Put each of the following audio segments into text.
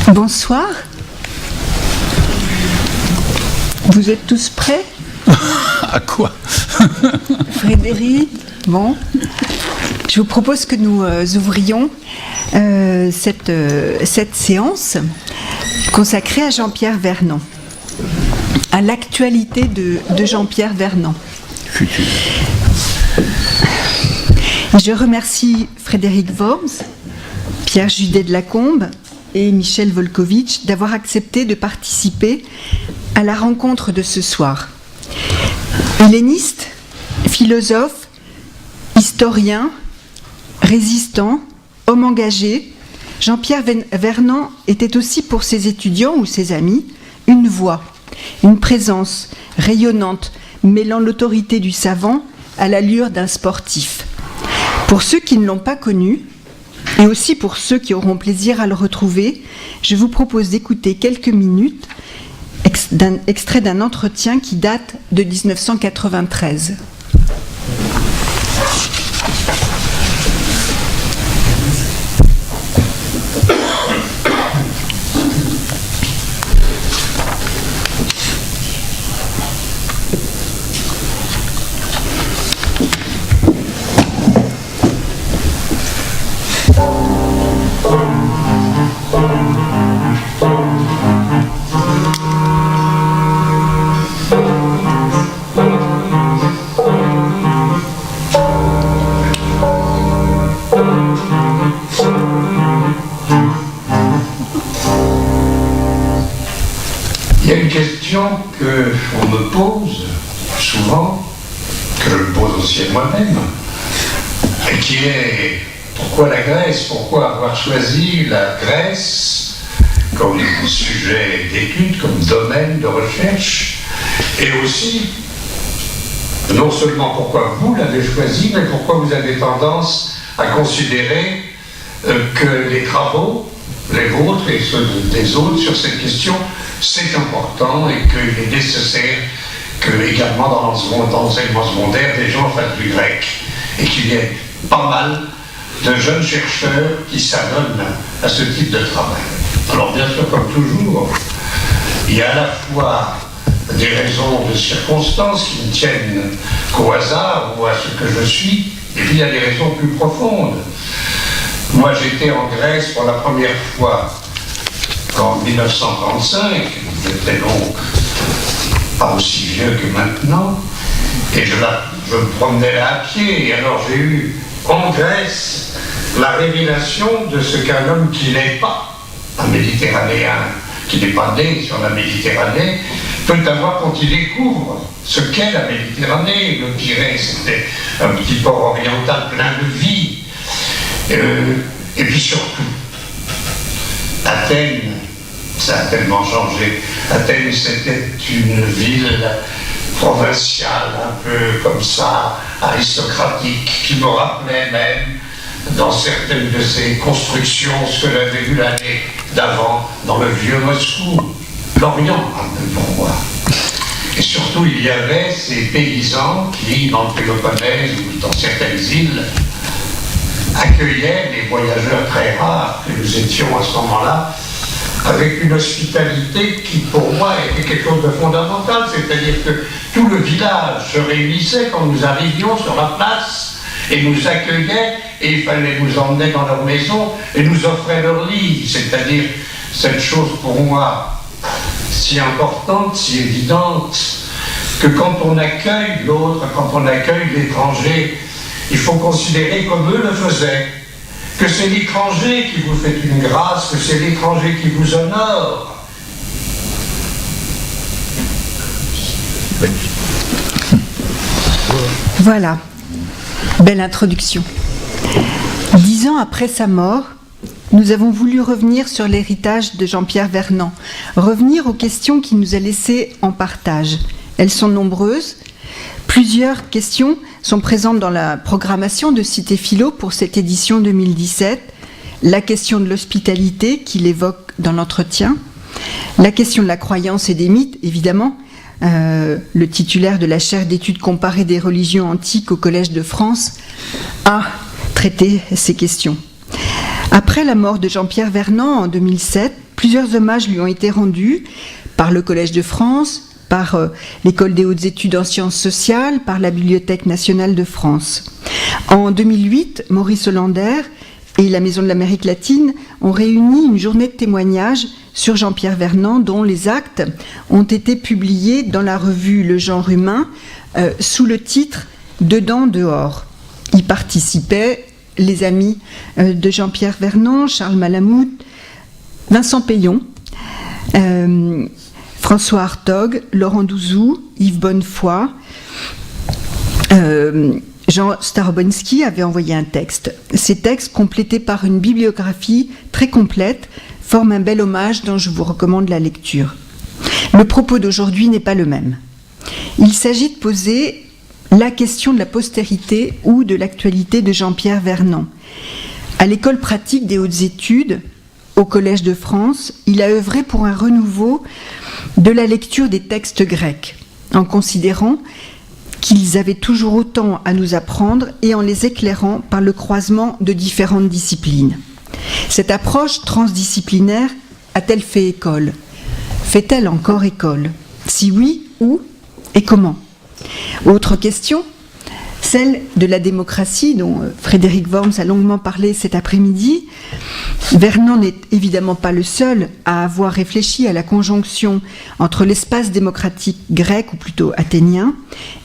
Bonsoir. Vous êtes tous prêts? À quoi? Frédéric, bon. Je vous propose que nous ouvrions cette séance consacrée à Jean-Pierre Vernant, à l'actualité de Jean-Pierre Vernant. Je remercie Frédéric Worms, Pierre Judet de Lacombe et Michel Volkovitch d'avoir accepté de participer à la rencontre de ce soir. Helléniste, philosophe, historien, résistant, homme engagé, Jean-Pierre Vernant était aussi pour ses étudiants ou ses amis une voix, une présence rayonnante mêlant l'autorité du savant à l'allure d'un sportif. Pour ceux qui ne l'ont pas connu, et aussi pour ceux qui auront plaisir à le retrouver, je vous propose d'écouter quelques minutes extrait d'un entretien qui date de 1993. Il y a une question qu'on me pose souvent, que je me pose aussi à moi-même, et qui est pourquoi la Grèce, pourquoi avoir choisi la Grèce comme sujet d'étude, comme domaine de recherche, et aussi, non seulement pourquoi vous l'avez choisi, mais pourquoi vous avez tendance à considérer que les travaux, les vôtres et ceux des autres sur cette question, c'est important et qu'il est nécessaire que également dans l'enseignement secondaire des gens fassent du grec et qu'il y ait pas mal de jeunes chercheurs qui s'adonnent à ce type de travail. Alors bien sûr, comme toujours, il y a à la fois des raisons de circonstances qui ne tiennent qu'au hasard ou à ce que je suis, et puis il y a des raisons plus profondes. Moi j'étais en Grèce pour la première fois en 1935, j'étais donc pas aussi vieux que maintenant, et je me promenais là à pied, et alors j'ai eu en Grèce la révélation de ce qu'un homme qui n'est pas un Méditerranéen, qui n'est pas né sur la Méditerranée, peut avoir quand il découvre ce qu'est la Méditerranée. Le Pirée, c'était un petit port oriental plein de vie, et puis surtout, Athènes, ça a tellement changé. Athènes, c'était une ville provinciale, un peu comme ça, aristocratique, qui me rappelait même, dans certaines de ses constructions, ce que j'avais vu l'année d'avant, dans le vieux Moscou, l'Orient, un peu pour moi. Et surtout, il y avait ces paysans qui, dans le Péloponnèse ou dans certaines îles, accueillaient les voyageurs très rares que nous étions à ce moment-là, avec une hospitalité qui, pour moi, était quelque chose de fondamental, c'est-à-dire que tout le village se réunissait quand nous arrivions sur la place et nous accueillait, et il fallait nous emmener dans leur maison et nous offrait leur lit, c'est-à-dire cette chose pour moi si importante, si évidente, que quand on accueille l'autre, quand on accueille l'étranger, il faut considérer comme eux le faisaient, que c'est l'étranger qui vous fait une grâce, que c'est l'étranger qui vous honore. Voilà, belle introduction. 10 ans après sa mort, nous avons voulu revenir sur l'héritage de Jean-Pierre Vernant, revenir aux questions qu'il nous a laissées en partage. Elles sont nombreuses. Plusieurs questions sont présentes dans la programmation de Cité Philo pour cette édition 2017. La question de l'hospitalité qu'il évoque dans l'entretien, la question de la croyance et des mythes, évidemment. Le titulaire de la chaire d'études comparées des religions antiques au Collège de France a traité ces questions. Après la mort de Jean-Pierre Vernant en 2007, Plusieurs hommages lui ont été rendus par le Collège de France, par l'École des hautes études en sciences sociales, par la Bibliothèque nationale de France. En 2008, Maurice Hollander et la Maison de l'Amérique latine ont réuni une journée de témoignages sur Jean-Pierre Vernant, dont les actes ont été publiés dans la revue Le Genre Humain sous le titre « Dedans, dehors ». Y participaient les amis de Jean-Pierre Vernant, Charles Malamud, Vincent Payon, François Hartog, Laurent Douzou, Yves Bonnefoy. Jean Starobinski avait envoyé un texte. Ces textes, complétés par une bibliographie très complète, forment un bel hommage dont je vous recommande la lecture. Le propos d'aujourd'hui n'est pas le même. Il s'agit de poser la question de la postérité ou de l'actualité de Jean-Pierre Vernant. À l'école pratique des hautes études, au Collège de France, il a œuvré pour un renouveau de la lecture des textes grecs, en considérant qu'ils avaient toujours autant à nous apprendre et en les éclairant par le croisement de différentes disciplines. Cette approche transdisciplinaire a-t-elle fait école? Fait-elle encore école? Si oui, où et comment? Autre question, celle de la démocratie dont Frédéric Worms a longuement parlé cet après-midi. Vernant n'est évidemment pas le seul à avoir réfléchi à la conjonction entre l'espace démocratique grec, ou plutôt athénien,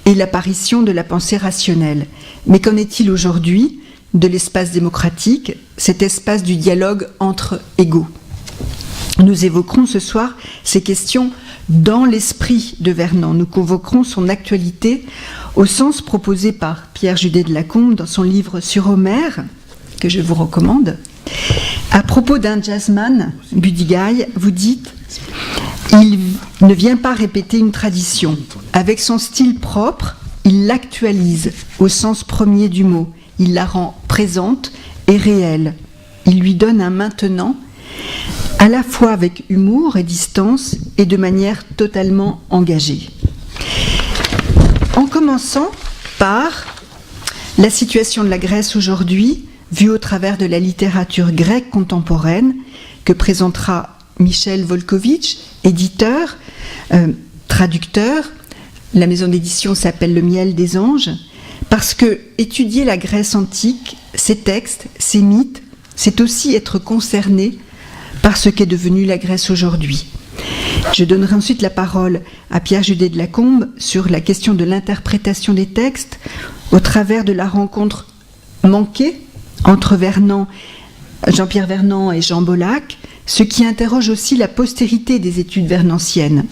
et l'apparition de la pensée rationnelle. Mais qu'en est-il aujourd'hui de l'espace démocratique, cet espace du dialogue entre égaux? Nous évoquerons ce soir ces questions dans l'esprit de Vernant. Nous convoquerons son actualité au sens proposé par Pierre Judet de Lacombe dans son livre sur Homère, que je vous recommande. À propos d'un jazzman, Budiguy, vous dites « Il ne vient pas répéter une tradition. Avec son style propre, il l'actualise au sens premier du mot. Il la rend présente et réelle. Il lui donne un maintenant, à la fois avec humour et distance et de manière totalement engagée. » En commençant par la situation de la Grèce aujourd'hui, vue au travers de la littérature grecque contemporaine, que présentera Michel Volkovitch, éditeur, traducteur. La maison d'édition s'appelle Le Miel des Anges, parce que étudier la Grèce antique, ses textes, ses mythes, c'est aussi être concerné par ce qu'est devenue la Grèce aujourd'hui. Je donnerai ensuite la parole à Pierre Judet de Lacombe sur la question de l'interprétation des textes au travers de la rencontre manquée entre Jean-Pierre Vernant et Jean Bollack, ce qui interroge aussi la postérité des études vernantiennes.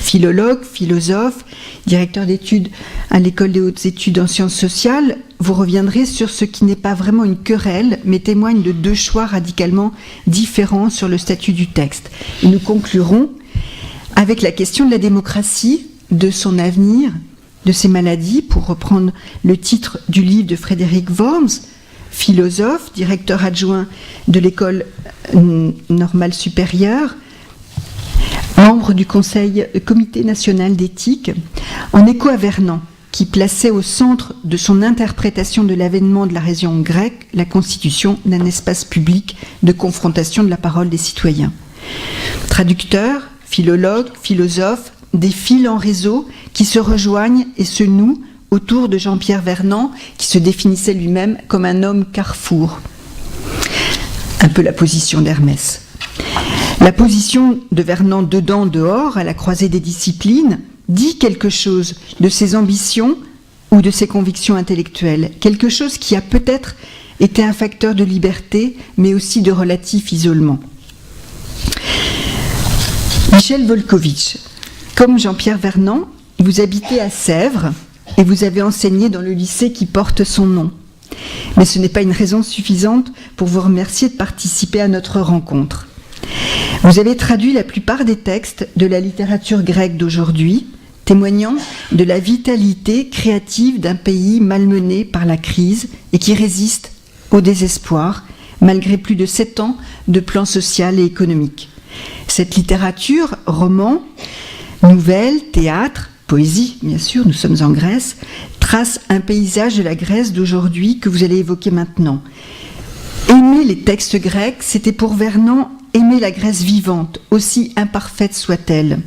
Philologue, philosophe, directeur d'études à l'École des hautes études en sciences sociales, vous reviendrez sur ce qui n'est pas vraiment une querelle, mais témoigne de deux choix radicalement différents sur le statut du texte. Et nous conclurons avec la question de la démocratie, de son avenir, de ses maladies, pour reprendre le titre du livre de Frédéric Worms, philosophe, directeur adjoint de l'École normale supérieure, membre du Comité national d'éthique, en écho à Vernant, qui plaçait au centre de son interprétation de l'avènement de la région grecque la constitution d'un espace public de confrontation de la parole des citoyens. Traducteur, philologue, philosophe, des fils en réseau qui se rejoignent et se nouent autour de Jean-Pierre Vernant, qui se définissait lui-même comme un homme carrefour. Un peu la position d'Hermès. La position de Vernant dedans, dehors, à la croisée des disciplines, dit quelque chose de ses ambitions ou de ses convictions intellectuelles, quelque chose qui a peut-être été un facteur de liberté, mais aussi de relatif isolement. Michel Volkovitch, comme Jean-Pierre Vernant, vous habitez à Sèvres et vous avez enseigné dans le lycée qui porte son nom. Mais ce n'est pas une raison suffisante pour vous remercier de participer à notre rencontre. Vous avez traduit la plupart des textes de la littérature grecque d'aujourd'hui, témoignant de la vitalité créative d'un pays malmené par la crise et qui résiste au désespoir, malgré plus de 7 ans de plan social et économique. Cette littérature, roman, nouvelle, théâtre, poésie, bien sûr, nous sommes en Grèce, trace un paysage de la Grèce d'aujourd'hui que vous allez évoquer maintenant. Aimer les textes grecs, c'était pour Vernant aimait la Grèce vivante, aussi imparfaite soit-elle.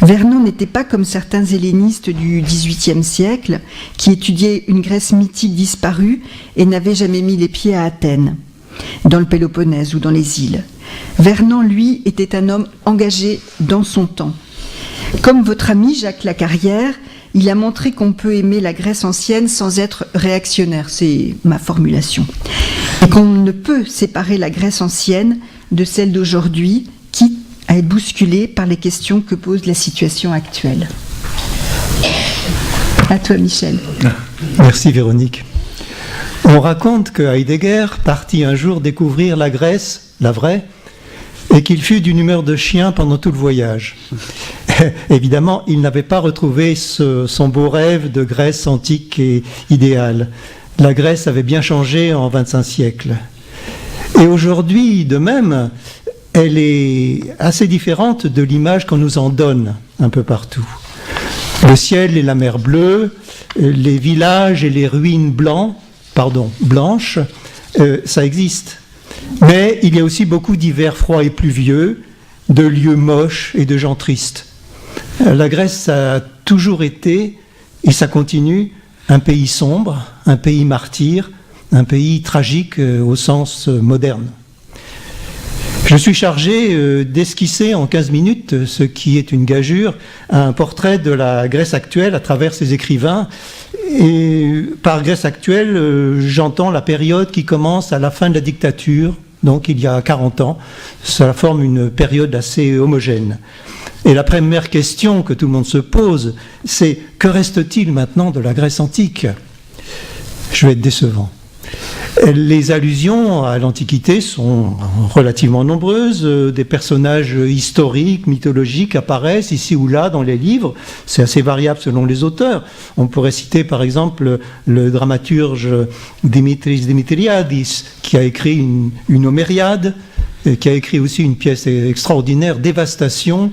Vernon n'était pas comme certains hellénistes du XVIIIe siècle qui étudiaient une Grèce mythique disparue et n'avaient jamais mis les pieds à Athènes, dans le Péloponnèse ou dans les îles. Vernon, lui, était un homme engagé dans son temps. Comme votre ami Jacques Lacarrière, il a montré qu'on peut aimer la Grèce ancienne sans être réactionnaire, c'est ma formulation, et qu'on ne peut séparer la Grèce ancienne de celle d'aujourd'hui, quitte à être bousculée par les questions que pose la situation actuelle. À toi, Michel. Merci, Véronique. On raconte que Heidegger partit un jour découvrir la Grèce, la vraie, et qu'il fut d'une humeur de chien pendant tout le voyage. Évidemment, il n'avait pas retrouvé son beau rêve de Grèce antique et idéale. La Grèce avait bien changé en 25 siècles. Et aujourd'hui, de même, elle est assez différente de l'image qu'on nous en donne un peu partout. Le ciel et la mer bleue, les villages et les ruines blanches, ça existe. Mais il y a aussi beaucoup d'hivers froids et pluvieux, de lieux moches et de gens tristes. La Grèce, ça a toujours été, et ça continue, un pays sombre, un pays martyr, un pays tragique au sens moderne. Je suis chargé d'esquisser en 15 minutes, ce qui est une gageure, un portrait de la Grèce actuelle à travers ses écrivains. Et par Grèce actuelle, j'entends la période qui commence à la fin de la dictature, donc il y a 40 ans. Ça forme une période assez homogène. Et la première question que tout le monde se pose, c'est que reste-t-il maintenant de la Grèce antique ? Je vais être décevant. Les allusions à l'Antiquité sont relativement nombreuses. Des personnages historiques, mythologiques apparaissent ici ou là dans les livres. C'est assez variable selon les auteurs. On pourrait citer par exemple le dramaturge Dimitris Dimitriadis qui a écrit une Homériade, qui a écrit aussi une pièce extraordinaire, Dévastation,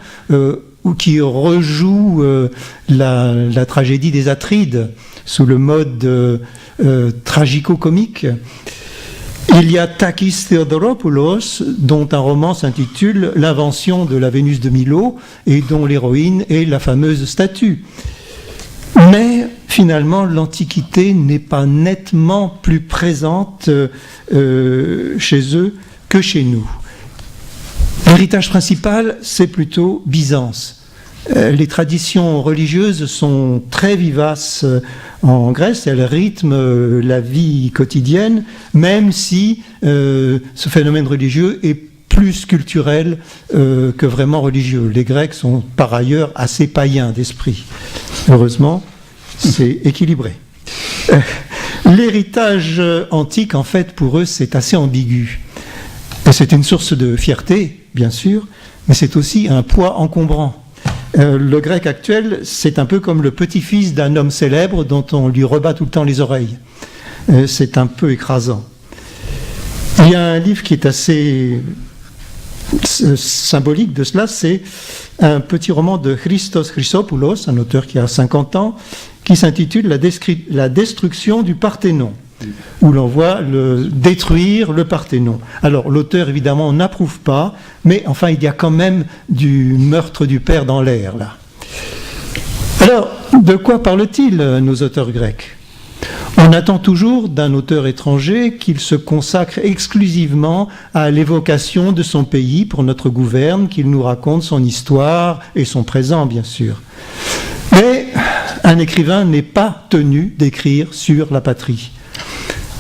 qui rejoue la tragédie des Atrides sous le mode tragico-comique. Il y a Takis Theodoropoulos, dont un roman s'intitule « L'invention de la Vénus de Milo » et dont l'héroïne est la fameuse statue. Mais finalement, l'Antiquité n'est pas nettement plus présente chez eux que chez nous. L'héritage principal, c'est plutôt Byzance. Les traditions religieuses sont très vivaces en Grèce, elles rythment la vie quotidienne, même si ce phénomène religieux est plus culturel que vraiment religieux. Les Grecs sont par ailleurs assez païens d'esprit. Heureusement, c'est équilibré. L'héritage antique, en fait, pour eux, c'est assez ambigu. Et c'est une source de fierté, bien sûr, mais c'est aussi un poids encombrant. Le grec actuel, c'est un peu comme le petit-fils d'un homme célèbre dont on lui rebat tout le temps les oreilles. C'est un peu écrasant. Il y a un livre qui est assez symbolique de cela, c'est un petit roman de Christos Chrysopoulos, un auteur qui a 50 ans, qui s'intitule La destruction du Parthénon, où l'on voit détruire le Parthénon. Alors l'auteur évidemment n'approuve pas, mais enfin il y a quand même du meurtre du père dans l'air là. Alors de quoi parle-t-il nos auteurs grecs ? On attend toujours d'un auteur étranger qu'il se consacre exclusivement à l'évocation de son pays pour notre gouverne, qu'il nous raconte son histoire et son présent bien sûr. Mais un écrivain n'est pas tenu d'écrire sur la patrie.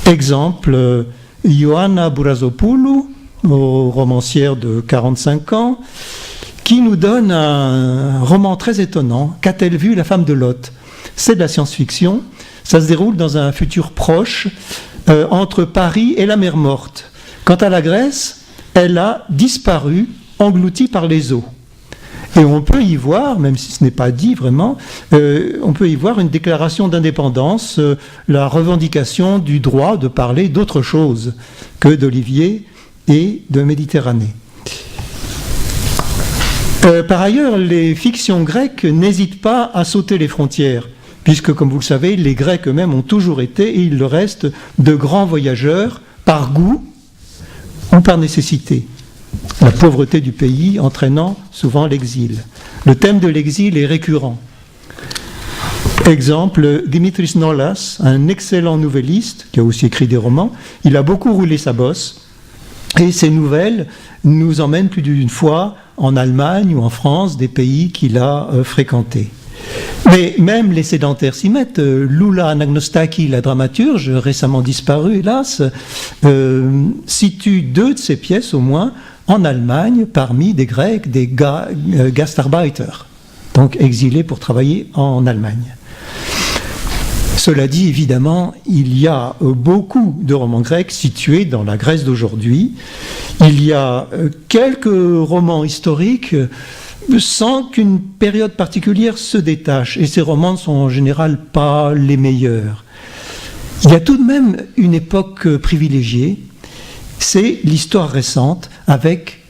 Exemple, Ioanna Bourazopoulou, romancière de 45 ans, qui nous donne un roman très étonnant, Qu'a-t-elle vu la femme de Lot ? C'est de la science-fiction, ça se déroule dans un futur proche, entre Paris et la mer Morte. Quant à la Grèce, elle a disparu, engloutie par les eaux. Et on peut y voir, même si ce n'est pas dit vraiment, on peut y voir une déclaration d'indépendance, la revendication du droit de parler d'autre chose que d'Olivier et de Méditerranée. Par ailleurs, les fictions grecques n'hésitent pas à sauter les frontières, puisque, comme vous le savez, les Grecs eux-mêmes ont toujours été, et ils le restent, de grands voyageurs, par goût ou par nécessité. la pauvreté du pays entraînant souvent l'exil. Le thème de l'exil est récurrent. Exemple, Dimitris Nolas, un excellent nouvelliste, qui a aussi écrit des romans, il a beaucoup roulé sa bosse, et ses nouvelles nous emmènent plus d'une fois en Allemagne ou en France, des pays qu'il a fréquentés. Mais même les sédentaires s'y mettent. Lula Anagnostaki, la dramaturge, récemment disparue, hélas, situe 2 de ses pièces au moins en Allemagne parmi des Grecs, des Gastarbeiter, donc exilés pour travailler en Allemagne. Cela dit, évidemment, il y a beaucoup de romans grecs situés dans la Grèce d'aujourd'hui. Il y a quelques romans historiques sans qu'une période particulière se détache, et ces romans ne sont en général pas les meilleurs. Il y a tout de même une époque privilégiée, c'est l'histoire récente avec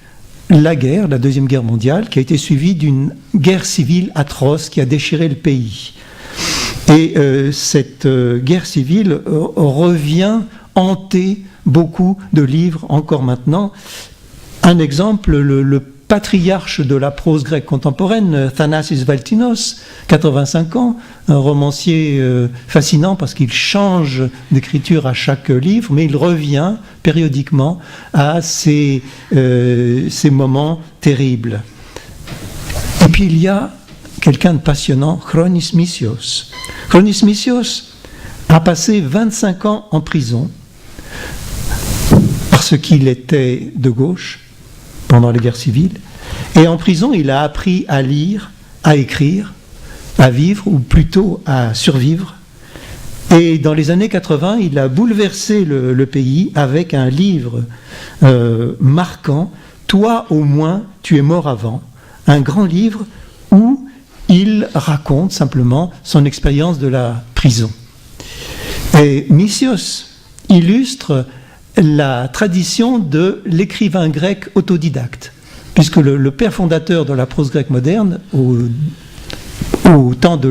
la guerre, la Deuxième Guerre mondiale, qui a été suivie d'une guerre civile atroce qui a déchiré le pays. Et cette guerre civile revient hanter beaucoup de livres encore maintenant. Un exemple, le patriarche de la prose grecque contemporaine, Thanasis Valtinos, 85 ans, un romancier fascinant parce qu'il change d'écriture à chaque livre, mais il revient périodiquement à ces moments terribles. Et puis il y a quelqu'un de passionnant, Chronis Missios. Chronis Missios a passé 25 ans en prison parce qu'il était de gauche pendant la guerre civile. Et en prison, il a appris à lire, à écrire, à vivre, ou plutôt à survivre. Et dans les années 80, il a bouleversé le pays avec un livre marquant, « Toi au moins, tu es mort avant », un grand livre où il raconte simplement son expérience de la prison. Et Missios illustre la tradition de l'écrivain grec autodidacte, puisque le père fondateur de la prose grecque moderne, au temps de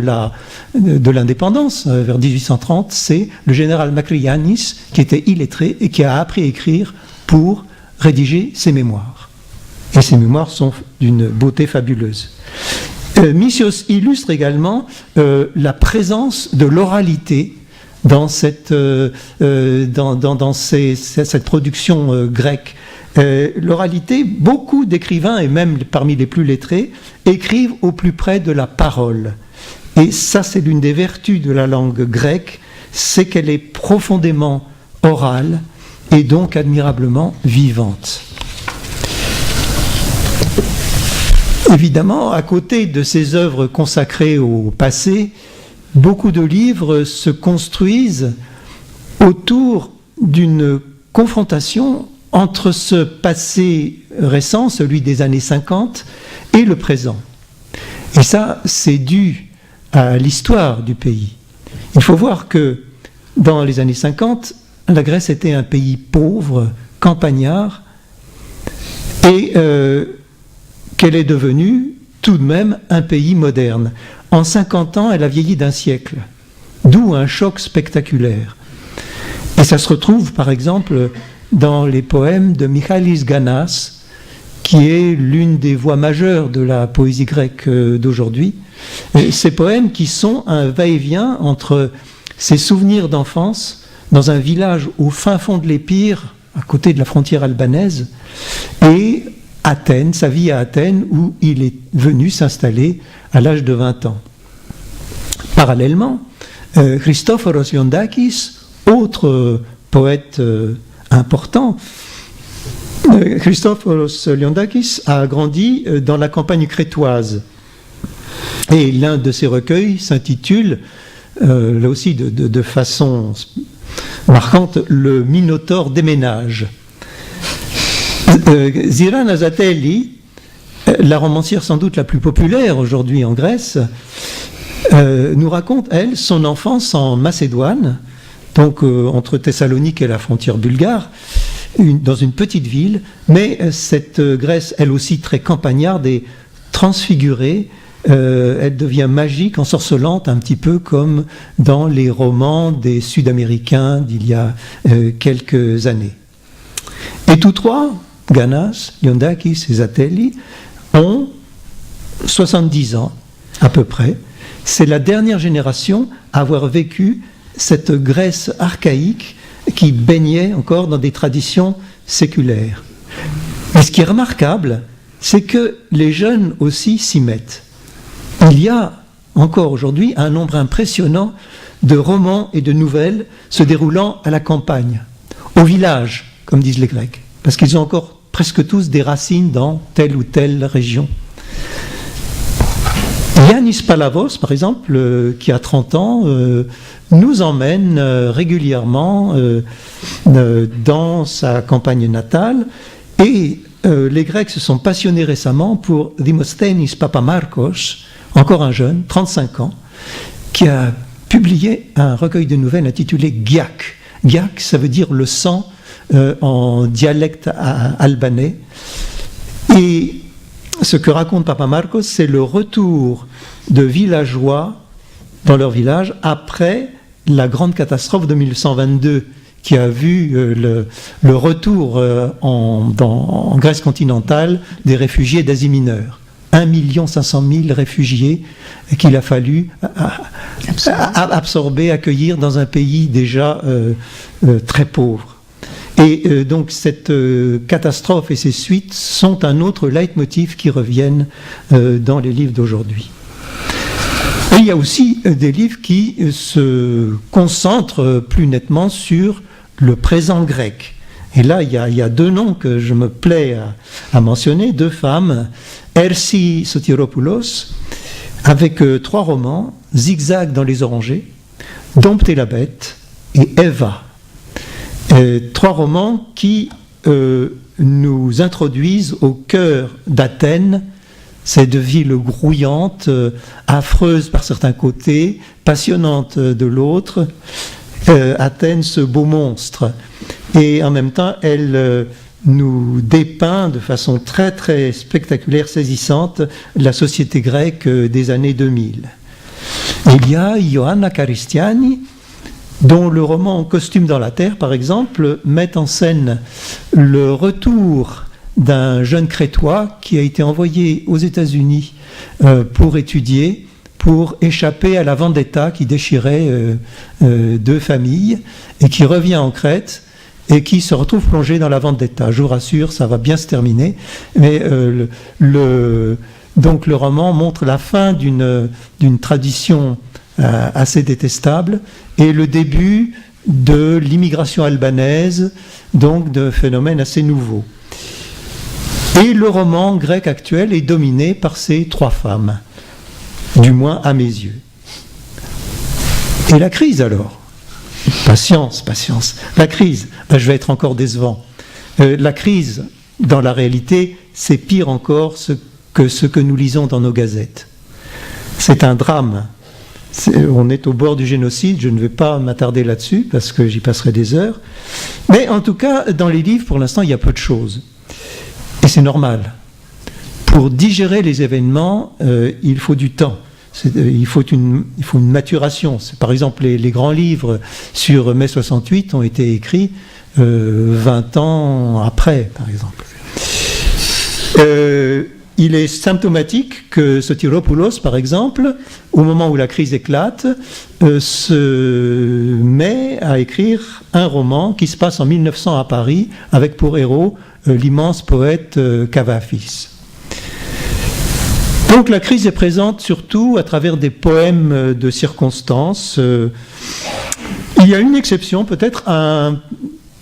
l'indépendance, vers 1830, c'est le général Makrianis, qui était illettré et qui a appris à écrire pour rédiger ses mémoires. Et ses mémoires sont d'une beauté fabuleuse. Missios illustre également la présence de l'oralité dans cette production grecque. L'oralité, beaucoup d'écrivains, et même parmi les plus lettrés, écrivent au plus près de la parole. Et ça, c'est l'une des vertus de la langue grecque, c'est qu'elle est profondément orale et donc admirablement vivante. Évidemment, à côté de ces œuvres consacrées au passé, beaucoup de livres se construisent autour d'une confrontation entre ce passé récent, celui des années 50, et le présent. Et ça, c'est dû à l'histoire du pays. Il faut voir que dans les années 50, la Grèce était un pays pauvre, campagnard, et qu'elle est devenue tout de même un pays moderne. En 50 ans, elle a vieilli d'un siècle, d'où un choc spectaculaire. Et ça se retrouve, par exemple, dans les poèmes de Michalis Ganas, qui est l'une des voix majeures de la poésie grecque d'aujourd'hui. Ces poèmes qui sont un va-et-vient entre ses souvenirs d'enfance dans un village au fin fond de l'Épire, à côté de la frontière albanaise, et Athènes, sa vie à Athènes, où il est venu s'installer à l'âge de 20 ans. Parallèlement, Christophoros Liondakis, autre poète important, Christophoros Liondakis a grandi dans la campagne crétoise. Et l'un de ses recueils s'intitule, là aussi de façon marquante, Le Minotaure des ménages. Zira Nazatelli, la romancière sans doute la plus populaire aujourd'hui en Grèce, nous raconte, elle, son enfance en Macédoine, donc entre Thessalonique et la frontière bulgare, dans une petite ville, mais cette Grèce, elle aussi très campagnarde et transfigurée, elle devient magique, ensorcelante, un petit peu comme dans les romans des Sud-Américains d'il y a quelques années. Et tous trois, Ganas, Leondakis et Zatelli ont 70 ans à peu près. C'est la dernière génération à avoir vécu cette Grèce archaïque qui baignait encore dans des traditions séculaires. Et ce qui est remarquable, c'est que les jeunes aussi s'y mettent. Il y a encore aujourd'hui un nombre impressionnant de romans et de nouvelles se déroulant à la campagne, au village, comme disent les Grecs, parce qu'ils ont encore presque tous des racines dans telle ou telle région. Yannis Palavos, par exemple, qui a 30 ans, nous emmène régulièrement dans sa campagne natale, et les Grecs se sont passionnés récemment pour Dimosthenis Papamarkos, encore un jeune, 35 ans, qui a publié un recueil de nouvelles intitulé Giak. Giak, ça veut dire le sang en dialecte albanais. Et ce que raconte Papamarkos, c'est le retour de villageois dans leur village après la grande catastrophe de 1922 qui a vu le retour en Grèce continentale des réfugiés d'Asie mineure. 1 500 000 réfugiés qu'il a fallu absorber, accueillir dans un pays déjà très pauvre. Et donc cette catastrophe et ses suites sont un autre leitmotiv qui reviennent dans les livres d'aujourd'hui. Et il y a aussi des livres qui se concentrent plus nettement sur le présent grec. Et là, il y a deux noms que je me plais à mentionner, deux femmes, Ersi Sotiropoulos, avec 3 romans, Zigzag dans les orangers, Dompte et la bête et Eva. 3 romans qui nous introduisent au cœur d'Athènes, cette ville grouillante, affreuse par certains côtés, passionnante de l'autre. Athènes, ce beau monstre. Et en même temps, elle nous dépeint de façon très très spectaculaire, saisissante, la société grecque des années 2000. Il y a Ioanna Karistiani, dont le roman Costume dans la terre, par exemple, met en scène le retour d'un jeune Crétois qui a été envoyé aux États-Unis pour étudier, pour échapper à la vendetta qui déchirait 2 familles, et qui revient en Crète et qui se retrouve plongé dans la vendetta. Je vous rassure, ça va bien se terminer, mais donc le roman montre la fin d'une tradition assez détestable et le début de l'immigration albanaise, donc de phénomènes assez nouveaux. Et le roman grec actuel est dominé par ces 3 femmes, du moins à mes yeux. Et la crise alors ? Patience. La crise, je vais être encore décevant. La crise, dans la réalité, c'est pire encore que ce que nous lisons dans nos gazettes. C'est un drame. On est au bord du génocide, je ne vais pas m'attarder là-dessus, parce que j'y passerai des heures. Mais en tout cas, dans les livres, pour l'instant, il y a peu de choses. Et c'est normal. Pour digérer les événements, il faut du temps. Il faut une maturation. Par exemple, les grands livres sur mai 68 ont été écrits 20 ans après, par exemple. Il est symptomatique que Sotiropoulos, par exemple, au moment où la crise éclate, se met à écrire un roman qui se passe en 1900 à Paris, avec pour héros l'immense poète Kavafis. Donc la crise est présente surtout à travers des poèmes de circonstances. Il y a une exception, peut-être un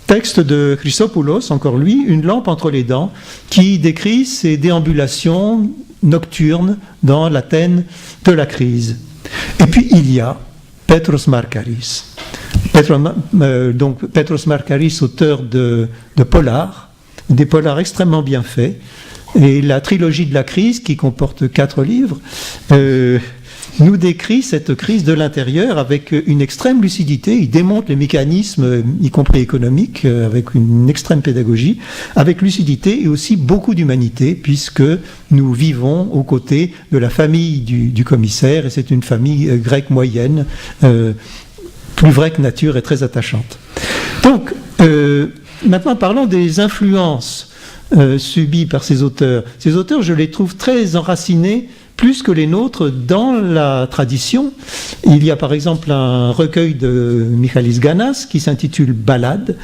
texte de Chrysopoulos, encore lui, Une lampe entre les dents, qui décrit ses déambulations nocturnes dans l'Athènes de la crise. Et puis il y a Petros Markaris. Petros Markaris, auteur de polars, des polars extrêmement bien faits. Et la trilogie de la crise, qui comporte 4 livres, nous décrit cette crise de l'intérieur avec une extrême lucidité. Il démontre les mécanismes, y compris économiques, avec une extrême pédagogie, avec lucidité et aussi beaucoup d'humanité, puisque nous vivons aux côtés de la famille du commissaire, et c'est une famille grecque moyenne, plus vraie que nature et très attachante. Donc, maintenant parlons des influences subi par ces auteurs. Ces auteurs, je les trouve très enracinés, plus que les nôtres, dans la tradition. Il y a par exemple un recueil de Michalis Ganas qui s'intitule Ballade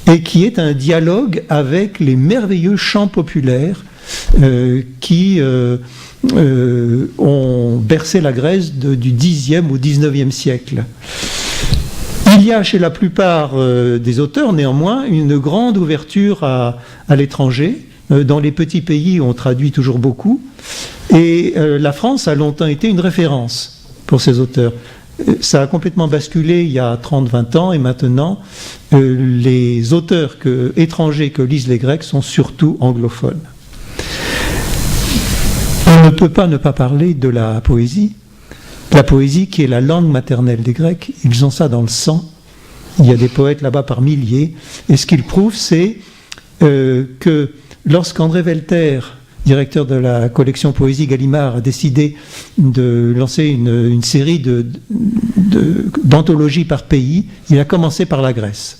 et qui est un dialogue avec les merveilleux chants populaires qui ont bercé la Grèce du Xe au XIXe siècle. Il y a chez la plupart des auteurs, néanmoins, une grande ouverture à l'étranger. Dans les petits pays, on traduit toujours beaucoup. Et la France a longtemps été une référence pour ces auteurs. Ça a complètement basculé il y a 30-20 ans, et maintenant, les auteurs étrangers que lisent les Grecs sont surtout anglophones. On ne peut pas ne pas parler de la poésie. La poésie qui est la langue maternelle des Grecs, ils ont ça dans le sang. Il y a des poètes là-bas par milliers. Et ce qu'ils prouvent, c'est que lorsqu'André Velter, directeur de la collection Poésie Gallimard, a décidé de lancer une série d'anthologies par pays, il a commencé par la Grèce.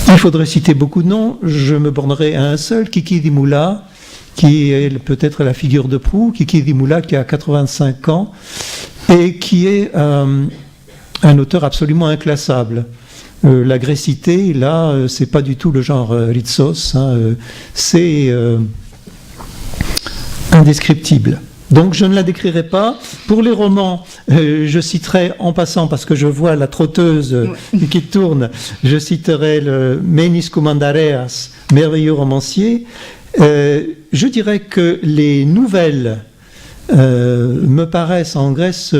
Il faudrait citer beaucoup de noms, je me bornerai à un seul, Kiki-Dimoula, qui est peut-être la figure de proue, Kiki-Dimoula qui a 85 ans, et qui est un auteur absolument inclassable. La grécité, là, c'est pas du tout le genre Ritsos, c'est indescriptible. Donc je ne la décrirai pas. Pour les romans, je citerai en passant, parce que je vois la trotteuse qui tourne, je citerai le Menis Koumandareas, merveilleux romancier. Je dirais que les nouvelles me paraissent en Grèce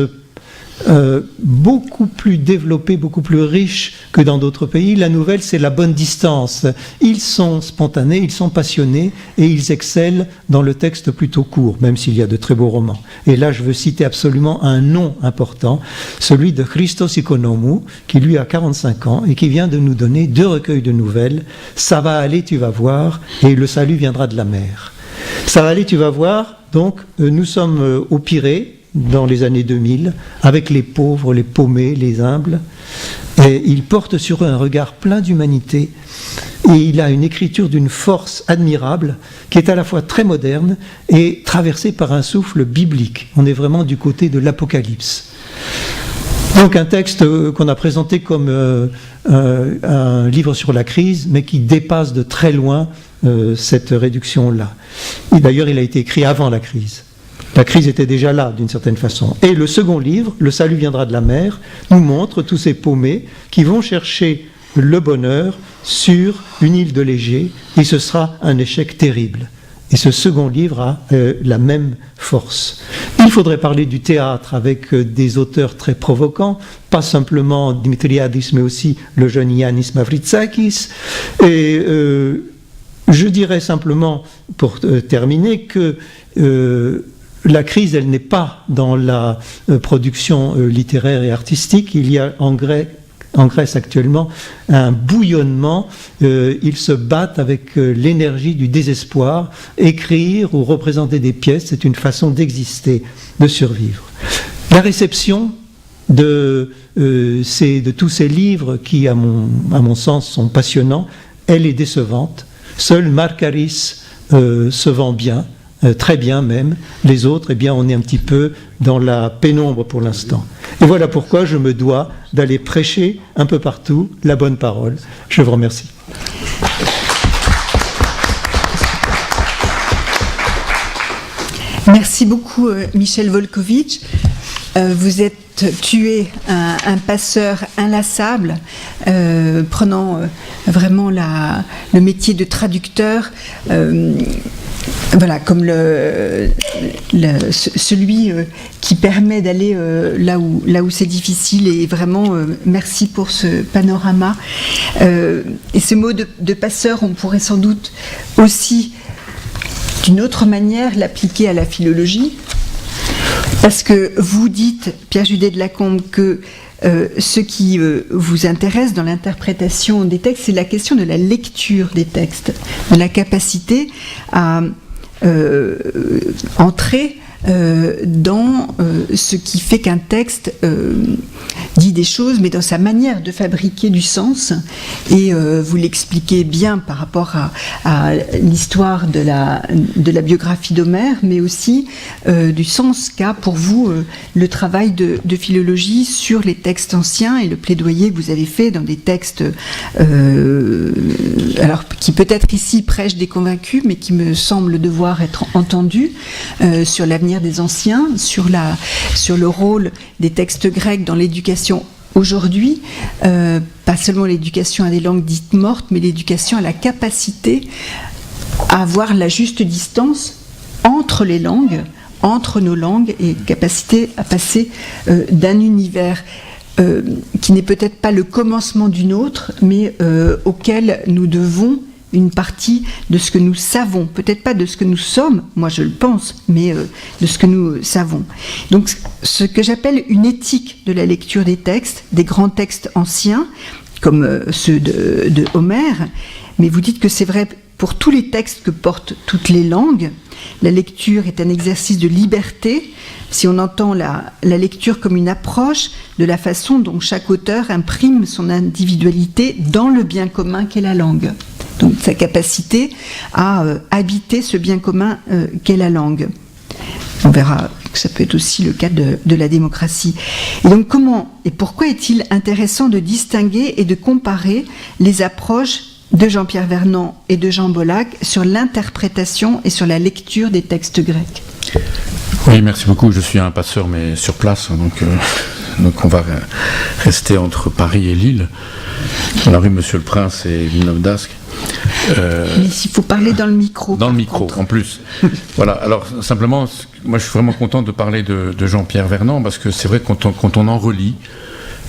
beaucoup plus développés, beaucoup plus riches que dans d'autres pays. La nouvelle, c'est la bonne distance. Ils sont spontanés, ils sont passionnés et ils excellent dans le texte plutôt court, même s'il y a de très beaux romans. Et là, je veux citer absolument un nom important, celui de Christos Ikonomou, qui lui a 45 ans et qui vient de nous donner 2 recueils de nouvelles. Ça va aller, tu vas voir, et le salut viendra de la mer. Ça va aller, tu vas voir. Donc, nous sommes au Pirée, dans les années 2000, avec les pauvres, les paumés, les humbles. Et il porte sur eux un regard plein d'humanité. Et il a une écriture d'une force admirable, qui est à la fois très moderne et traversée par un souffle biblique. On est vraiment du côté de l'Apocalypse. Donc un texte qu'on a présenté comme un livre sur la crise, mais qui dépasse de très loin cette réduction-là. Et d'ailleurs, il a été écrit avant la crise. La crise était déjà là, d'une certaine façon. Et le second livre, Le salut viendra de la mer, nous montre tous ces paumés qui vont chercher le bonheur sur une île de Légée, et ce sera un échec terrible. Et ce second livre a la même force. Il faudrait parler du théâtre avec des auteurs très provocants, pas simplement Dimitriadis, mais aussi le jeune Yannis Mavrotsakis. Et je dirais simplement, pour terminer, que la crise, elle n'est pas dans la production littéraire et artistique. Il y a en Grèce actuellement un bouillonnement. Ils se battent avec l'énergie du désespoir. Écrire ou représenter des pièces, c'est une façon d'exister, de survivre. La réception de tous ces livres qui, à mon sens, sont passionnants, elle est décevante. Seul Markaris se vend bien. Très bien même. Les autres, eh bien, on est un petit peu dans la pénombre pour l'instant. Et voilà pourquoi je me dois d'aller prêcher un peu partout la bonne parole. Je vous remercie. Merci beaucoup, Michel Volkovitch. Tu es un passeur inlassable, prenant vraiment le métier de traducteur. Voilà, comme celui qui permet d'aller là où c'est difficile, et vraiment merci pour ce panorama. Et ce mot de passeur, on pourrait sans doute aussi d'une autre manière l'appliquer à la philologie, parce que vous dites, Pierre Judet de Lacombe, que ce qui vous intéresse dans l'interprétation des textes, c'est la question de la lecture des textes, de la capacité à entrer dans ce qui fait qu'un texte dit des choses, mais dans sa manière de fabriquer du sens. Et vous l'expliquez bien par rapport à l'histoire de la biographie d'Homère, mais aussi du sens qu'a pour vous le travail de philologie sur les textes anciens et le plaidoyer que vous avez fait dans des textes alors, qui peut-être ici prêchent des convaincus, mais qui me semblent devoir être entendus, sur l'avenir des anciens, sur le rôle des textes grecs dans l'éducation aujourd'hui, pas seulement l'éducation à des langues dites mortes, mais l'éducation à la capacité à avoir la juste distance entre les langues, entre nos langues, et capacité à passer d'un univers qui n'est peut-être pas le commencement d'une autre, mais auquel nous devons une partie de ce que nous savons, peut-être pas de ce que nous sommes, moi je le pense, mais de ce que nous savons. Donc ce que j'appelle une éthique de la lecture des textes, des grands textes anciens, comme ceux de Homère, mais vous dites que c'est vrai pour tous les textes que portent toutes les langues. La lecture est un exercice de liberté, si on entend la lecture comme une approche de la façon dont chaque auteur imprime son individualité dans le bien commun qu'est la langue. Donc sa capacité à habiter ce bien commun qu'est la langue. On verra que ça peut être aussi le cas de la démocratie. Et donc comment et pourquoi est-il intéressant de distinguer et de comparer les approches de Jean-Pierre Vernant et de Jean Bollack sur l'interprétation et sur la lecture des textes grecs? Oui, merci beaucoup. Je suis un passeur, mais sur place, donc on va rester entre Paris et Lille, dans la rue Monsieur le Prince et Villeneuve d'Ascq. Mais il faut parler dans le micro. Dans le micro, en plus. Voilà, alors simplement, moi je suis vraiment content de parler de Jean-Pierre Vernant, parce que c'est vrai que quand on en relit,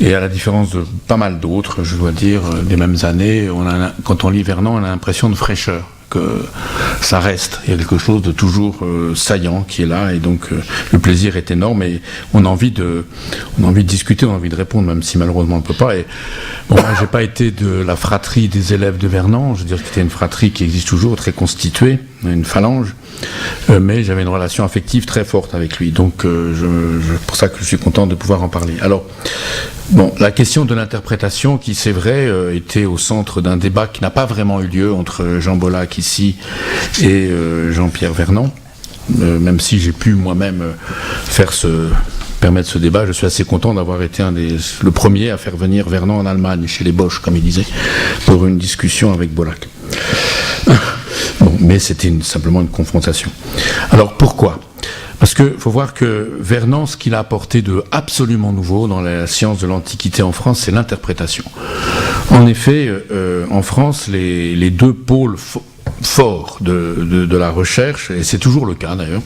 et à la différence de pas mal d'autres, je dois dire, des mêmes années, quand on lit Vernant, on a l'impression de fraîcheur, que ça reste. Il y a quelque chose de toujours saillant qui est là, et donc le plaisir est énorme, et on a envie de discuter, on a envie de répondre, même si malheureusement on ne peut pas. Et bon, moi, j'ai pas été de la fratrie des élèves de Vernant, je veux dire que c'était une fratrie qui existe toujours, très constituée, une phalange, mais j'avais une relation affective très forte avec lui, donc c'est pour ça que je suis content de pouvoir en parler. Alors, bon, la question de l'interprétation, qui c'est vrai était au centre d'un débat qui n'a pas vraiment eu lieu entre Jean Bollack ici et Jean-Pierre Vernant, même si j'ai pu moi-même permettre ce débat. Je suis assez content d'avoir été le premier à faire venir Vernant en Allemagne, chez les Bosch, comme il disait, pour une discussion avec Bollack. Bon, mais c'était simplement une confrontation. Alors pourquoi ? Parce qu'il faut voir que Vernant, ce qu'il a apporté de absolument nouveau dans la science de l'Antiquité en France, c'est l'interprétation. En effet, en France, les deux pôles forts de la recherche, et c'est toujours le cas d'ailleurs,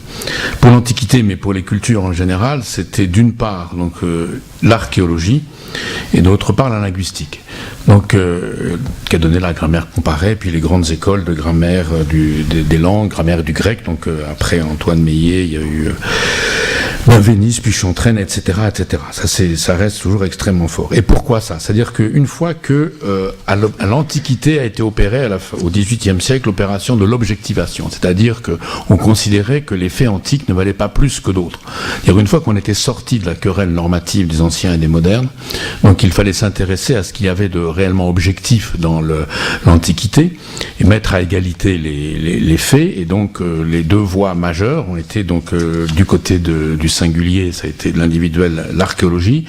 pour l'Antiquité, mais pour les cultures en général, c'était d'une part donc l'archéologie, et d'autre part la linguistique. Donc, qui a donné la grammaire comparée, puis les grandes écoles de grammaire des langues, grammaire du grec. Donc, après Antoine Meillet, il y a eu Benveniste, puis Chantraine, etc., etc. Ça reste toujours extrêmement fort. Et pourquoi ça ? C'est-à-dire qu'une fois que à l'Antiquité a été opérée au XVIIIe siècle l'opération de l'objectivation, c'est-à-dire qu'on considérait que les faits antiques ne valaient pas plus que d'autres. C'est-à-dire une fois qu'on était sorti de la querelle normative des anciens et des modernes, donc il fallait s'intéresser à ce qu'il y avait de réellement objectif dans l'Antiquité et mettre à égalité les faits. Et donc les deux voies majeures ont été donc du côté du singulier, ça a été de l'individuel, l'archéologie,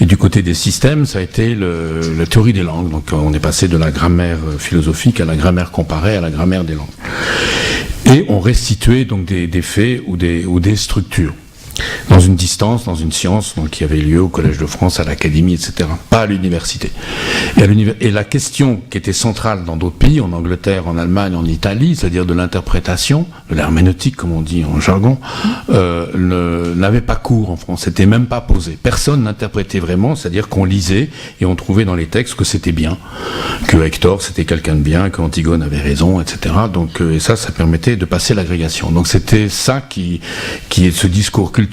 et du côté des systèmes, ça a été la théorie des langues. Donc on est passé de la grammaire philosophique à la grammaire comparée, à la grammaire des langues. Et on restituait donc des faits ou des structures dans une distance, dans une science donc, qui avait lieu au Collège de France, à l'Académie, etc., pas à l'université. Et la question qui était centrale dans d'autres pays, en Angleterre, en Allemagne, en Italie, c'est-à-dire de l'interprétation, de l'herméneutique, comme on dit en jargon, n'avait pas cours en France, c'était même pas posé. Personne n'interprétait vraiment, c'est-à-dire qu'on lisait et on trouvait dans les textes que c'était bien, que Hector c'était quelqu'un de bien, que Antigone avait raison, etc. Donc, et ça permettait de passer l'agrégation. Donc c'était ça qui est ce discours culturel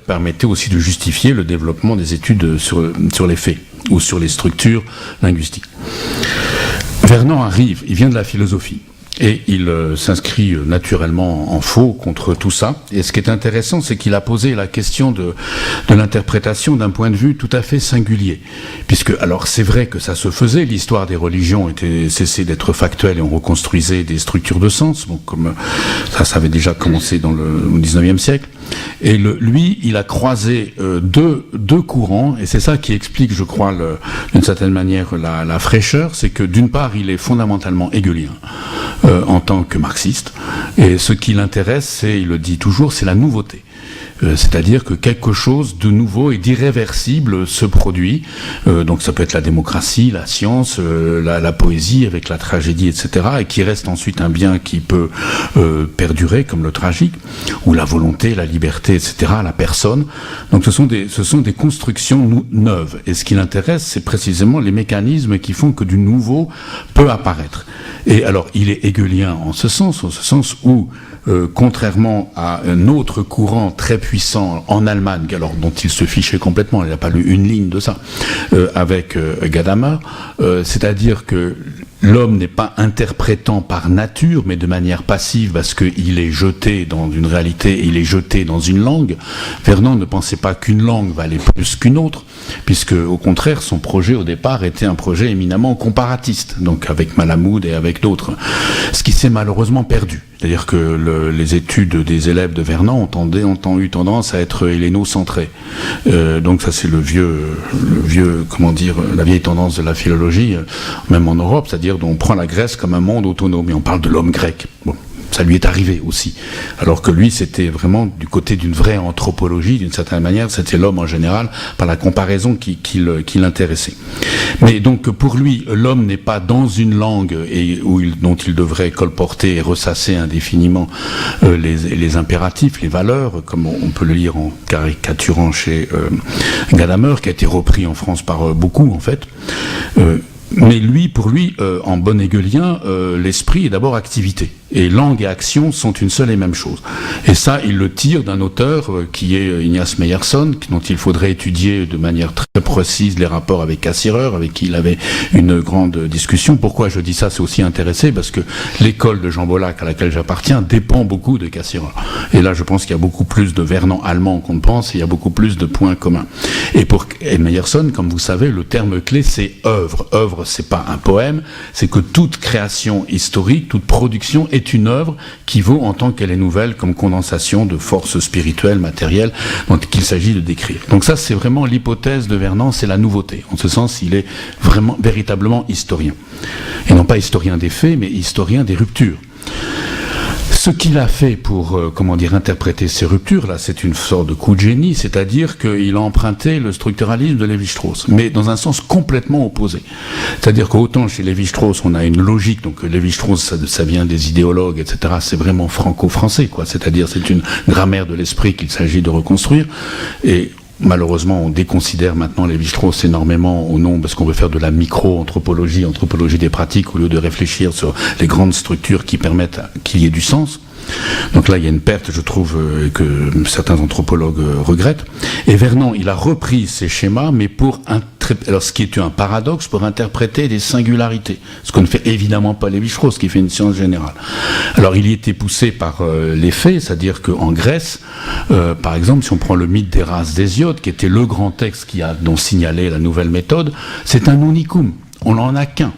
permettait aussi de justifier le développement des études sur les faits ou sur les structures linguistiques. Vernant arrive, il vient de la philosophie. Et il s'inscrit naturellement en faux contre tout ça. Et ce qui est intéressant, c'est qu'il a posé la question de l'interprétation d'un point de vue tout à fait singulier. Puisque, alors c'est vrai que ça se faisait, l'histoire des religions était cessée d'être factuelle et on reconstruisait des structures de sens, bon, comme ça avait déjà commencé au XIXe siècle. Et lui, il a croisé deux courants, et c'est ça qui explique, je crois, d'une certaine manière, la fraîcheur, c'est que d'une part, il est fondamentalement hegelien, en tant que marxiste, et ce qui l'intéresse, il le dit toujours, c'est la nouveauté. C'est-à-dire que quelque chose de nouveau et d'irréversible se produit. Donc ça peut être la démocratie, la science, la poésie avec la tragédie, etc. Et qui reste ensuite un bien qui peut perdurer, comme le tragique, ou la volonté, la liberté, etc., la personne. Donc ce sont des constructions neuves. Et ce qui l'intéresse, c'est précisément les mécanismes qui font que du nouveau peut apparaître. Et alors, il est hegelien au sens où, contrairement à un autre courant très puissant en Allemagne, alors dont il se fichait complètement, il n'a pas lu une ligne de ça, avec Gadamer, c'est-à-dire que l'homme n'est pas interprétant par nature, mais de manière passive, parce qu'il est jeté dans une réalité, il est jeté dans une langue. Vernon ne pensait pas qu'une langue valait plus qu'une autre, puisque, au contraire, son projet, au départ, était un projet éminemment comparatiste, donc avec Malamud et avec d'autres. Ce qui s'est malheureusement perdu. C'est-à-dire que les études des élèves de Vernon ont eu tendance à être hellénocentrées. Donc ça, c'est le vieux, comment dire, la vieille tendance de la philologie, même en Europe, c'est-à-dire dont on prend la Grèce comme un monde autonome, et on parle de l'homme grec. Bon. Ça lui est arrivé aussi. Alors que lui, c'était vraiment du côté d'une vraie anthropologie, d'une certaine manière, c'était l'homme en général, par la comparaison qui l'intéressait. Mais donc, pour lui, l'homme n'est pas dans une langue dont il devrait colporter et ressasser indéfiniment les impératifs, les valeurs, comme on peut le lire en caricaturant chez Gadamer, qui a été repris en France par beaucoup, en fait. Mais pour lui, en bon hegelien, l'esprit est d'abord activité. Et langue et action sont une seule et même chose. Et ça, il le tire d'un auteur qui est Ignace Meyerson, dont il faudrait étudier de manière très précise les rapports avec Cassirer, avec qui il avait une grande discussion. Pourquoi je dis ça, c'est aussi intéressé, parce que l'école de Jean Bollack, à laquelle j'appartiens, dépend beaucoup de Cassirer. Et là, je pense qu'il y a beaucoup plus de Vernon allemand qu'on ne pense, et il y a beaucoup plus de points communs. Et pour Meyerson, comme vous savez, le terme clé, c'est œuvre. Œuvre, c'est pas un poème, c'est que toute création historique, toute production est une œuvre qui vaut en tant qu'elle est nouvelle comme condensation de forces spirituelles, matérielles, dont il s'agit de décrire. Donc ça, c'est vraiment l'hypothèse de Vernon, c'est la nouveauté. En ce sens, il est vraiment, véritablement historien. Et non pas historien des faits, mais historien des ruptures. Ce qu'il a fait pour, interpréter ces ruptures, là, c'est une sorte de coup de génie, c'est-à-dire qu'il a emprunté le structuralisme de Lévi-Strauss, mais dans un sens complètement opposé. C'est-à-dire qu'autant chez Lévi-Strauss, on a une logique, donc Lévi-Strauss, ça vient des idéologues, etc., c'est vraiment franco-français, quoi. C'est-à-dire, c'est une grammaire de l'esprit qu'il s'agit de reconstruire, et malheureusement, on déconsidère maintenant Lévi-Strauss énormément au nom, parce qu'on veut faire de la micro-anthropologie, anthropologie des pratiques, au lieu de réfléchir sur les grandes structures qui permettent qu'il y ait du sens. Donc là, il y a une perte, je trouve, que certains anthropologues regrettent. Et Vernon, il a repris ces schémas, mais alors ce qui est un paradoxe, pour interpréter des singularités. Ce qu'on ne fait évidemment pas Lévi-Strauss, qui fait une science générale. Alors il y était poussé par les faits, c'est-à-dire qu'en Grèce, par exemple, si on prend le mythe des races d'Hésiode, qui était le grand texte dont signalait la nouvelle méthode, c'est un unicum. On n'en a qu'un.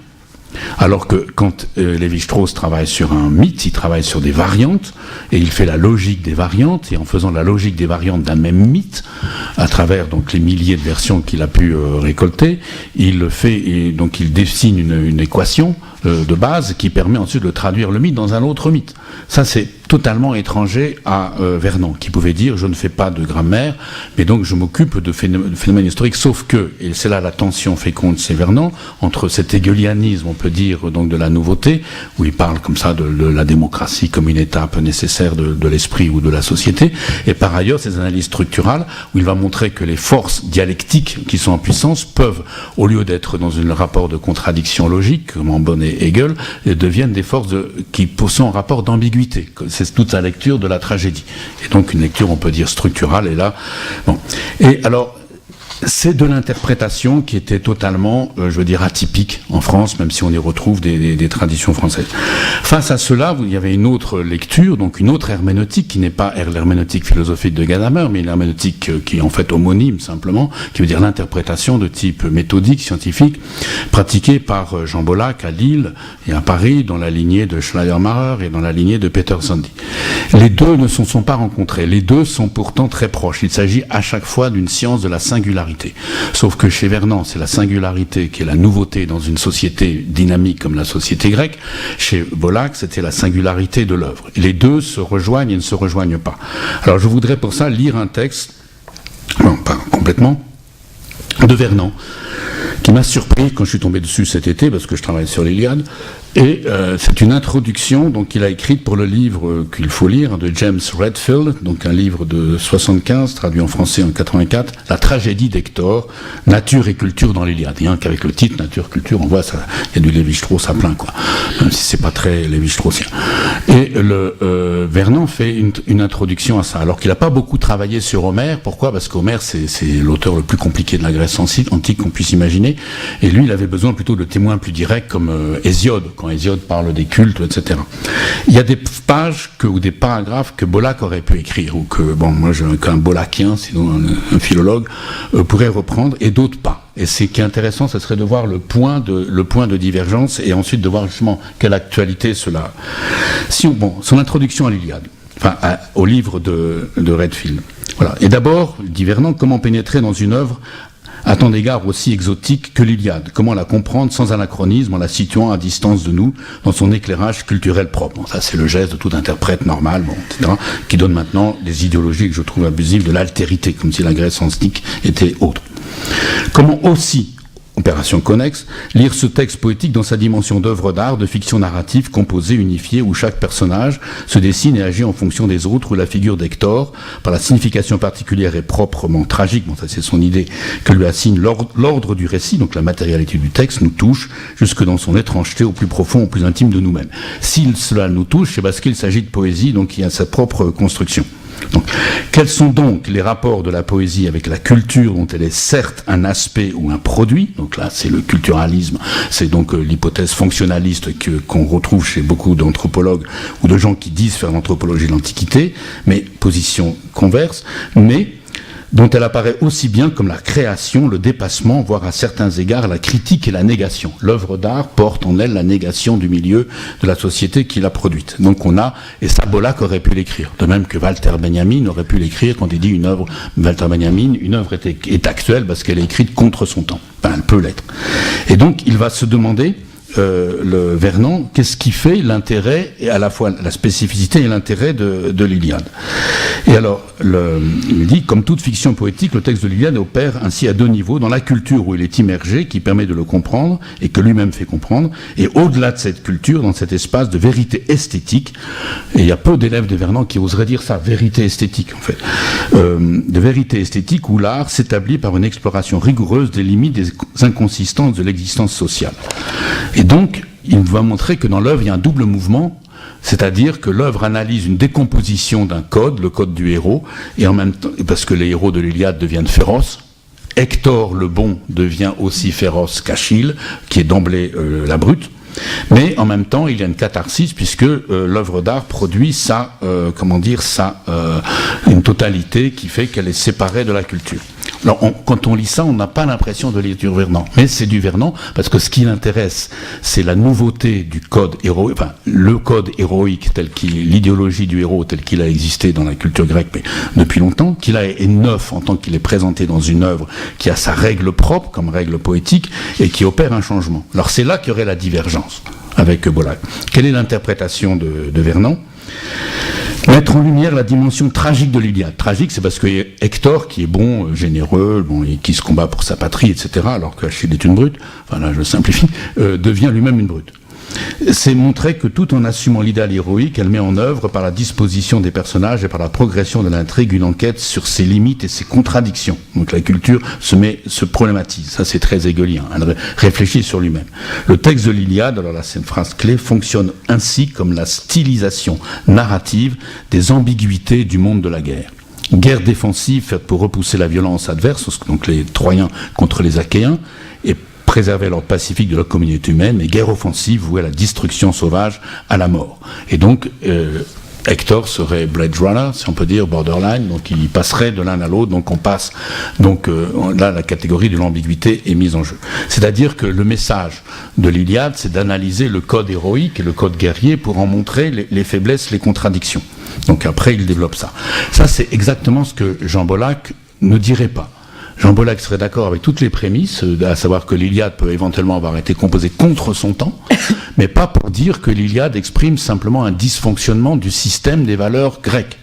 Alors que quand Lévi-Strauss travaille sur un mythe, il travaille sur des variantes, et il fait la logique des variantes, et en faisant la logique des variantes d'un même mythe, à travers donc les milliers de versions qu'il a pu récolter, il le fait, et donc il dessine une équation de base qui permet ensuite de traduire le mythe dans un autre mythe. Ça, c'est totalement étranger à Vernon, qui pouvait dire « je ne fais pas de grammaire, mais donc je m'occupe de phénomènes historiques », sauf que, et c'est là la tension féconde chez Vernon, entre cet hegelianisme, on peut dire, donc de la nouveauté, où il parle comme ça de la démocratie comme une étape nécessaire de l'esprit ou de la société, et par ailleurs ces analyses structurales, où il va montrer que les forces dialectiques qui sont en puissance peuvent, au lieu d'être dans un rapport de contradiction logique, comme en Bonnet et Hegel, deviennent des forces qui sont en rapport d'ambiguïté. C'est toute sa lecture de la tragédie. Et donc une lecture, on peut dire, structurale, et là... Bon. Et alors, c'est de l'interprétation qui était totalement, je veux dire, atypique en France, même si on y retrouve des traditions françaises. Face à cela, il y avait une autre lecture, donc une autre herméneutique, qui n'est pas l'herméneutique philosophique de Gadamer, mais une herméneutique qui est en fait homonyme, simplement, qui veut dire l'interprétation de type méthodique, scientifique, pratiquée par Jean Bollack à Lille et à Paris, dans la lignée de Schleiermacher et dans la lignée de Peter Zandi. Les deux ne se sont pas rencontrés, les deux sont pourtant très proches. Il s'agit à chaque fois d'une science de la singularité. Sauf que chez Vernon, c'est la singularité qui est la nouveauté dans une société dynamique comme la société grecque. Chez Bollack, c'était la singularité de l'œuvre. Les deux se rejoignent et ne se rejoignent pas. Alors je voudrais pour ça lire un texte, non pas complètement, de Vernon, qui m'a surpris quand je suis tombé dessus cet été, parce que je travaille sur l'Iliade. Et c'est une introduction donc, qu'il a écrite pour le livre qu'il faut lire de James Redfield, donc un livre de 75, traduit en français en 84, La tragédie d'Hector, nature et culture dans l'Iliade. Rien qu'avec le titre, nature, culture, on voit ça, il y a du Lévi-Strauss à plein, quoi, même si c'est pas très Lévi-Straussien. Et Vernon fait une introduction à ça, alors qu'il n'a pas beaucoup travaillé sur Homère. Pourquoi ? Parce qu'Homère, c'est l'auteur le plus compliqué de la Grèce antique qu'on puisse imaginer, et lui, il avait besoin plutôt de témoins plus directs comme Hésiode, quand Hésiode parle des cultes, etc. Il y a des pages ou des paragraphes que Bollack aurait pu écrire, ou que, bon, moi, qu'un Bollackien, sinon un philologue, pourrait reprendre, et d'autres pas. Et ce qui est intéressant, ce serait de voir le point de divergence, et ensuite de voir justement quelle actualité cela a. Son introduction à l'Iliade, au livre de Redfield. Voilà. Et d'abord, dit Vernon, comment pénétrer dans une œuvre à tant d'égards aussi exotique que l'Iliade. Comment la comprendre sans anachronisme en la situant à distance de nous dans son éclairage culturel propre. Bon, ça c'est le geste de tout interprète normal, etc., qui donne maintenant des idéologies que je trouve abusives de l'altérité, comme si la Grèce antique était autre. Comment aussi, opération connexe, lire ce texte poétique dans sa dimension d'œuvre d'art, de fiction narrative, composée, unifiée, où chaque personnage se dessine et agit en fonction des autres, où la figure d'Hector, par la signification particulière et proprement tragique, bon ça c'est son idée, que lui assigne l'ordre du récit, donc la matérialité du texte, nous touche jusque dans son étrangeté au plus profond, au plus intime de nous-mêmes. Si cela nous touche, c'est parce qu'il s'agit de poésie, donc il y a sa propre construction. Donc, quels sont donc les rapports de la poésie avec la culture dont elle est certes un aspect ou un produit? Donc là, c'est le culturalisme, c'est donc l'hypothèse fonctionnaliste qu'on retrouve chez beaucoup d'anthropologues ou de gens qui disent faire l'anthropologie de l'Antiquité, mais position converse, mais dont elle apparaît aussi bien comme la création, le dépassement, voire à certains égards la critique et la négation. L'œuvre d'art porte en elle la négation du milieu de la société qui l'a produite. Donc on a, et ça Bollack aurait pu l'écrire, de même que Walter Benjamin aurait pu l'écrire quand il dit une œuvre, Walter Benjamin, une œuvre est actuelle parce qu'elle est écrite contre son temps. Enfin, elle peut l'être. Et donc il va se demander, le Vernon, qu'est-ce qui fait l'intérêt, et à la fois la spécificité et l'intérêt de l'Iliade. Et alors, il dit, comme toute fiction poétique, le texte de l'Iliade opère ainsi à deux niveaux, dans la culture où il est immergé, qui permet de le comprendre, et que lui-même fait comprendre, et au-delà de cette culture, dans cet espace de vérité esthétique, et il y a peu d'élèves de Vernon qui oseraient dire ça, vérité esthétique, en fait, de vérité esthétique où l'art s'établit par une exploration rigoureuse des limites, des inconsistances de l'existence sociale. Et donc, il va montrer que dans l'œuvre, il y a un double mouvement, c'est-à-dire que l'œuvre analyse une décomposition d'un code, le code du héros, et en même temps, parce que les héros de l'Iliade deviennent féroces, Hector le bon devient aussi féroce qu'Achille, qui est d'emblée la brute, mais en même temps, il y a une catharsis, puisque l'œuvre d'art produit une totalité qui fait qu'elle est séparée de la culture. Alors, quand on lit ça, on n'a pas l'impression de lire du Vernon, mais c'est du Vernon parce que ce qui l'intéresse, c'est la nouveauté du code héroïque, enfin le code héroïque l'idéologie du héros tel qu'il a existé dans la culture grecque mais depuis longtemps, qu'il est neuf en tant qu'il est présenté dans une œuvre qui a sa règle propre comme règle poétique et qui opère un changement. Alors c'est là qu'il y aurait la divergence avec Bollack. Quelle est l'interprétation de Vernon ? Mettre en lumière la dimension tragique de l'Iliade. Tragique, c'est parce que Hector, qui est bon, généreux, et qui se combat pour sa patrie, etc., alors qu'Achille est une brute, enfin là je simplifie, devient lui-même une brute. C'est montrer que tout en assumant l'idéal héroïque, elle met en œuvre par la disposition des personnages et par la progression de l'intrigue une enquête sur ses limites et ses contradictions. Donc la culture se problématise. Ça c'est très hegelien. Elle réfléchit sur lui-même. Le texte de l'Iliade, alors là c'est une phrase clé, fonctionne ainsi comme la stylisation narrative des ambiguïtés du monde de la guerre. guerre défensive faite pour repousser la violence adverse, donc les Troyens contre les Achéens, et préserver l'ordre pacifique de la communauté humaine, mais guerre offensive vouée à la destruction sauvage, à la mort. Et donc, Hector serait Blade Runner, si on peut dire, borderline, donc il passerait de l'un à l'autre, donc on passe, là la catégorie de l'ambiguïté est mise en jeu. C'est-à-dire que le message de l'Iliade, c'est d'analyser le code héroïque et le code guerrier pour en montrer les faiblesses, les contradictions. Donc après, il développe ça. Ça, c'est exactement ce que Jean Bollack ne dirait pas. Jean Bollack serait d'accord avec toutes les prémices, à savoir que l'Iliade peut éventuellement avoir été composée contre son temps, mais pas pour dire que l'Iliade exprime simplement un dysfonctionnement du système des valeurs grecques.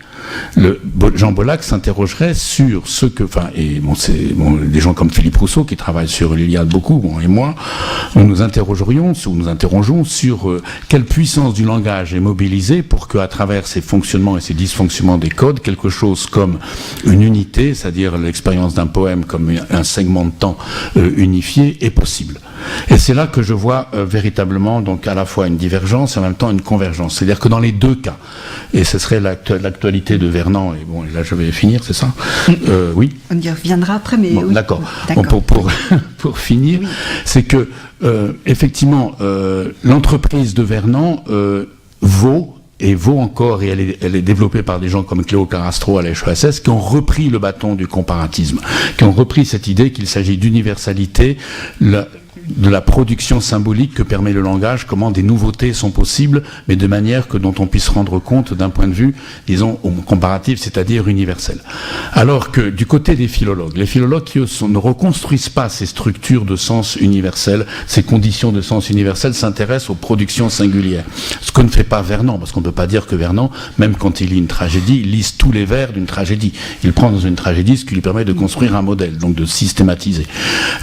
Jean Bollack s'interrogerait sur ce que, des gens comme Philippe Rousseau qui travaillent sur l'Iliade beaucoup, et moi, nous interrogeons sur quelle puissance du langage est mobilisée pour qu'à travers ces fonctionnements et ces dysfonctionnements des codes, quelque chose comme une unité, c'est-à-dire l'expérience d'un poème comme un segment de temps unifié, est possible. Et c'est là que je vois véritablement donc à la fois une divergence et en même temps une convergence. C'est-à-dire que dans les deux cas, et ce serait l'actualité de Vernant, et bon, là je vais finir, c'est ça ? Oui. On y reviendra après, mais bon, oui. D'accord. Bon, pour finir, oui. C'est que effectivement, l'entreprise de Vernant vaut encore, et elle est développée par des gens comme Cléo Carastro à l'HESS, qui ont repris le bâton du comparatisme, qui ont repris cette idée qu'il s'agit d'universalité, de la production symbolique que permet le langage, comment des nouveautés sont possibles, mais de manière dont on puisse rendre compte d'un point de vue, disons, comparatif, c'est-à-dire universel. Alors que du côté des philologues, les philologues qui ne reconstruisent pas ces structures de sens universel, ces conditions de sens universel, s'intéressent aux productions singulières. Ce que ne fait pas Vernant, parce qu'on ne peut pas dire que Vernant, même quand il lit une tragédie, il lise tous les vers d'une tragédie. Il prend dans une tragédie ce qui lui permet de construire un modèle, donc de systématiser.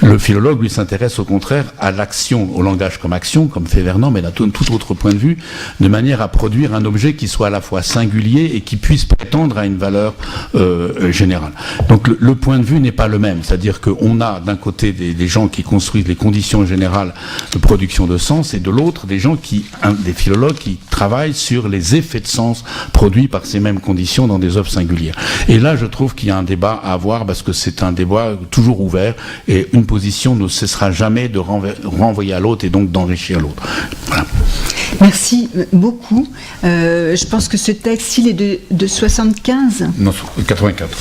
Le philologue, lui, s'intéresse au contraire à l'action, au langage comme action, comme fait Vernant, mais d'un tout autre point de vue, de manière à produire un objet qui soit à la fois singulier et qui puisse prétendre à une valeur générale. Donc le point de vue n'est pas le même, c'est-à-dire qu'on a d'un côté des gens qui construisent les conditions générales de production de sens, et de l'autre des philologues qui travaillent sur les effets de sens produits par ces mêmes conditions dans des œuvres singulières. Et là, je trouve qu'il y a un débat à avoir, parce que c'est un débat toujours ouvert, et une position ne cessera jamais de renvoyer à l'autre et donc d'enrichir l'autre. Voilà. Merci beaucoup. Je pense que ce texte, il est de 75 ? Non, 84.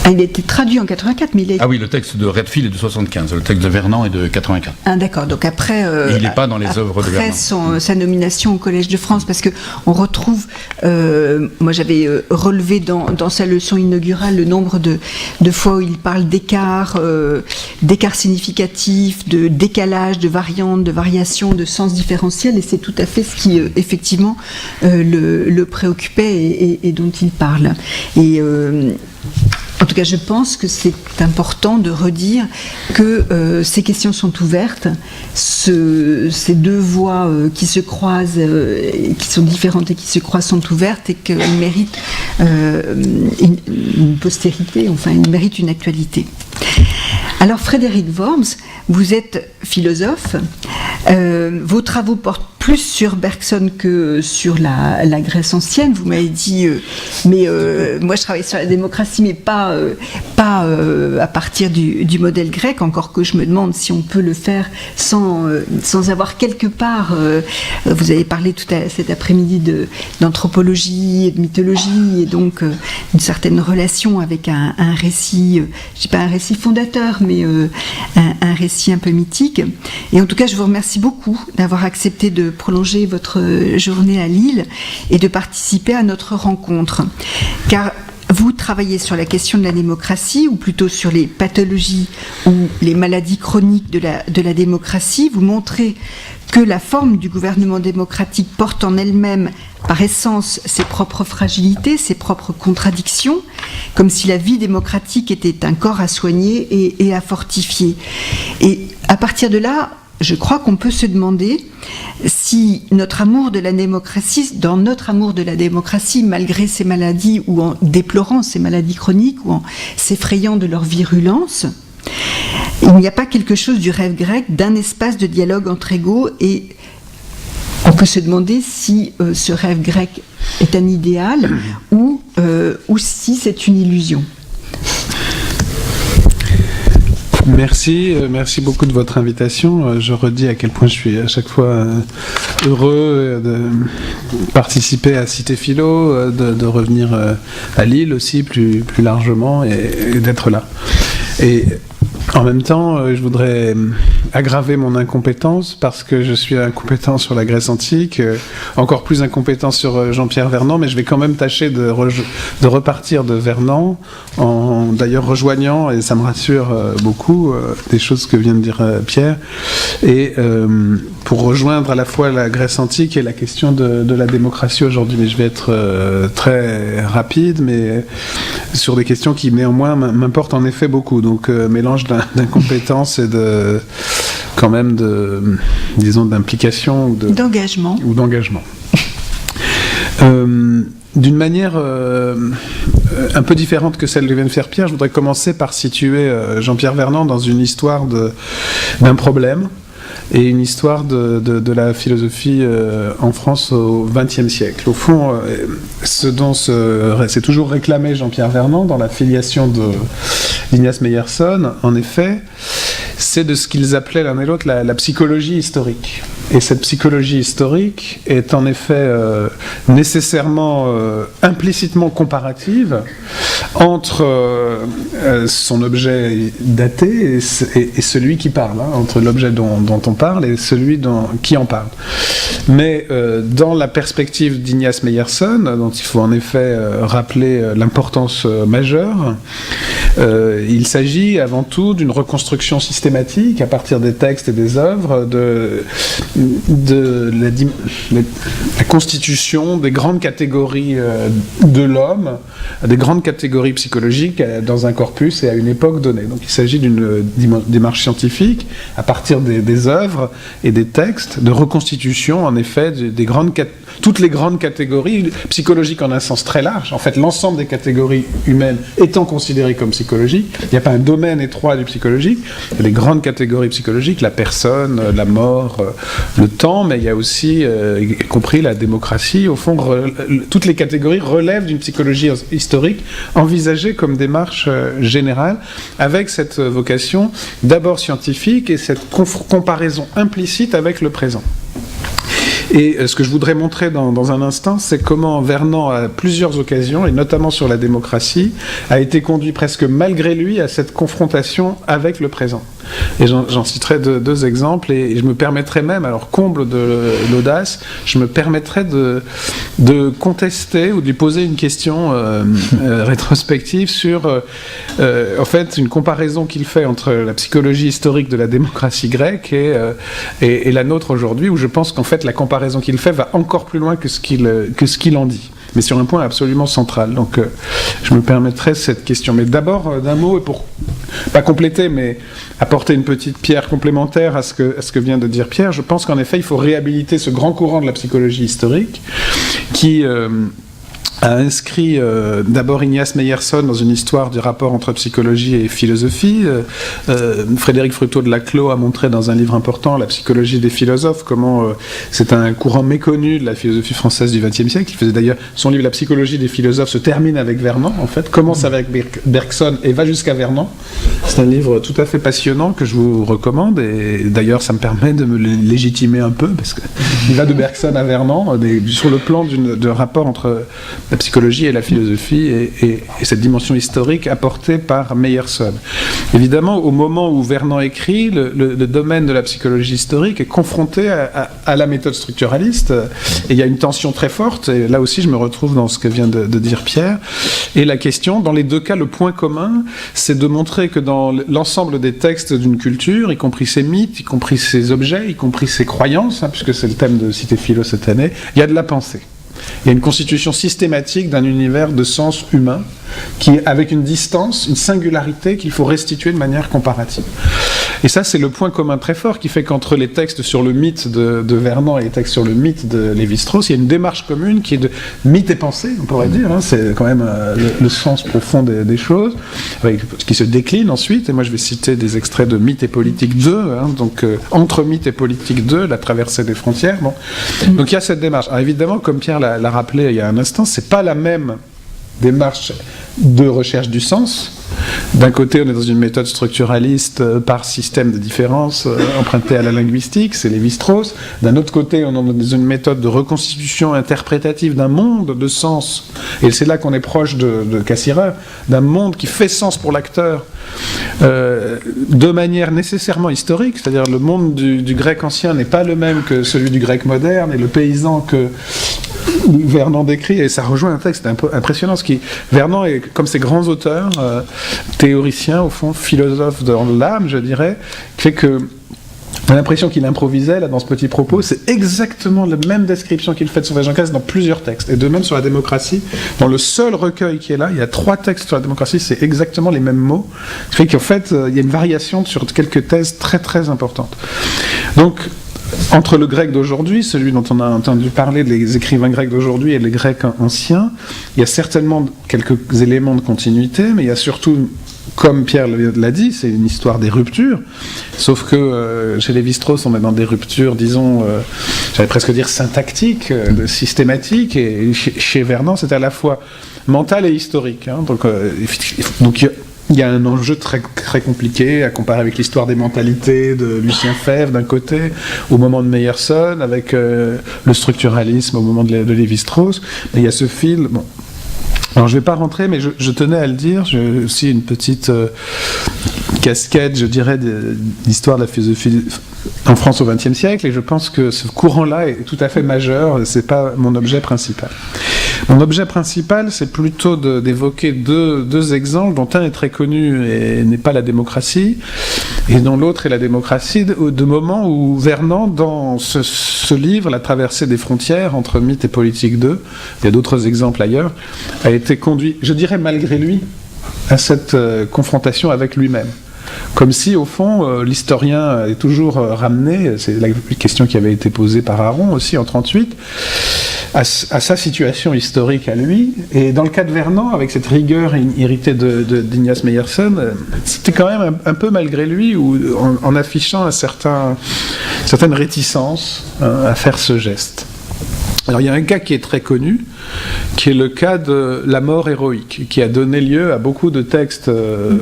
Ah, il a été traduit en 84, mais il est... Ah oui, le texte de Redfield est de 75, le texte de Vernant est de 84. Ah d'accord, donc après... il n'est pas dans les œuvres de Vernant. Après sa nomination au Collège de France, parce qu'on retrouve... moi j'avais relevé dans sa leçon inaugurale le nombre de fois où il parle d'écart significatif, de décalage, de variantes, de variations, de sens différentiels, et c'est tout à fait ce qui, effectivement, le préoccupait et dont il parle. Et... en tout cas, je pense que c'est important de redire que ces questions sont ouvertes, ces deux voies qui se croisent, qui sont différentes et qui se croisent sont ouvertes, et qu'elles méritent une postérité, enfin, elles méritent une actualité. Alors, Frédéric Worms, vous êtes philosophe. Vos travaux portent plus sur Bergson que sur la Grèce ancienne. Vous m'avez dit, moi je travaille sur la démocratie, mais pas à partir du modèle grec, encore que je me demande si on peut le faire sans avoir quelque part, vous avez parlé cet après-midi d'anthropologie et de mythologie, et donc une certaine relation avec un récit, je dis pas un récit fondateur, mais un récit un peu mythique. Et en tout cas, je vous remercie beaucoup d'avoir accepté de prolonger votre journée à Lille et de participer à notre rencontre. Car vous travaillez sur la question de la démocratie, ou plutôt sur les pathologies ou les maladies chroniques de la démocratie. Vous montrez que la forme du gouvernement démocratique porte en elle-même, par essence, ses propres fragilités, ses propres contradictions, comme si la vie démocratique était un corps à soigner et à fortifier. Et à partir de là, je crois qu'on peut se demander si notre amour de la démocratie, malgré ces maladies, ou en déplorant ces maladies chroniques, ou en s'effrayant de leur virulence, il n'y a pas quelque chose du rêve grec d'un espace de dialogue entre égaux. Et on peut se demander si ce rêve grec est un idéal, ou ou si c'est une illusion. Merci beaucoup de votre invitation. Je redis à quel point je suis à chaque fois heureux de participer à Cité Philo, de revenir à Lille aussi plus largement et d'être là. Et en même temps, je voudrais aggraver mon incompétence parce que je suis incompétent sur la Grèce antique, encore plus incompétent sur Jean-Pierre Vernant, mais je vais quand même tâcher de repartir de Vernant en d'ailleurs rejoignant, et ça me rassure beaucoup, des choses que vient de dire Pierre, et pour rejoindre à la fois la Grèce antique et la question de la démocratie aujourd'hui. Mais je vais être très rapide, mais sur des questions qui néanmoins m'importent en effet beaucoup. Donc mélange d'incompétence et quand même disons d'implication ou d'engagement. D'une manière un peu différente que celle que vient de faire Pierre, je voudrais commencer par situer Jean-Pierre Vernant dans une histoire d'un problème et une histoire de la philosophie en France au XXe siècle. Au fond, ce dont s'est toujours réclamé Jean-Pierre Vernant dans la filiation d'Ignace Meyerson, en effet, c'est de ce qu'ils appelaient l'un et l'autre la psychologie historique. Et cette psychologie historique est en effet nécessairement, implicitement comparative entre son objet daté et celui qui parle, entre l'objet dont on parle et celui qui en parle. Mais dans la perspective d'Ignace Meyerson, dont il faut en effet rappeler l'importance majeure, il s'agit avant tout d'une reconstruction systématique à partir des textes et des œuvres de la constitution des grandes catégories de l'homme, des grandes catégories psychologiques dans un corpus et à une époque donnée. Donc il s'agit d'une démarche scientifique à partir des œuvres et des textes de reconstitution en effet toutes les grandes catégories psychologiques en un sens très large. En fait, l'ensemble des catégories humaines étant considérées comme psychologiques, il n'y a pas un domaine étroit du psychologique. Il y a les grandes catégories psychologiques, la personne, la mort, le temps, mais il y a aussi, y compris la démocratie. Au fond, toutes les catégories relèvent d'une psychologie historique envisagée comme démarche générale, avec cette vocation d'abord scientifique et cette comparaison implicite avec le présent. Et ce que je voudrais montrer dans un instant, c'est comment Vernant, à plusieurs occasions, et notamment sur la démocratie, a été conduit presque malgré lui à cette confrontation avec le présent. Et j'en citerai deux exemples, et je me permettrai même, alors comble de l'audace, je me permettrai de contester ou de lui poser une question rétrospective sur, en fait, une comparaison qu'il fait entre la psychologie historique de la démocratie grecque et la nôtre aujourd'hui, où je pense qu'en fait la comparaison qu'il fait va encore plus loin que ce qu'il en dit, mais sur un point absolument central. Donc je me permettrai cette question. Mais d'abord, d'un mot, et pour pas compléter, mais apporter une petite pierre complémentaire à ce que vient de dire Pierre, je pense qu'en effet, il faut réhabiliter ce grand courant de la psychologie historique qui a inscrit d'abord Ignace Meyerson dans une histoire du rapport entre psychologie et philosophie. Frédéric Fruteau de Laclos a montré dans un livre important, La psychologie des philosophes, comment c'est un courant méconnu de la philosophie française du XXe siècle. Il faisait d'ailleurs son livre La psychologie des philosophes se termine avec Vernant, en fait, commence avec Bergson et va jusqu'à Vernant. C'est un livre tout à fait passionnant que je vous recommande, et d'ailleurs ça me permet de me légitimer un peu, parce qu'il va de Bergson à Vernant, sur le plan de rapport entre la psychologie et la philosophie et cette dimension historique apportée par Meyerson. Évidemment, au moment où Vernant écrit, le domaine de la psychologie historique est confronté à la méthode structuraliste, et il y a une tension très forte, et là aussi je me retrouve dans ce que vient de dire Pierre, et la question, dans les deux cas, le point commun, c'est de montrer que dans l'ensemble des textes d'une culture, y compris ses mythes, y compris ses objets, y compris ses croyances, puisque c'est le thème de Cité Philo cette année, il y a de la pensée. Il y a une constitution systématique d'un univers de sens humain qui, avec une distance, une singularité qu'il faut restituer de manière comparative. Et ça, c'est le point commun très fort qui fait qu'entre les textes sur le mythe de Vernant et les textes sur le mythe de Lévi-Strauss, il y a une démarche commune qui est de mythe et pensée, on pourrait dire. C'est quand même le sens profond des choses, qui se décline ensuite. Et moi, je vais citer des extraits de Mythe et politique 2, donc entre Mythe et politique 2, la traversée des frontières. Bon. Donc il y a cette démarche. Alors évidemment, comme Pierre l'a rappelé il y a un instant, c'est pas la même démarche de recherche du sens. D'un côté, on est dans une méthode structuraliste par système de différence empruntée à la linguistique, c'est Lévi-Strauss. D'un autre côté, on est dans une méthode de reconstitution interprétative d'un monde de sens. Et c'est là qu'on est proche de Cassirer, d'un monde qui fait sens pour l'acteur de manière nécessairement historique. C'est-à-dire le monde du grec ancien n'est pas le même que celui du grec moderne, et le paysan que Vernant décrit, et ça rejoint un texte un peu impressionnant, Vernant est comme ces grands auteurs, théoriciens au fond, philosophes dans l'âme, je dirais, qui fait que on a l'impression qu'il improvisait là dans ce petit propos. C'est exactement la même description qu'il fait de Sauvage en Grèce dans plusieurs textes, et de même sur la démocratie. Dans le seul recueil qui est là, il y a 3 textes sur la démocratie, c'est exactement les mêmes mots. Ce qui fait qu'en fait, il y a une variation sur quelques thèses très très importantes. Donc, entre le grec d'aujourd'hui, celui dont on a entendu parler, les écrivains grecs d'aujourd'hui, et les grecs anciens, il y a certainement quelques éléments de continuité, mais il y a surtout, comme Pierre l'a dit, c'est une histoire des ruptures, sauf que chez Lévi-Strauss, on est dans des ruptures, disons, j'allais presque dire syntactiques, systématiques, et chez Vernant, c'est à la fois mental et historique. Hein, donc il y a un enjeu très, très compliqué à comparer avec l'histoire des mentalités de Lucien Febvre d'un côté, au moment de Meyerson, avec le structuralisme au moment de Lévi-Strauss. Mais il y a ce fil. Bon. Alors je ne vais pas rentrer, mais je tenais à le dire. J'ai aussi une petite casquette, je dirais, d'histoire de la philosophie en France au XXe siècle, et je pense que ce courant-là est tout à fait majeur. C'est pas mon objet principal. Mon objet principal, c'est plutôt d'évoquer deux exemples, dont un est très connu et n'est pas la démocratie, et dont l'autre est la démocratie, de moments où Vernant, dans ce livre, La traversée des frontières entre mythe et politique 2, il y a d'autres exemples ailleurs, a été conduit, je dirais malgré lui, à cette confrontation avec lui-même. Comme si, au fond, l'historien est toujours ramené, c'est la question qui avait été posée par Aron aussi en 1938, à sa situation historique à lui. Et dans le cas de Vernant, avec cette rigueur héritée d'Ignace Meyerson, c'était quand même un peu malgré lui, en affichant certaines réticences à faire ce geste. Alors il y a un cas qui est très connu, qui est le cas de la mort héroïque, qui a donné lieu à beaucoup de textes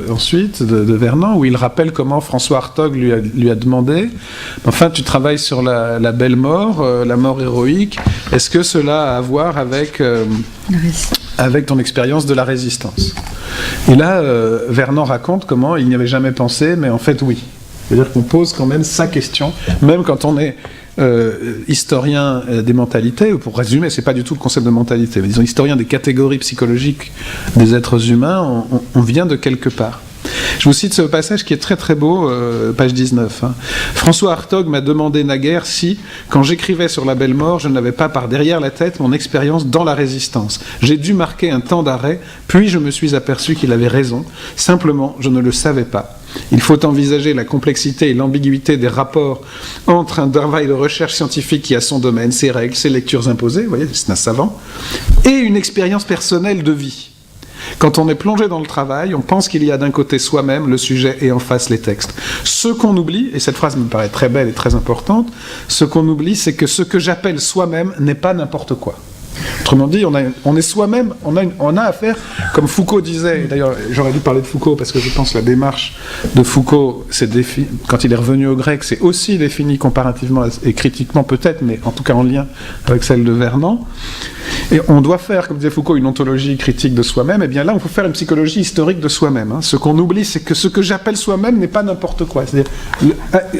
ensuite de Vernant, où il rappelle comment François Hartog lui a demandé « Enfin, tu travailles sur la belle mort, la mort héroïque, est-ce que cela a à voir avec ton expérience de la résistance ?» Et là, Vernant raconte comment il n'y avait jamais pensé, mais en fait oui. C'est-à-dire qu'on pose quand même sa question, même quand on est historien des mentalités, ou pour résumer, c'est pas du tout le concept de mentalité, mais disons historien des catégories psychologiques des êtres humains, on vient de quelque part. Je vous cite ce passage qui est très très beau, page 19. Hein. François Hartog m'a demandé naguère si, quand j'écrivais sur la belle mort, je n'avais pas par derrière la tête mon expérience dans la résistance. J'ai dû marquer un temps d'arrêt, puis je me suis aperçu qu'il avait raison. Simplement, je ne le savais pas. Il faut envisager la complexité et l'ambiguïté des rapports entre un travail de recherche scientifique qui a son domaine, ses règles, ses lectures imposées, vous voyez, c'est un savant, et une expérience personnelle de vie. Quand on est plongé dans le travail, on pense qu'il y a d'un côté soi-même le sujet et en face les textes. Ce qu'on oublie, et cette phrase me paraît très belle et très importante, ce qu'on oublie, c'est que ce que j'appelle soi-même n'est pas n'importe quoi. Autrement dit, on est soi-même, on a affaire, comme Foucault disait, et d'ailleurs j'aurais dû parler de Foucault parce que je pense que la démarche de Foucault, quand il est revenu au grec, c'est aussi défini comparativement et critiquement peut-être, mais en tout cas en lien avec celle de Vernant. Et on doit faire, comme disait Foucault, une ontologie critique de soi-même, et bien là on peut faire une psychologie historique de soi-même. Hein. Ce qu'on oublie, c'est que ce que j'appelle soi-même n'est pas n'importe quoi. C'est-à-dire,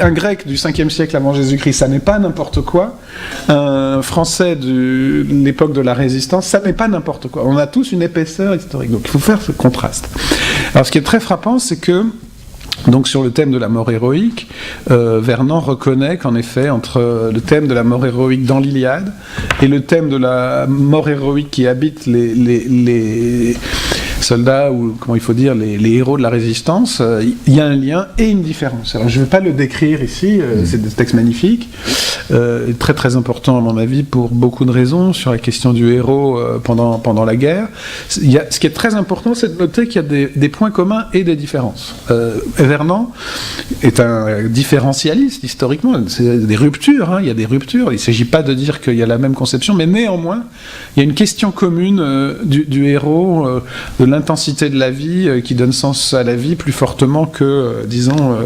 un grec du 5e siècle avant Jésus-Christ, ça n'est pas n'importe quoi. Un français de l'époque de la résistance, ça n'est pas n'importe quoi. On a tous une épaisseur historique, donc il faut faire ce contraste. Alors ce qui est très frappant, c'est que donc sur le thème de la mort héroïque, Vernant reconnaît qu'en effet, entre le thème de la mort héroïque dans l'Iliade et le thème de la mort héroïque qui habite soldats ou, comment il faut dire, les héros de la résistance, il y a un lien et une différence. Alors je ne vais pas le décrire ici, c'est des textes magnifiques, très très important à mon avis pour beaucoup de raisons, sur la question du héros pendant la guerre. Ce qui est très important, c'est de noter qu'il y a des points communs et des différences. Vernant est un différentialiste historiquement, c'est des ruptures, hein, il y a des ruptures, il ne s'agit pas de dire qu'il y a la même conception, mais néanmoins, il y a une question commune du héros, de l'intensité de la vie qui donne sens à la vie plus fortement que, disons,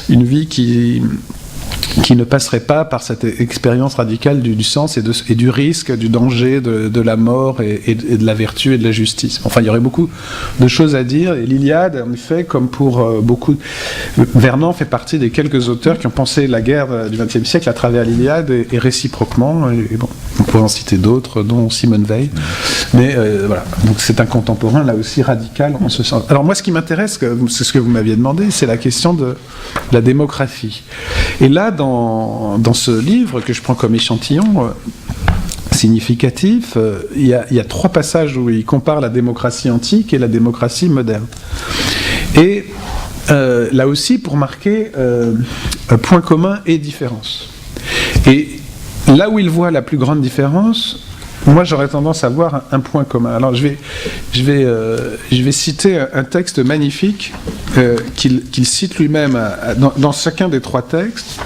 une vie qui ne passerait pas par cette expérience radicale du sens et du risque, du danger, de la mort et de la vertu et de la justice. Enfin, il y aurait beaucoup de choses à dire, et l'Iliade, en effet, comme pour beaucoup... Vernant fait partie des quelques auteurs qui ont pensé la guerre du XXe siècle à travers l'Iliade, et réciproquement, et bon, on pourrait en citer d'autres, dont Simone Weil, mais voilà, donc c'est un contemporain, là aussi, radical en ce sens. Alors moi, ce qui m'intéresse, c'est ce que vous m'aviez demandé, c'est la question de la démographie. Et là, dans ce livre que je prends comme échantillon significatif, il y a 3 passages où il compare la démocratie antique et la démocratie moderne. Et là aussi, pour marquer un point commun et différence. Et là où il voit la plus grande différence, moi j'aurais tendance à voir un point commun. Alors je vais citer un texte magnifique qu'il cite lui-même dans chacun des 3 textes,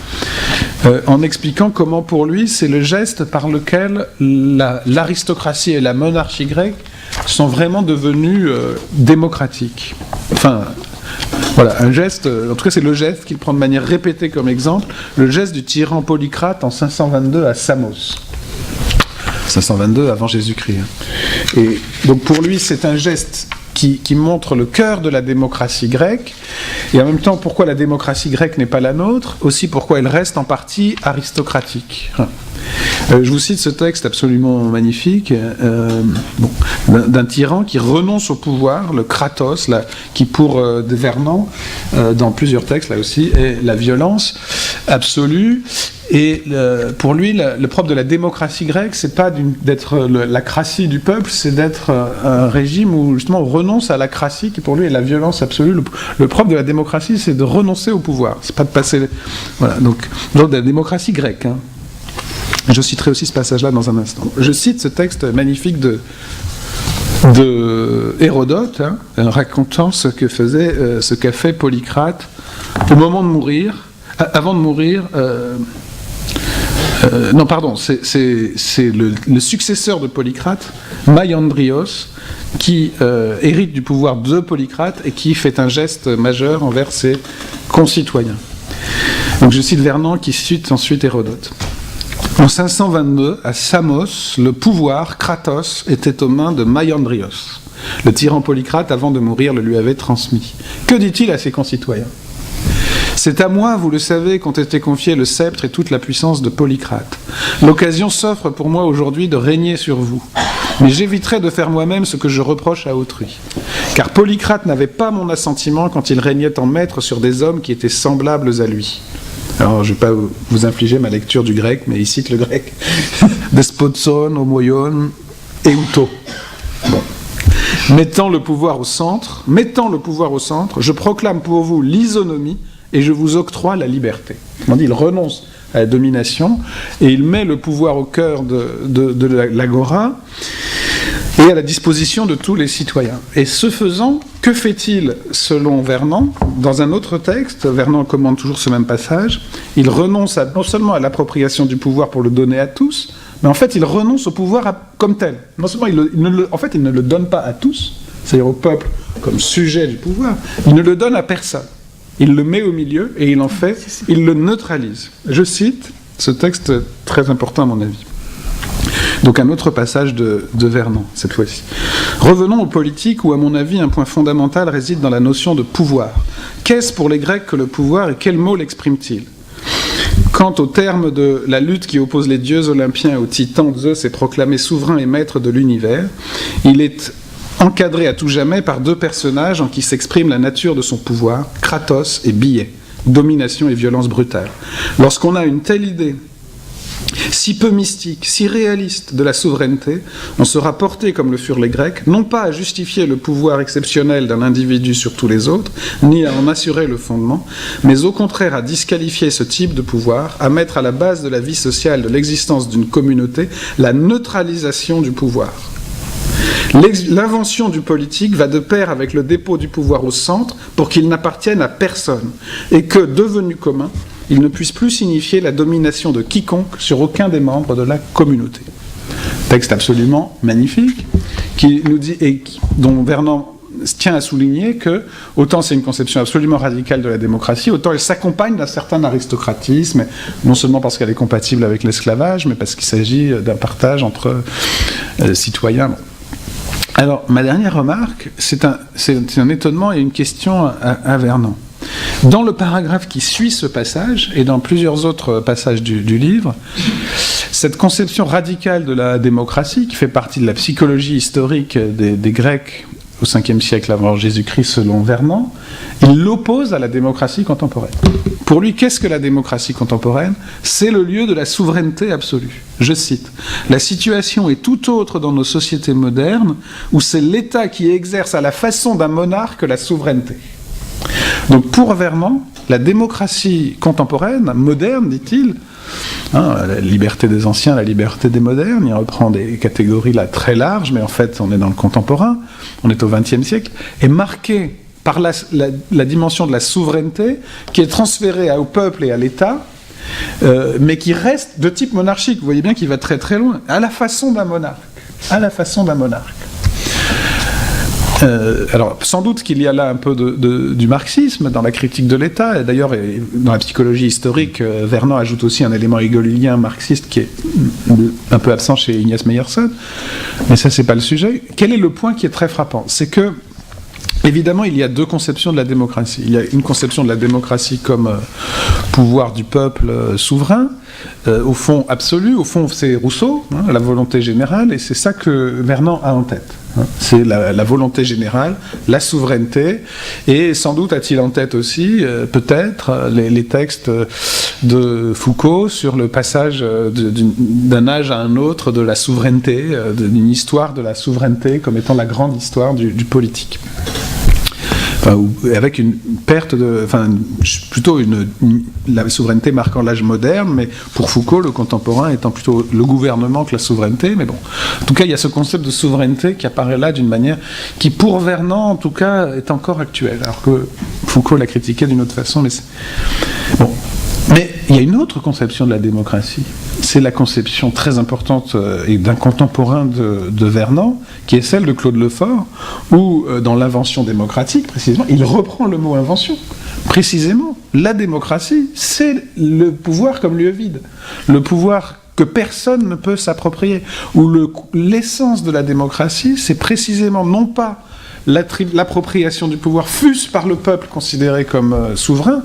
en expliquant comment pour lui c'est le geste par lequel l'aristocratie et la monarchie grecque sont vraiment devenues démocratiques. Enfin, voilà, un geste, en tout cas c'est le geste qu'il prend de manière répétée comme exemple, le geste du tyran Polycrate en 522 à Samos. 522 avant Jésus-Christ. Et donc pour lui c'est un geste qui montre le cœur de la démocratie grecque, et en même temps pourquoi la démocratie grecque n'est pas la nôtre, aussi pourquoi elle reste en partie aristocratique. Je vous cite ce texte absolument magnifique d'un tyran qui renonce au pouvoir, le Kratos, qui pour de Vernant, dans plusieurs textes là aussi, est la violence absolue. Et pour lui, le propre de la démocratie grecque, c'est pas d'être la cratie du peuple, c'est d'être un régime où justement on renonce à la cratie, qui pour lui est la violence absolue. Le propre de la démocratie, c'est de renoncer au pouvoir. C'est pas de passer. Voilà. Donc de la démocratie grecque. Hein. Je citerai aussi ce passage-là dans un instant. Je cite ce texte magnifique de Hérodote, hein, racontant ce qu'a fait Polycrate au moment de mourir, avant de mourir. Non, pardon, c'est le successeur de Polycrate, Maiandrios, qui hérite du pouvoir de Polycrate et qui fait un geste majeur envers ses concitoyens. Donc je cite Vernant qui cite ensuite Hérodote. En 522, à Samos, le pouvoir, Kratos, était aux mains de Maiandrios. Le tyran Polycrate, avant de mourir, le lui avait transmis. Que dit-il à ses concitoyens ? C'est à moi, vous le savez, qu'ont été confiés le sceptre et toute la puissance de Polycrate. L'occasion s'offre pour moi aujourd'hui de régner sur vous. Mais j'éviterai de faire moi-même ce que je reproche à autrui. Car Polycrate n'avait pas mon assentiment quand il régnait en maître sur des hommes qui étaient semblables à lui. Alors, je ne vais pas vous infliger ma lecture du grec, mais il cite le grec. Despotson, homoion, euto. Bon. Mettant le pouvoir au centre, je proclame pour vous l'isonomie et je vous octroie la liberté. On dit, il renonce à la domination et il met le pouvoir au cœur de l'agora et à la disposition de tous les citoyens. Et ce faisant, que fait-il selon Vernant ? Dans un autre texte, Vernant commande toujours ce même passage, il renonce non seulement à l'appropriation du pouvoir pour le donner à tous, mais en fait il renonce au pouvoir comme tel. Non seulement il ne le donne pas à tous, c'est-à-dire au peuple comme sujet du pouvoir, il ne le donne à personne. Il le met au milieu et il le neutralise. Je cite ce texte très important à mon avis. Donc un autre passage de Vernant, cette fois-ci. Revenons aux politiques où, à mon avis, un point fondamental réside dans la notion de pouvoir. Qu'est-ce pour les Grecs que le pouvoir et quel mot l'exprime-t-il ? Quant au terme de la lutte qui oppose les dieux olympiens aux titans, Zeus est proclamé souverain et maître de l'univers. Il est encadré à tout jamais par 2 personnages en qui s'exprime la nature de son pouvoir, Kratos et Biais, domination et violence brutale. Lorsqu'on a une telle idée, si si peu mystique, si réaliste de la souveraineté, on sera porté, comme le furent les Grecs, non pas à justifier le pouvoir exceptionnel d'un individu sur tous les autres, ni à en assurer le fondement, mais au contraire à disqualifier ce type de pouvoir, à mettre à la base de la vie sociale, de l'existence d'une communauté, la neutralisation du pouvoir. L'invention du politique va de pair avec le dépôt du pouvoir au centre pour qu'il n'appartienne à personne et que, devenu commun, il ne puisse plus signifier la domination de quiconque sur aucun des membres de la communauté. Texte absolument magnifique qui nous dit, et dont Vernon tient à souligner que, autant c'est une conception absolument radicale de la démocratie, autant elle s'accompagne d'un certain aristocratisme, non seulement parce qu'elle est compatible avec l'esclavage, mais parce qu'il s'agit d'un partage entre citoyens. Alors, ma dernière remarque, c'est un étonnement et une question à Vernon. Dans le paragraphe qui suit ce passage, et dans plusieurs autres passages du livre, cette conception radicale de la démocratie, qui fait partie de la psychologie historique des Grecs au 5e siècle avant Jésus-Christ selon Vernon, il l'oppose à la démocratie contemporaine. Pour lui, qu'est-ce que la démocratie contemporaine ? C'est le lieu de la souveraineté absolue. Je cite, « La situation est tout autre dans nos sociétés modernes, où c'est l'État qui exerce à la façon d'un monarque la souveraineté. » Donc pour Vernon, la démocratie contemporaine, moderne, dit-il, la liberté des anciens, la liberté des modernes, il reprend des catégories là très larges, mais en fait on est dans le contemporain, on est au XXe siècle, est marquée par la dimension de la souveraineté qui est transférée au peuple et à l'État, mais qui reste de type monarchique. Vous voyez bien qu'il va très très loin, à la façon d'un monarque. À la façon d'un monarque. Alors, sans doute qu'il y a là un peu du marxisme dans la critique de l'État, et d'ailleurs, dans la psychologie historique, Vernon ajoute aussi un élément hegélien marxiste qui est un peu absent chez Ignace Meyerson, mais ça, c'est pas le sujet. Quel est le point qui est très frappant ? C'est que, évidemment, il y a deux conceptions de la démocratie. Il y a une conception de la démocratie comme pouvoir du peuple souverain, au fond absolu, au fond c'est Rousseau, la volonté générale, et c'est ça que Vernon a en tête. C'est la volonté générale, la souveraineté, et sans doute a-t-il en tête aussi, peut-être, les textes de Foucault sur le passage d'un âge à un autre de la souveraineté, d'une histoire de la souveraineté comme étant la grande histoire du politique. Avec une perte plutôt la souveraineté marquant l'âge moderne, mais pour Foucault, le contemporain étant plutôt le gouvernement que la souveraineté, mais bon. En tout cas, il y a ce concept de souveraineté qui apparaît là d'une manière qui, pour Vernon, en tout cas, est encore actuelle, alors que Foucault l'a critiqué d'une autre façon, mais bon. Mais il y a une autre conception de la démocratie, c'est la conception très importante et d'un contemporain de Vernon, qui est celle de Claude Lefort, où dans l'invention démocratique, précisément, il reprend le mot invention. Précisément, la démocratie, c'est le pouvoir comme lieu vide, le pouvoir que personne ne peut s'approprier, où l'essence de la démocratie, c'est précisément non pas l'appropriation du pouvoir, fût-ce par le peuple considéré comme souverain,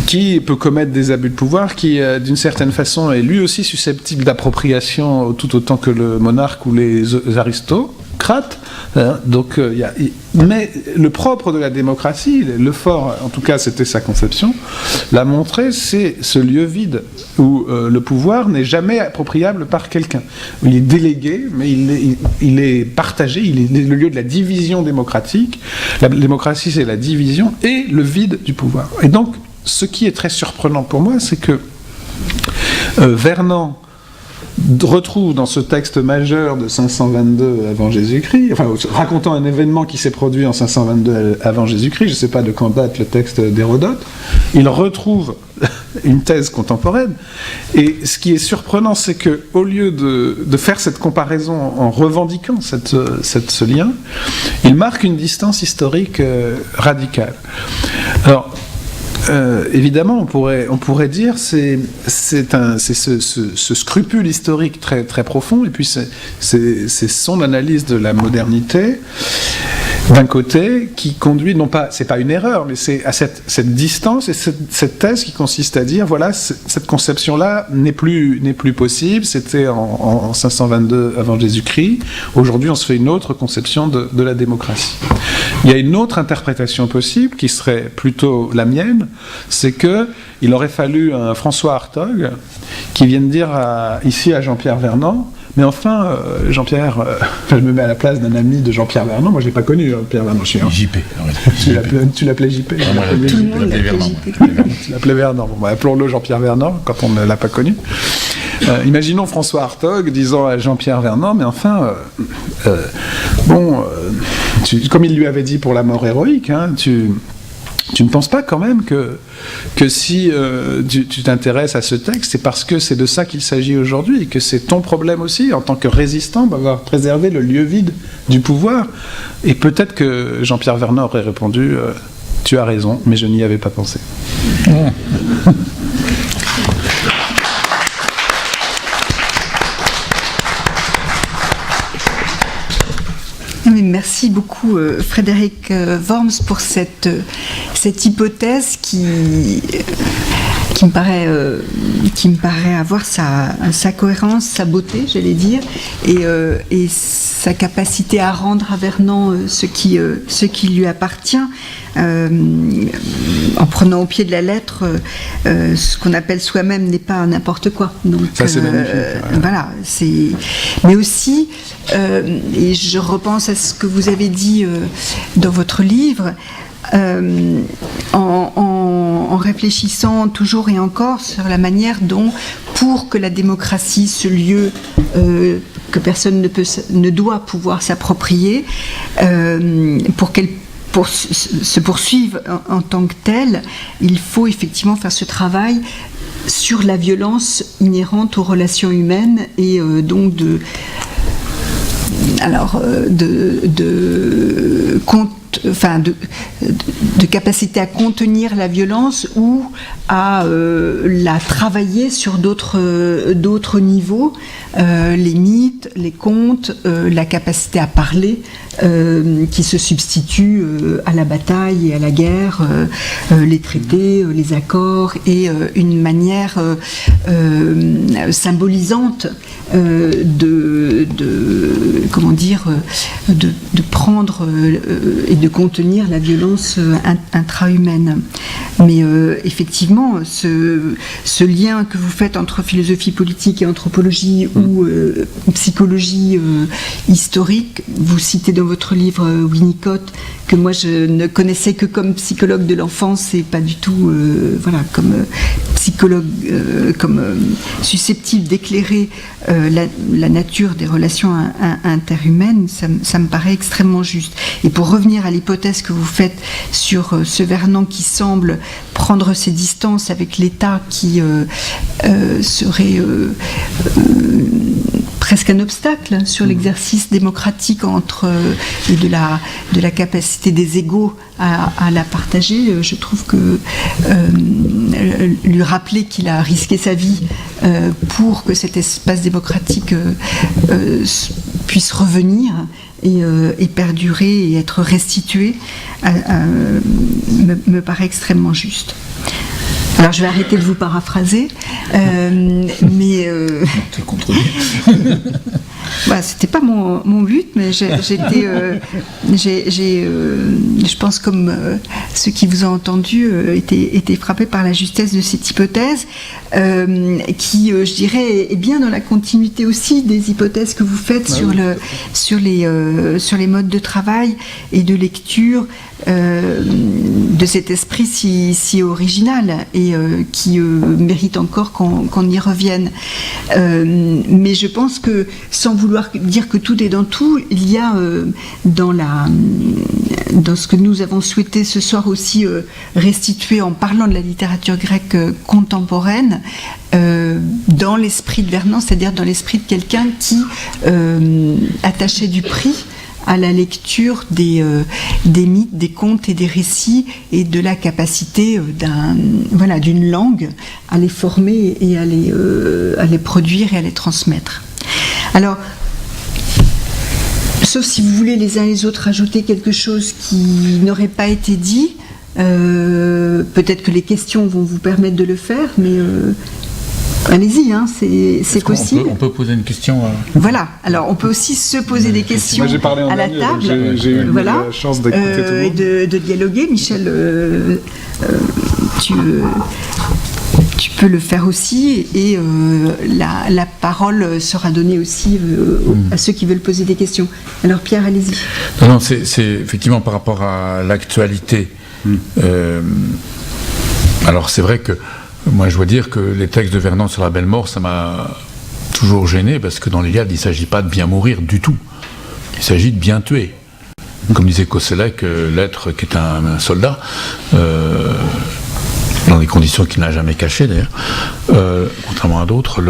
qui peut commettre des abus de pouvoir, qui, d'une certaine façon, est lui aussi susceptible d'appropriation tout autant que le monarque ou les aristocrates. Donc, mais le propre de la démocratie, Lefort, en tout cas c'était sa conception, l'a montré, c'est ce lieu vide où le pouvoir n'est jamais appropriable par quelqu'un. Il est délégué, mais il est partagé, il est le lieu de la division démocratique. La démocratie, c'est la division et le vide du pouvoir. Et donc, ce qui est très surprenant pour moi, c'est que Vernon retrouve dans ce texte majeur de 522 avant Jésus-Christ, racontant un événement qui s'est produit en 522 avant Jésus-Christ, je ne sais pas de quand date le texte d'Hérodote, il retrouve une thèse contemporaine, et ce qui est surprenant, c'est qu'au lieu de faire cette comparaison en revendiquant ce lien, il marque une distance historique radicale. Alors, évidemment, on pourrait dire c'est ce scrupule historique très très profond, et puis c'est son analyse de la modernité, d'un côté, qui conduit, non pas, c'est pas une erreur, mais c'est à cette distance et cette thèse qui consiste à dire, voilà, cette conception-là n'est plus possible, c'était en 522 avant Jésus-Christ, aujourd'hui on se fait une autre conception de la démocratie. Il y a une autre interprétation possible, qui serait plutôt la mienne, c'est que il aurait fallu un François Hartog qui vienne dire ici à Jean-Pierre Vernant, mais enfin, Jean-Pierre, je me mets à la place d'un ami de Jean-Pierre Vernant, moi je ne l'ai pas connu, Jean-Pierre Vernant. JP. Tu l'appelais JP? Tout le monde l'appelait JP. Tu l'appelais Vernant. Bon, appelons-le Jean-Pierre Vernant, quand on ne l'a pas connu. Imaginons François Hartog disant à Jean-Pierre Vernant, mais enfin, comme il lui avait dit pour la mort héroïque, hein, tu ne penses pas quand même que si tu t'intéresses à ce texte, c'est parce que c'est de ça qu'il s'agit aujourd'hui, et que c'est ton problème aussi, en tant que résistant, d'avoir préservé le lieu vide du pouvoir. Et peut-être que Jean-Pierre Vernant aurait répondu tu as raison, mais je n'y avais pas pensé. Merci beaucoup Frédéric Worms pour cette hypothèse qui me paraît avoir sa cohérence, sa beauté, j'allais dire, et sa capacité à rendre à Vernant ce qui lui appartient, en prenant au pied de la lettre ce qu'on appelle soi-même n'est pas n'importe quoi. Donc, ça c'est magnifique. Ouais. Voilà, mais aussi, et je repense à ce que vous avez dit dans votre livre, en réfléchissant toujours et encore sur la manière dont, pour que la démocratie, ce lieu que personne ne doit pouvoir s'approprier, pour qu'elle se poursuive en tant que telle, il faut effectivement faire ce travail sur la violence inhérente aux relations humaines et donc de capacité à contenir la violence ou à la travailler sur d'autres niveaux, les mythes, les contes, la capacité à parler qui se substitue à la bataille et à la guerre, les traités, les accords et une manière symbolisante de prendre et de contenir la violence intra-humaine. Mais effectivement, ce lien que vous faites entre philosophie politique et anthropologie ou psychologie historique, vous citez dans votre livre Winnicott, que moi je ne connaissais que comme psychologue de l'enfance et pas du tout comme psychologue, comme susceptible d'éclairer la nature des relations interhumaines, ça me paraît extrêmement juste. Et pour revenir à l'hypothèse que vous faites sur ce Vernant qui semble prendre ses distances avec l'État qui serait presque un obstacle sur l'exercice démocratique et de la capacité des égaux à la partager, je trouve que lui rappeler qu'il a risqué sa vie pour que cet espace démocratique puisse revenir et perdurer et être restitué me paraît extrêmement juste. Alors je vais arrêter de vous paraphraser, mais te contredire. C'était pas mon but, mais je pense comme ceux qui vous ont entendu étaient frappés par la justesse de cette hypothèse, qui, je dirais, est bien dans la continuité aussi des hypothèses que vous faites sur les modes de travail et de lecture de cet esprit si original et qui mérite encore qu'on y revienne. Mais je pense que, sans vouloir dire que tout est dans tout, il y a dans ce que nous avons souhaité ce soir aussi restituer en parlant de la littérature grecque contemporaine, dans l'esprit de Vernant, c'est-à-dire dans l'esprit de quelqu'un qui attachait du prix à la lecture des mythes, des contes et des récits, et de la capacité d'une langue à les former et à les produire et à les transmettre. Alors, sauf si vous voulez les uns et les autres ajouter quelque chose qui n'aurait pas été dit, peut-être que les questions vont vous permettre de le faire, mais allez-y, hein, c'est possible. On peut poser une question. Voilà, alors on peut aussi se poser des questions Moi, j'ai parlé en à la dernier, table. donc j'ai eu la chance d'écouter tout le monde. Et de dialoguer. Michel, tu peux le faire aussi, et la parole sera donnée aussi à ceux qui veulent poser des questions. Alors Pierre, allez-y. Non, c'est effectivement par rapport à l'actualité. Alors c'est vrai que moi je dois dire que les textes de Vernon sur la belle mort, ça m'a toujours gêné, parce que dans l'Iliade, il ne s'agit pas de bien mourir du tout. Il s'agit de bien tuer. Comme disait Koselleck, l'être qui est un soldat, dans des conditions qu'il n'a jamais cachées d'ailleurs, contrairement à d'autres,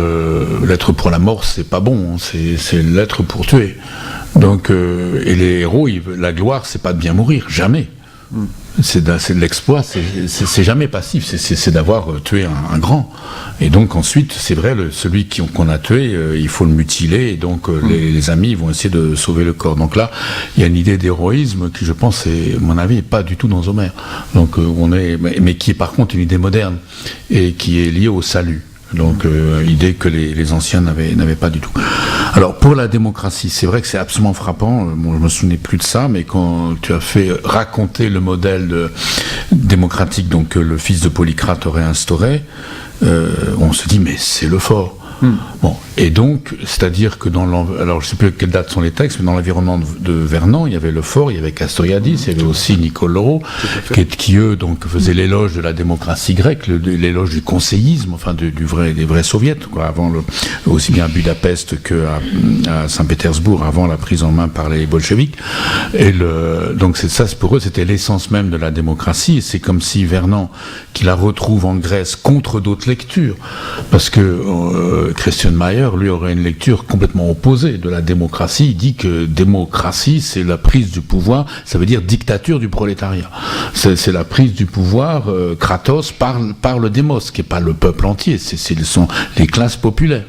l'être pour la mort, c'est pas bon, c'est l'être pour tuer. Donc, et les héros, la gloire, c'est pas de bien mourir, jamais. C'est de l'exploit, c'est jamais passif, c'est d'avoir tué un grand. Et donc ensuite, c'est vrai, celui qu'on a tué, il faut le mutiler, et donc les amis vont essayer de sauver le corps. Donc là, il y a une idée d'héroïsme qui, je pense, à mon avis, n'est pas du tout dans Homère. Donc mais qui est par contre une idée moderne, et qui est liée au salut. Donc, idée que les anciens n'avaient pas du tout. Alors, pour la démocratie, c'est vrai que c'est absolument frappant. Bon, je me souvenais plus de ça, mais quand tu as fait raconter le modèle démocratique, donc que le fils de Polycrate aurait instauré, on se dit, mais c'est le fort. Bon, et donc, c'est-à-dire que alors je ne sais plus quelle date sont les textes, mais dans l'environnement de Vernon, il y avait le fort, il y avait Castoriadis, il y avait aussi Nicole Leroux, qui eux donc faisaient l'éloge de la démocratie grecque, l'éloge du conseillisme, enfin des vrais soviets, quoi, avant aussi bien à Budapest qu'à Saint-Pétersbourg, avant la prise en main par les bolcheviks. Et donc pour eux, c'était l'essence même de la démocratie. Et c'est comme si Vernon, qui la retrouve en Grèce contre d'autres lectures, parce que Christian Mayer, lui, aurait une lecture complètement opposée de la démocratie. Il dit que démocratie, c'est la prise du pouvoir, ça veut dire dictature du prolétariat. C'est la prise du pouvoir, Kratos, par le démos, qui n'est pas le peuple entier, ce sont les classes populaires,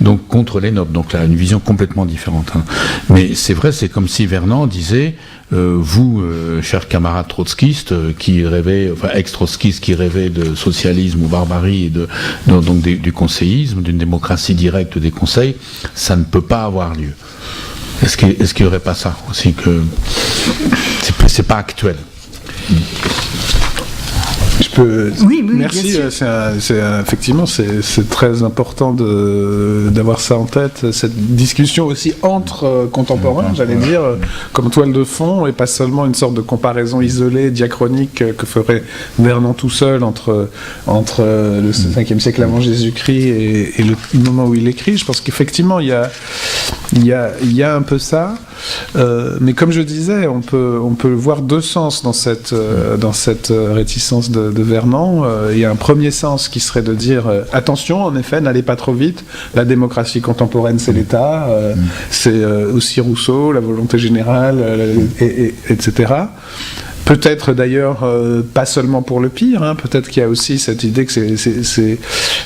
donc contre les nobles. Donc là, une vision complètement différente. Hein. Mais c'est vrai, c'est comme si Vernon disait... vous, chers camarades trotskistes, ex-trotskistes qui rêvaient de socialisme ou barbarie, et donc du conseillisme, d'une démocratie directe des conseils, ça ne peut pas avoir lieu. Est-ce qu'il n'y aurait pas ça aussi, que c'est pas actuel? Oui, merci. Effectivement, c'est très important d'avoir ça en tête, cette discussion aussi entre contemporains, j'allais dire, comme toile de fond, et pas seulement une sorte de comparaison isolée, diachronique, que ferait Vernon tout seul entre le 5e siècle avant Jésus-Christ et le moment où il écrit. Je pense qu'effectivement, il y a un peu ça. Mais comme je disais, on peut voir deux sens dans cette réticence de Vernon. Il y a un premier sens qui serait de dire attention, en effet, n'allez pas trop vite. La démocratie contemporaine, c'est l'État. C'est aussi Rousseau, la volonté générale, etc. Peut-être d'ailleurs pas seulement pour le pire, hein, peut-être qu'il y a aussi cette idée que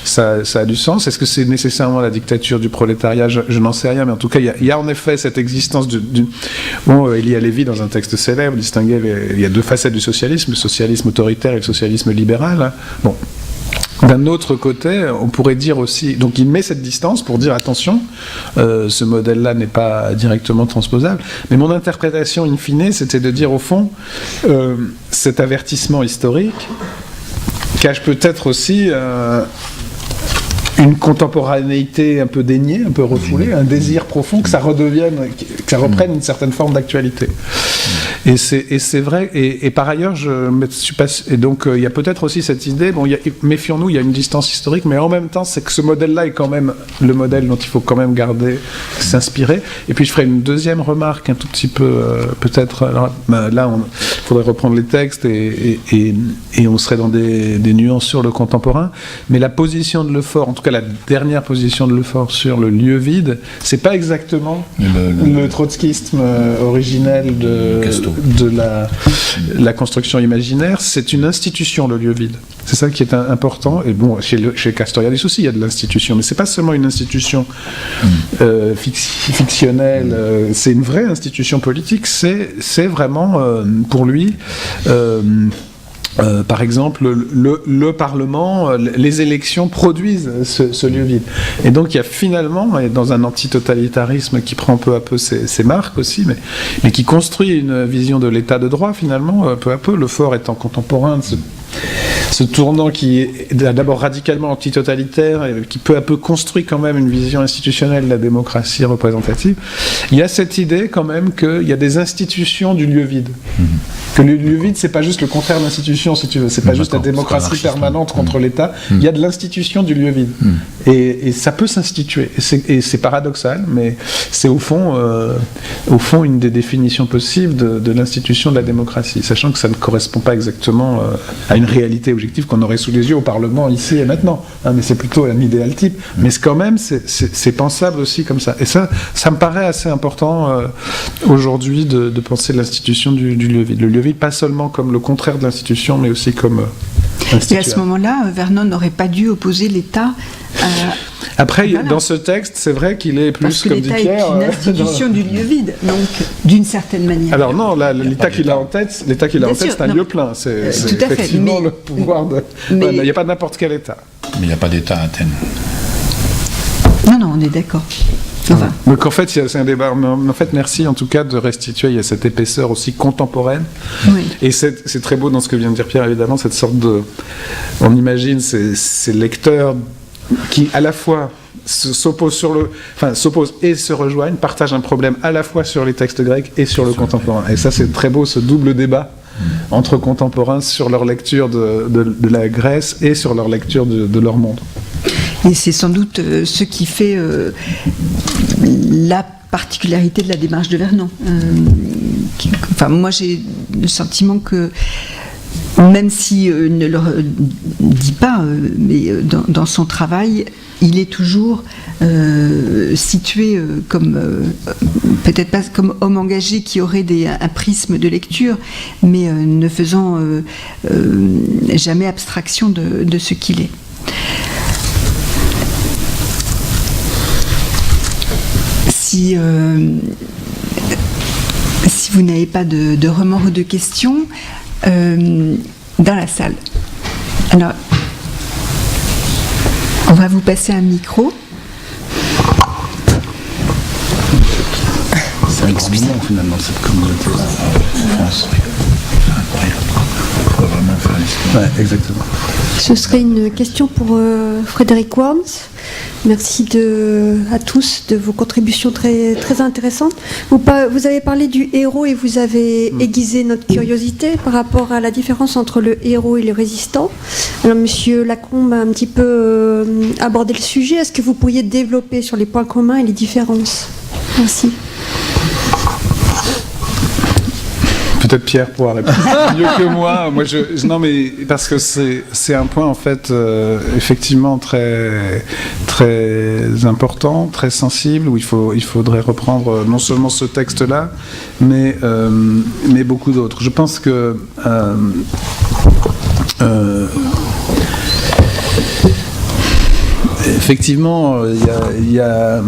ça a du sens. Est-ce que c'est nécessairement la dictature du prolétariat? Je n'en sais rien, mais en tout cas il y a en effet cette existence Elia Lévy, dans un texte célèbre, distinguait il y a deux facettes du socialisme, le socialisme autoritaire et le socialisme libéral. Hein. Bon. D'un autre côté, on pourrait dire aussi... Donc il met cette distance pour dire, attention, ce modèle-là n'est pas directement transposable. Mais mon interprétation in fine, c'était de dire, au fond, cet avertissement historique cache peut-être aussi une contemporanéité un peu déniée, un peu refoulée, un désir profond que ça reprenne une certaine forme d'actualité. Et c'est vrai, et par ailleurs, et donc il y a peut-être aussi cette idée, méfions-nous, il y a une distance historique, mais en même temps, c'est que ce modèle-là est quand même le modèle dont il faut quand même s'inspirer. Et puis je ferai une deuxième remarque, un tout petit peu, peut-être, alors, là, il faudrait reprendre les textes, et on serait dans des nuances sur le contemporain, mais la position de Lefort, en tout cas la dernière position de Lefort sur le lieu vide, c'est pas exactement le trotskisme originel de de la construction imaginaire, c'est une institution, le lieu vide. C'est ça qui est important. Et bon, chez Castoriadis aussi, il y a de l'institution, mais c'est pas seulement une institution fictionnelle, c'est une vraie institution politique. C'est vraiment, pour lui, par exemple, le Parlement, les élections produisent ce lieu vide. Et donc il y a finalement, et dans un antitotalitarisme qui prend peu à peu ses marques aussi, mais qui construit une vision de l'état de droit finalement, peu à peu, le fort étant contemporain de ce tournant qui est d'abord radicalement antitotalitaire et qui peu à peu construit quand même une vision institutionnelle de la démocratie représentative. Il y a cette idée quand même qu'il y a des institutions du lieu vide. Que le lieu vide, c'est pas juste le contraire de l'institution, si tu veux. C'est pas juste la démocratie permanente contre l'État. Il y a de l'institution du lieu vide. Et ça peut s'instituer. Et c'est paradoxal, mais c'est au fond une des définitions possibles de l'institution de la démocratie, sachant que ça ne correspond pas exactement à une réalité objective qu'on aurait sous les yeux au Parlement ici et maintenant. Mais c'est plutôt un idéal type. Mais quand même, c'est pensable aussi comme ça. Et ça me paraît assez important aujourd'hui de penser l'institution du lieu vide. Le lieu vide, pas seulement comme le contraire de l'institution, mais aussi comme et à ce moment-là, Vernon n'aurait pas dû opposer l'État à... Après, voilà. Dans ce texte, c'est vrai qu'il est plus, parce que comme dit l'État Pierre... est une institution du lieu vide, donc d'une certaine manière. Alors non, l'État qu'il a en tête, c'est un lieu plein. C'est tout à fait, effectivement le pouvoir de... Il n'y a pas n'importe quel État. Mais il n'y a pas d'État à Athènes. Non, on est d'accord. Enfin. Donc en fait, c'est un débat. Mais en fait, merci en tout cas de restituer. Il y a cette épaisseur aussi contemporaine. Oui. Et c'est très beau dans ce que vient de dire Pierre, évidemment, cette sorte de. On imagine ces lecteurs qui, à la fois, s'opposent et se rejoignent, partagent un problème à la fois sur les textes grecs et sur le contemporain. Et ça, c'est très beau, ce double débat entre contemporains sur leur lecture de la Grèce et sur leur lecture de leur monde. Et c'est sans doute ce qui fait la particularité de la démarche de Vernon. Moi, j'ai le sentiment que, même s'il ne le dit pas, mais dans son travail, il est toujours situé comme, peut-être pas comme homme engagé qui aurait un prisme de lecture, mais ne faisant jamais abstraction de ce qu'il est. Si vous n'avez pas de remords ou de questions, dans la salle. Alors, on va vous passer un micro. C'est un grand moment finalement, cette communauté en France. C'est incroyable. Il faut vraiment faire l'histoire. Ouais, exactement. Ce serait une question pour Frédéric Worms. Merci à tous de vos contributions très, très intéressantes. Vous avez parlé du héros et vous avez aiguisé notre curiosité par rapport à la différence entre le héros et le résistant. Alors, Monsieur Lacombe a un petit peu abordé le sujet. Est-ce que vous pourriez développer sur les points communs et les différences ? Merci. Peut-être Pierre pourra répondre mieux que moi. Non, mais parce que c'est un point en fait effectivement très très important, très sensible où il faudrait reprendre non seulement ce texte-là, mais beaucoup d'autres. Je pense que effectivement, il y a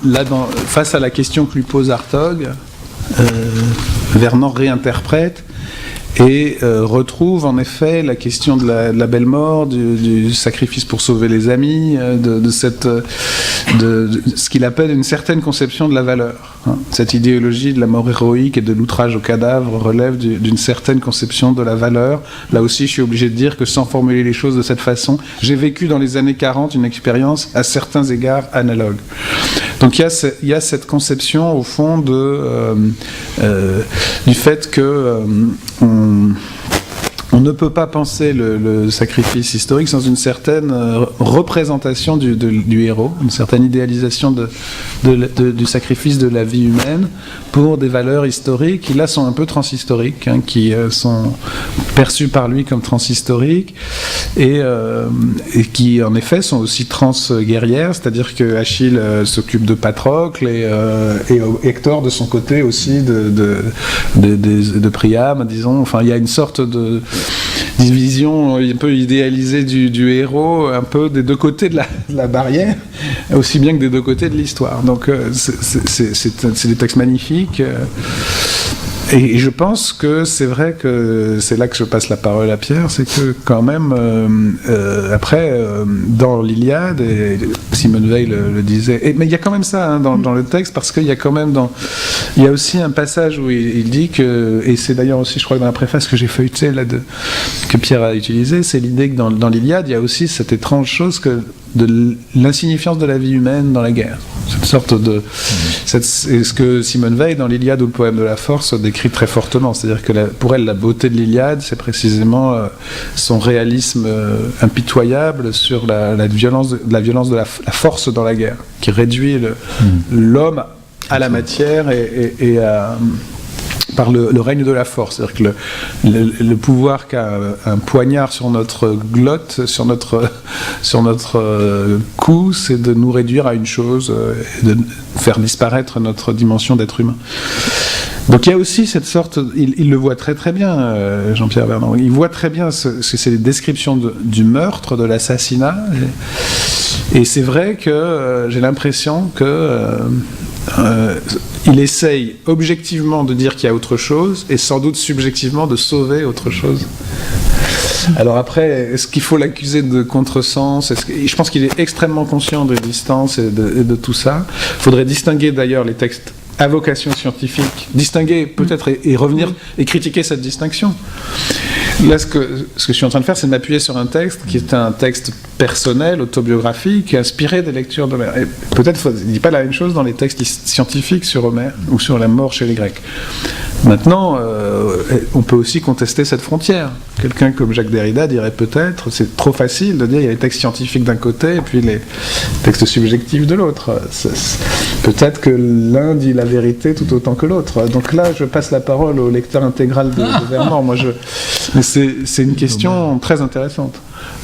là face à la question que lui pose Hartog. Vernon réinterprète et retrouve en effet la question de la belle mort, du sacrifice pour sauver les amis, de ce qu'il appelle une certaine conception de la valeur. Cette idéologie de la mort héroïque et de l'outrage au cadavre relève d'une certaine conception de la valeur. Là aussi, je suis obligé de dire que sans formuler les choses de cette façon, j'ai vécu dans les années 40 une expérience à certains égards analogue. Donc il y a cette conception au fond du fait que on on ne peut pas penser le sacrifice historique sans une certaine représentation du héros, une certaine idéalisation du sacrifice de la vie humaine pour des valeurs historiques qui là sont un peu transhistoriques, hein, qui sont perçues par lui comme transhistoriques et qui en effet sont aussi transguerrières, c'est-à-dire que Achille s'occupe de Patrocle et Hector de son côté aussi de Priam, disons. Enfin, il y a une sorte de vision un peu idéalisée du héros, un peu des deux côtés de la barrière, aussi bien que des deux côtés de l'histoire. Donc c'est des textes magnifiques. Et je pense que c'est vrai que c'est là que je passe la parole à Pierre, c'est que quand même, après, dans l'Iliade, et Simone Veil le disait, mais il y a quand même ça hein, dans le texte, parce qu'il y a quand même il y a aussi un passage où il dit que, et c'est d'ailleurs aussi, je crois, dans la préface que j'ai feuilletée, là, que Pierre a utilisée, c'est l'idée que dans l'Iliade, il y a aussi cette étrange chose de l'insignifiance de la vie humaine dans la guerre. Cette sorte de... C'est ce que Simone Veil, dans l'Iliade ou le poème de la force, décrit très fortement. C'est-à-dire que pour elle, la beauté de l'Iliade, c'est précisément son réalisme impitoyable sur la violence de la force dans la guerre, qui réduit l'homme à la matière et par le règne de la force. C'est-à-dire que le pouvoir qu'a un poignard sur notre glotte, sur notre cou, c'est de nous réduire à une chose et de faire disparaître notre dimension d'être humain. Donc il y a aussi cette sorte, il le voit très très bien, Jean-Pierre Vernant, il voit très bien c'est les descriptions du meurtre, de l'assassinat, et c'est vrai que j'ai l'impression que il essaye objectivement de dire qu'il y a autre chose, et sans doute subjectivement de sauver autre chose. Alors après, est-ce qu'il faut l'accuser de contresens ? Je pense qu'il est extrêmement conscient des distances et de tout ça. Il faudrait distinguer d'ailleurs les textes à vocation scientifique, distinguer peut-être et revenir et critiquer cette distinction. Là, ce que je suis en train de faire, c'est de m'appuyer sur un texte qui est un texte personnel, autobiographique, inspiré des lectures d'Homère. Et peut-être il ne dit pas la même chose dans les textes scientifiques sur Homère ou sur la mort chez les Grecs. Maintenant, on peut aussi contester cette frontière. Quelqu'un comme Jacques Derrida dirait peut-être, c'est trop facile de dire il y a les textes scientifiques d'un côté et puis les textes subjectifs de l'autre. Peut-être que l'un dit la vérité tout autant que l'autre. Donc là, je passe la parole au lecteur intégral de Vernant. Mais c'est une question très intéressante.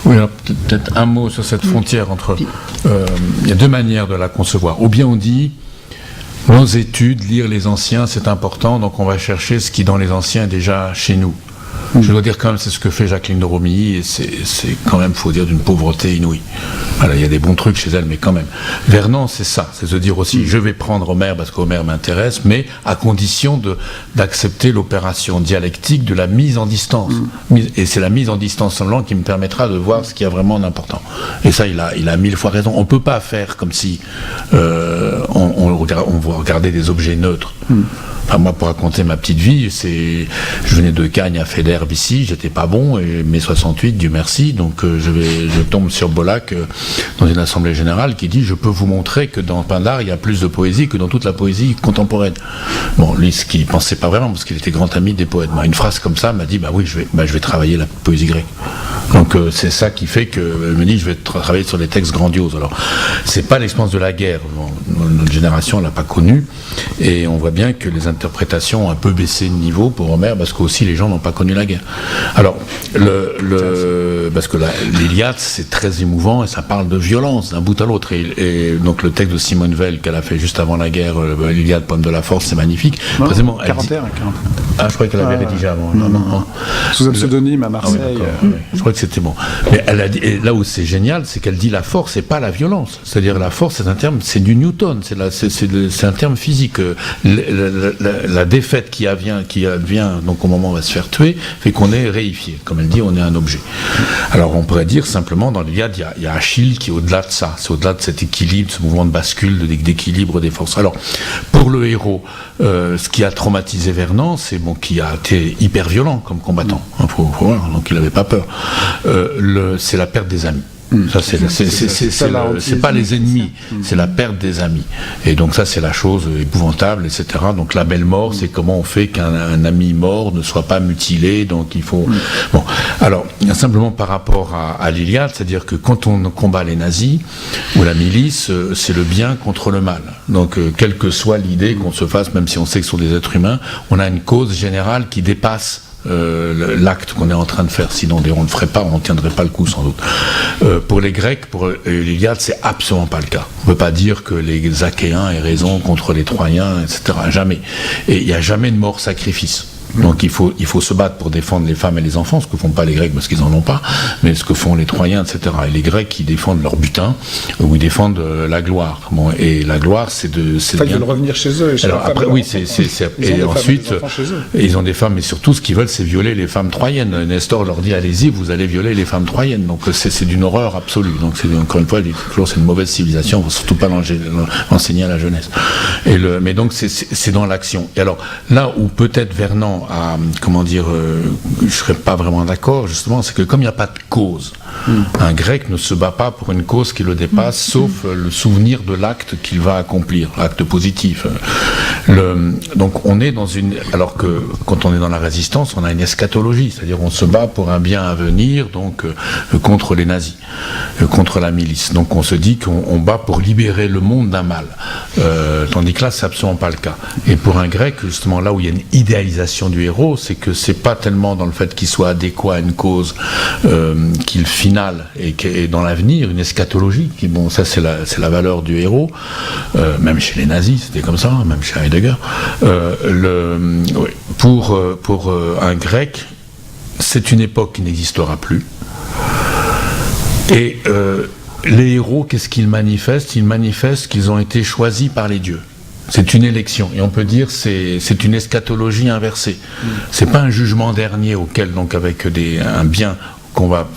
Oui, alors peut-être un mot sur cette frontière entre... il y a deux manières de la concevoir. Ou bien on dit, nos études, lire les anciens, c'est important, donc on va chercher ce qui dans les anciens est déjà chez nous. Je dois dire quand même, c'est ce que fait Jacqueline de Romilly, et c'est quand même, faut dire, d'une pauvreté inouïe. Voilà, il y a des bons trucs chez elle, mais quand même. Vernant, c'est ça, c'est se dire aussi, je vais prendre Homère parce qu'Homère m'intéresse, mais à condition d'accepter l'opération dialectique de la mise en distance. Et c'est la mise en distance seulement qui me permettra de voir ce qu'il y a vraiment d'important. Et ça, il a 1000 fois raison. On ne peut pas faire comme si on regardait des objets neutres. Enfin, moi, pour raconter ma petite vie, je venais de Cagnes à Fédère ici, j'étais pas bon, et mai 68, Dieu merci, donc je tombe sur Bollac dans une assemblée générale qui dit, je peux vous montrer que dans Pindare, il y a plus de poésie que dans toute la poésie contemporaine. Bon, lui, ce qu'il pensait pas vraiment, parce qu'il était grand ami des poètes. Une phrase comme ça m'a dit, bah oui, je vais travailler la poésie grecque. Donc c'est ça qui fait que me dit, je vais travailler sur des textes grandioses. Alors, c'est pas l'expérience de la guerre, notre génération l'a pas connue, et on voit bien que les interprétations ont un peu baissé de niveau pour Homère, parce qu'aussi les gens n'ont pas connu la guerre. Alors, parce que l'Iliade, c'est très émouvant, et ça parle de violence d'un bout à l'autre, et donc le texte de Simone Veil qu'elle a fait juste avant la guerre, l'Iliade, poème de la force, c'est magnifique. Non, 41. Ah, je croyais qu'elle avait rédigé avant. Non. Sous un pseudonyme à Marseille. Je crois que c'était bon. Mais elle a dit, et là où c'est génial, c'est qu'elle dit la force et pas la violence. C'est-à-dire la force, c'est un terme, c'est du Newton, c'est un terme physique. La défaite qui advient, donc au moment où on va se faire tuer, fait qu'on est réifié. Comme elle dit, on est un objet. Alors on pourrait dire simplement, dans l'Iliade, il y a Achille qui est au-delà de ça. C'est au-delà de cet équilibre, ce mouvement de bascule, d'équilibre des forces. Alors, pour le héros, ce qui a traumatisé Vernant, c'est qui a été hyper violent comme combattant. Faut voir, donc il n'avait pas peur. C'est la perte des amis. Ça, c'est pas les ennemis, c'est la perte des amis. Et donc ça, c'est la chose épouvantable, etc. Donc la belle mort, c'est comment on fait qu'un ami mort ne soit pas mutilé. Donc il faut... Bon, alors, simplement par rapport à l'Iliade, c'est-à-dire que quand on combat les nazis, ou la milice, c'est le bien contre le mal. Donc, quelle que soit l'idée qu'on se fasse, même si on sait que ce sont des êtres humains, on a une cause générale qui dépasse l'acte qu'on est en train de faire, sinon on ne ferait pas, on ne tiendrait pas le coup sans doute. Pour les Grecs, pour l'Iliade, c'est absolument pas le cas. On ne peut pas dire que les Achéens aient raison contre les Troyens, etc. Jamais. Et il n'y a jamais de mort-sacrifice. Donc il faut se battre pour défendre les femmes et les enfants, ce que font pas les Grecs parce qu'ils en ont pas, mais ce que font les Troyens, etc. Et les Grecs, ils défendent leur butin, ou ils défendent la gloire. Bon, et la gloire, c'est de... Ils veulent revenir chez eux. Alors après, oui, et ensuite, ils ont des femmes, mais surtout, ce qu'ils veulent, c'est violer les femmes troyennes. Nestor leur dit, allez-y, vous allez violer les femmes troyennes. Donc c'est d'une horreur absolue. Donc encore une fois, toujours, c'est une mauvaise civilisation, il ne faut surtout pas l'enseigner à la jeunesse. Mais donc c'est dans l'action. Et alors, là où peut-être Vernant je serais pas vraiment d'accord, justement, c'est que comme il n'y a pas de cause, un Grec ne se bat pas pour une cause qui le dépasse, sauf le souvenir de l'acte qu'il va accomplir, l'acte positif. Donc on est dans alors que quand on est dans la résistance, on a une eschatologie, c'est-à-dire on se bat pour un bien à venir, donc contre les nazis, contre la milice. Donc on se dit qu'on bat pour libérer le monde d'un mal, tandis que là c'est absolument pas le cas. Et pour un Grec, justement, là où il y a une idéalisation du héros, c'est que c'est pas tellement dans le fait qu'il soit adéquat à une cause qu'il finale et dans l'avenir, une eschatologie, bon, ça c'est la valeur du héros, même chez les nazis c'était comme ça, même chez Heidegger. Pour un Grec, c'est une époque qui n'existera plus. Et les héros, qu'est-ce qu'ils manifestent ? Ils manifestent qu'ils ont été choisis par les dieux. C'est une élection, et on peut dire c'est une eschatologie inversée. C'est pas un jugement dernier auquel, donc avec un bien qu'on va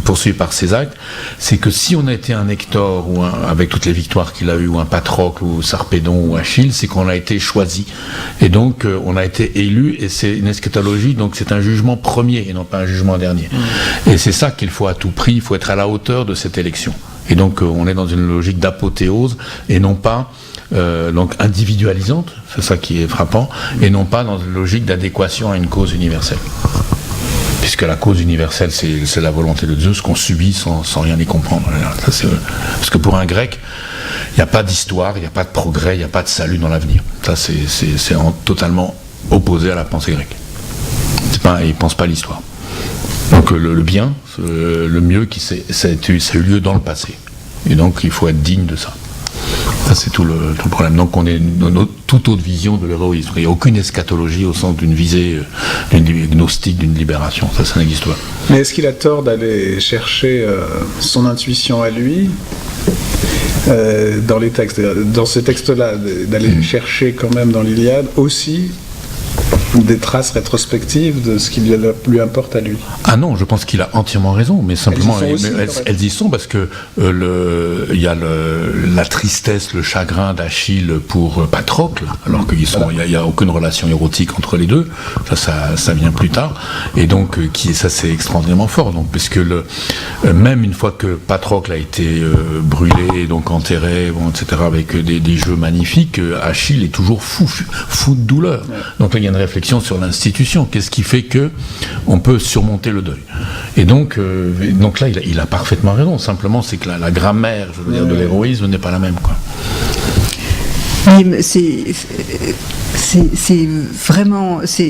poursuivre par ses actes, c'est que si on a été un Hector, avec toutes les victoires qu'il a eues, ou un Patrocle, ou Sarpédon, ou Achille, c'est qu'on a été choisi. Et donc, on a été élu, et c'est une eschatologie, donc c'est un jugement premier, et non pas un jugement dernier. Et c'est ça qu'il faut à tout prix, il faut être à la hauteur de cette élection. Et donc, on est dans une logique d'apothéose, et non pas donc individualisante, c'est ça qui est frappant, et non pas dans une logique d'adéquation à une cause universelle. Puisque la cause universelle, c'est la volonté de Dieu, ce qu'on subit sans rien y comprendre. Ça, parce que pour un Grec, il n'y a pas d'histoire, il n'y a pas de progrès, il n'y a pas de salut dans l'avenir. Ça, c'est totalement opposé à la pensée grecque. Il ne pense pas l'histoire. Donc le bien, le mieux, ça a eu lieu dans le passé. Et donc il faut être digne de ça. Ça, c'est tout le problème. Donc on est dans une toute autre vision de l'héroïsme. Il n'y a aucune eschatologie au sens d'une visée gnostique, d'une libération. Ça n'existe pas. Mais est-ce qu'il a tort d'aller chercher son intuition à lui dans les textes, dans ces textes-là, d'aller chercher quand même dans l'Iliade aussi des traces rétrospectives de ce qui lui importe à lui? Ah non, je pense qu'il a entièrement raison, mais simplement elles y sont parce que il y a la tristesse, le chagrin d'Achille pour Patrocle, alors qu'il n'y a aucune relation érotique entre les deux, ça vient plus tard, et donc ça c'est extraordinairement fort, donc puisque même une fois que Patrocle a été brûlé, donc enterré, bon, etc., avec des jeux magnifiques, Achille est toujours fou de douleur. Donc là il y a une réflexion sur l'institution. Qu'est-ce qui fait que on peut surmonter le deuil? Et donc là, il a parfaitement raison. Simplement, c'est que la grammaire, je veux dire, de l'héroïsme n'est pas la même, quoi. C'est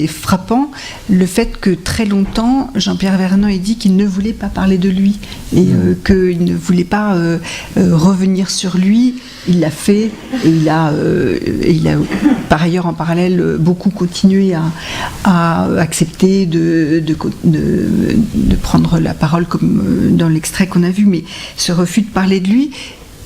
frappant le fait que très longtemps Jean-Pierre Vernant ait dit qu'il ne voulait pas parler de lui et qu'il ne voulait pas revenir sur lui. Il l'a fait et il a par ailleurs en parallèle beaucoup continué à accepter de prendre la parole comme dans l'extrait qu'on a vu, mais ce refus de parler de lui.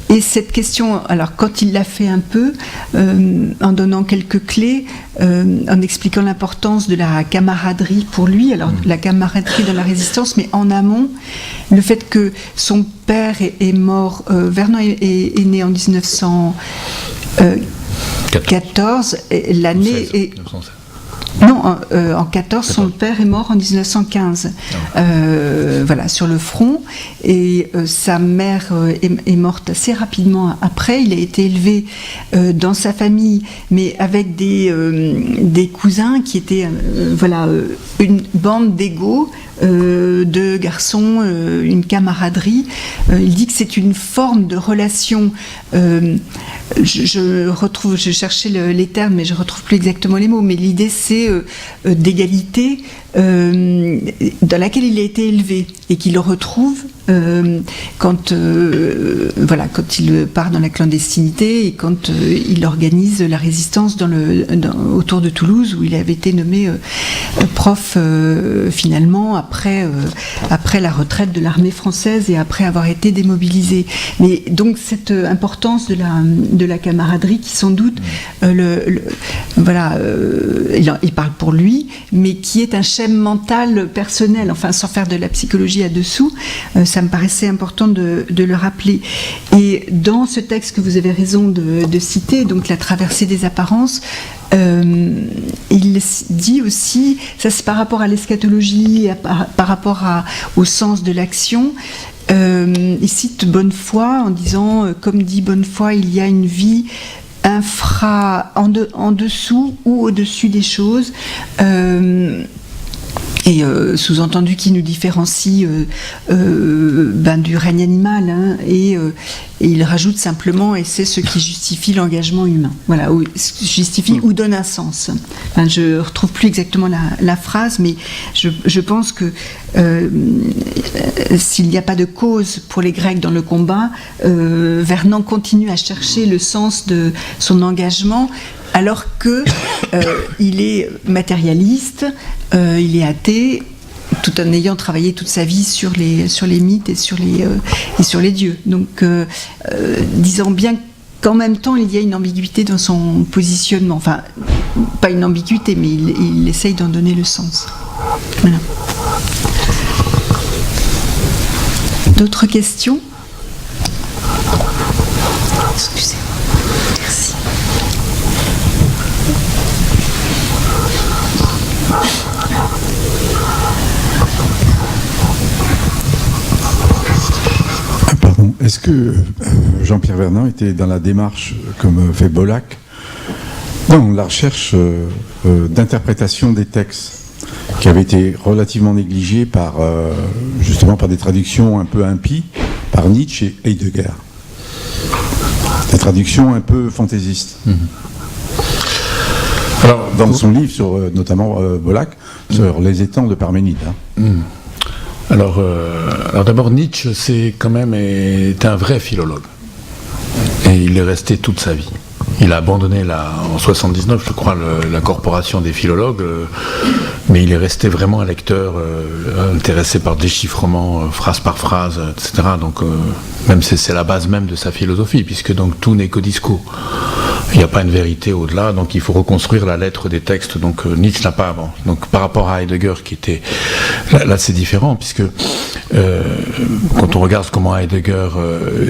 Et cette question, alors quand il l'a fait un peu, en donnant quelques clés, en expliquant l'importance de la camaraderie pour lui, alors la camaraderie dans la résistance, mais en amont, le fait que son père est mort, Vernant est né en 1914, l'année est... Non, en 14, son père est mort en 1915, voilà, sur le front, et sa mère est morte assez rapidement après. Il a été élevé dans sa famille, mais avec des cousins qui étaient, voilà, une bande d'égaux, de garçons, une camaraderie. Il dit que c'est une forme de relation. Je cherchais les termes, mais je retrouve plus exactement les mots. Mais l'idée, c'est d'égalité dans laquelle il a été élevé et qu'il le retrouve quand il part dans la clandestinité et quand il organise la résistance autour de Toulouse, où il avait été nommé prof finalement après la retraite de l'armée française et après avoir été démobilisé. Mais donc cette importance de la camaraderie qui sans doute il parle pour lui, mais qui est un schème mental personnel, enfin sans faire de la psychologie à dessous, ça me paraissait important de le rappeler. Et dans ce texte que vous avez raison de citer, donc la traversée des apparences, il dit aussi, ça c'est par rapport à l'eschatologie, par rapport au sens de l'action. Il cite Bonnefoy en disant, comme dit Bonnefoy, il y a une vie en dessous ou au-dessus des choses. Et sous-entendu qui nous différencie du règne animal, hein, et il rajoute simplement, et c'est ce qui justifie l'engagement humain, voilà, ou justifie ou donne un sens. Enfin, je retrouve plus exactement la phrase, mais je pense que s'il n'y a pas de cause pour les Grecs dans le combat, Vernant continue à chercher le sens de son engagement, alors que il est matérialiste, il est athée, tout en ayant travaillé toute sa vie sur les mythes et sur les dieux. Donc, disant bien qu'en même temps, il y a une ambiguïté dans son positionnement. Enfin, pas une ambiguïté, mais il essaye d'en donner le sens. Voilà. D'autres questions ? Excusez-moi. Merci. Pardon, est-ce que Jean-Pierre Vernant était dans la démarche, comme fait Bollack, dans la recherche d'interprétation des textes, qui avait été relativement négligée justement par des traductions un peu impies, par Nietzsche et Heidegger. Des traductions un peu fantaisistes. Alors, dans son livre sur, notamment Bollack, sur les étangs de Parménide. Alors d'abord, Nietzsche, c'est quand même était un vrai philologue. Et il est resté toute sa vie. Il a abandonné en 79, je crois, la corporation des philologues, mais il est resté vraiment un lecteur intéressé par le déchiffrement, phrase par phrase, etc. Donc, même c'est la base même de sa philosophie, puisque donc tout n'est que discours. Il n'y a pas une vérité au-delà, donc il faut reconstruire la lettre des textes. Donc Nietzsche n'a pas avant. Donc par rapport à Heidegger, qui était là c'est différent, puisque quand on regarde comment Heidegger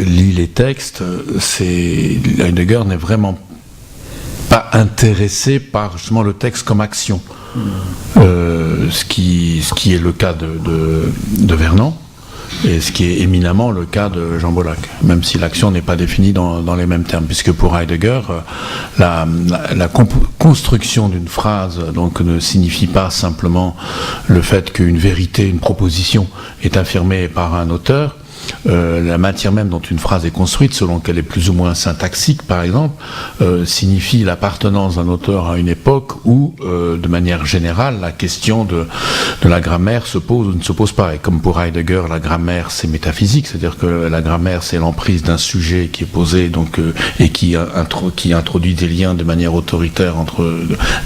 lit les textes, Heidegger n'est vraiment pas intéressé par justement le texte comme action, ce qui est le cas de Vernant. Et ce qui est éminemment le cas de Jean Bollack, même si l'action n'est pas définie dans les mêmes termes, puisque pour Heidegger, la construction d'une phrase donc, ne signifie pas simplement le fait qu'une vérité, une proposition est affirmée par un auteur. La matière même dont une phrase est construite, selon qu'elle est plus ou moins syntaxique par exemple, signifie l'appartenance d'un auteur à une époque où, de manière générale, la question de la grammaire se pose ou ne se pose pas. Et comme pour Heidegger, la grammaire c'est métaphysique, c'est-à-dire que la grammaire c'est l'emprise d'un sujet qui est posé donc, et qui introduit des liens de manière autoritaire entre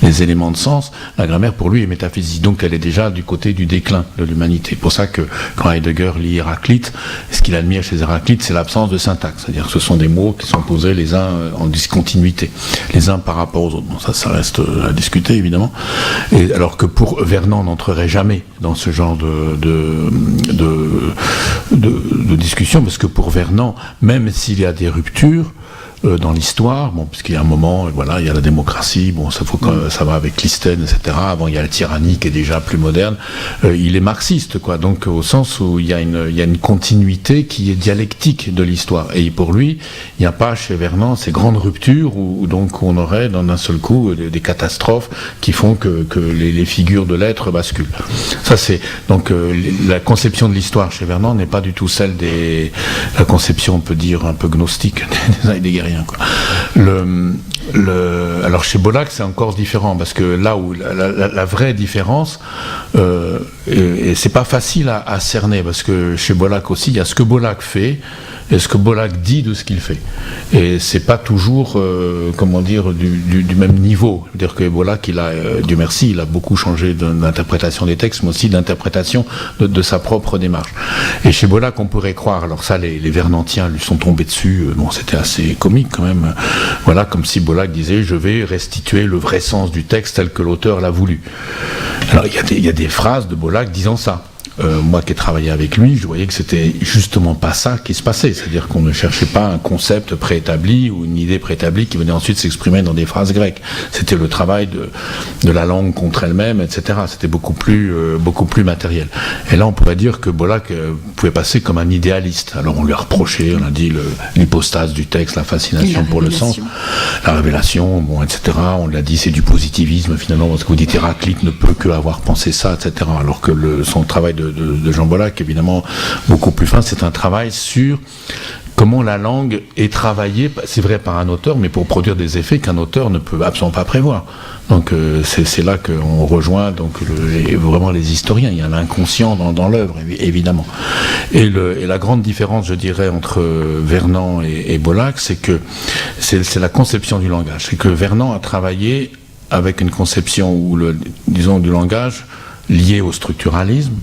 les éléments de sens. La grammaire pour lui est métaphysique, donc elle est déjà du côté du déclin de l'humanité. C'est pour ça que quand Heidegger lit Héraclite, ce qu'il admire chez Héraclite, c'est l'absence de syntaxe, c'est-à-dire que ce sont des mots qui sont posés les uns en discontinuité, les uns par rapport aux autres. Bon, ça reste à discuter évidemment. Et alors que pour Vernant, n'entrerait jamais dans ce genre de discussion, parce que pour Vernant, même s'il y a des ruptures, dans l'histoire, bon, puisqu'il y a un moment, voilà, il y a la démocratie, bon, ça va avec Clisthène, etc. Avant, il y a la tyrannie qui est déjà plus moderne. Il est marxiste, quoi. Donc, au sens où il y a une continuité qui est dialectique de l'histoire. Et pour lui, il n'y a pas chez Vernant ces grandes ruptures où donc on aurait d'un seul coup des catastrophes qui font que les figures de l'être basculent. Ça, c'est donc la conception de l'histoire chez Vernant n'est pas du tout celle la conception, on peut dire, un peu gnostique des heideggeriens, quoi. Alors chez Bollack, c'est encore différent, parce que là où la vraie différence, et c'est pas facile à cerner, parce que chez Bollack aussi, il y a ce que Bollack fait et ce que Bollack dit de ce qu'il fait. Et c'est pas toujours, comment dire, du même niveau. C'est-à-dire que Bollack, Dieu merci, il a beaucoup changé d'interprétation des textes, mais aussi d'interprétation de sa propre démarche. Et chez Bollack, on pourrait croire, alors ça, les Vernantiens lui sont tombés dessus, bon, c'était assez comique quand même, voilà, comme si Bollack disait, je vais restituer le vrai sens du texte tel que l'auteur l'a voulu. Alors, il y a des phrases de Bollack disant ça. Moi qui ai travaillé avec lui, je voyais que c'était justement pas ça qui se passait. C'est-à-dire qu'on ne cherchait pas un concept préétabli ou une idée préétablie qui venait ensuite s'exprimer dans des phrases grecques. C'était le travail de la langue contre elle-même, etc. C'était beaucoup plus matériel. Et là, on pourrait dire que Bollack pouvait passer comme un idéaliste. Alors on lui a reproché, on a dit l'hypostase du texte, la fascination pour le sens, la révélation, bon, etc. On l'a dit, c'est du positivisme finalement, parce que vous dites Héraclite ne peut que avoir pensé ça, etc. Alors que son travail de Jean Bollack, évidemment beaucoup plus fin, c'est un travail sur comment la langue est travaillée, c'est vrai par un auteur, mais pour produire des effets qu'un auteur ne peut absolument pas prévoir. Donc c'est là qu'on rejoint donc vraiment les historiens. Il y a l'inconscient dans l'œuvre, évidemment. Et la grande différence, je dirais, entre Vernant et Bollack, c'est que c'est la conception du langage. C'est que Vernant a travaillé avec une conception disons, du langage lié au structuralisme,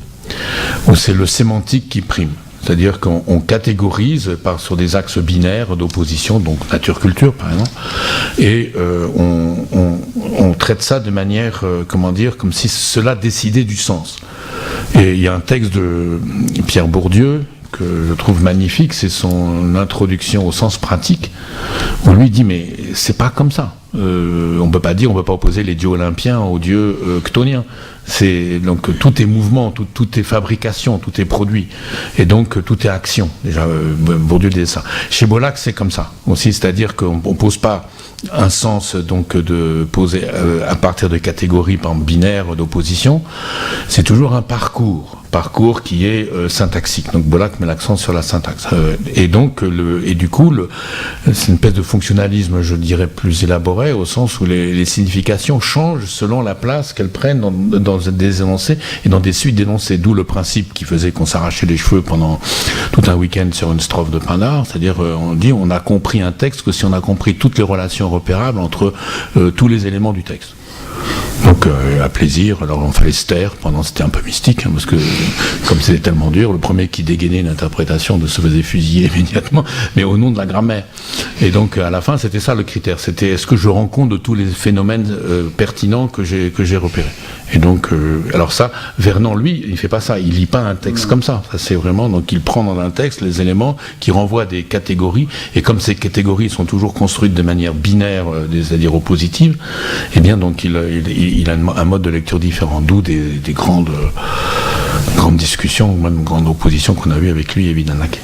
où c'est le sémantique qui prime. C'est-à-dire qu'on catégorise sur des axes binaires d'opposition, donc nature-culture par exemple, et on traite ça de manière, comme si cela décidait du sens. Et il y a un texte de Pierre Bourdieu que je trouve magnifique, c'est son introduction au sens pratique, où lui dit mais c'est pas comme ça. On peut pas opposer les dieux olympiens aux dieux chtoniens. Donc tout est mouvement, tout est fabrication, tout est produit, et donc tout est action. Déjà, Bourdieu disait ça. Chez Bollack, c'est comme ça aussi, c'est-à-dire qu'on pose pas un sens donc de poser à partir de catégories binaires d'opposition. C'est toujours un parcours qui est syntaxique. Donc Bollack met l'accent sur la syntaxe. Et du coup, c'est une espèce de fonctionnalisme, je dirais, plus élaboré, au sens où les significations changent selon la place qu'elles prennent dans des énoncés et dans des suites d'énoncés. D'où le principe qui faisait qu'on s'arrachait les cheveux pendant tout un week-end sur une strophe de Pindare. C'est-à-dire, on a compris un texte que si on a compris toutes les relations repérables entre tous les éléments du texte. Donc à plaisir, alors on fallait se taire pendant, c'était un peu mystique, hein, parce que comme c'était tellement dur, le premier qui dégainait une interprétation se faisait fusiller immédiatement, mais au nom de la grammaire. Et donc à la fin, c'était ça le critère, c'était est-ce que je rends compte de tous les phénomènes pertinents que j'ai repérés. Et donc, alors ça, Vernant, lui, il fait pas ça, il lit pas un texte comme ça. Ça c'est vraiment, donc il prend dans un texte les éléments qui renvoient à des catégories, et comme ces catégories sont toujours construites de manière binaire, c'est-à-dire oppositive, et bien donc il a un mode de lecture différent, d'où des grandes discussions, ou même grandes oppositions qu'on a eues avec lui et Vidanac.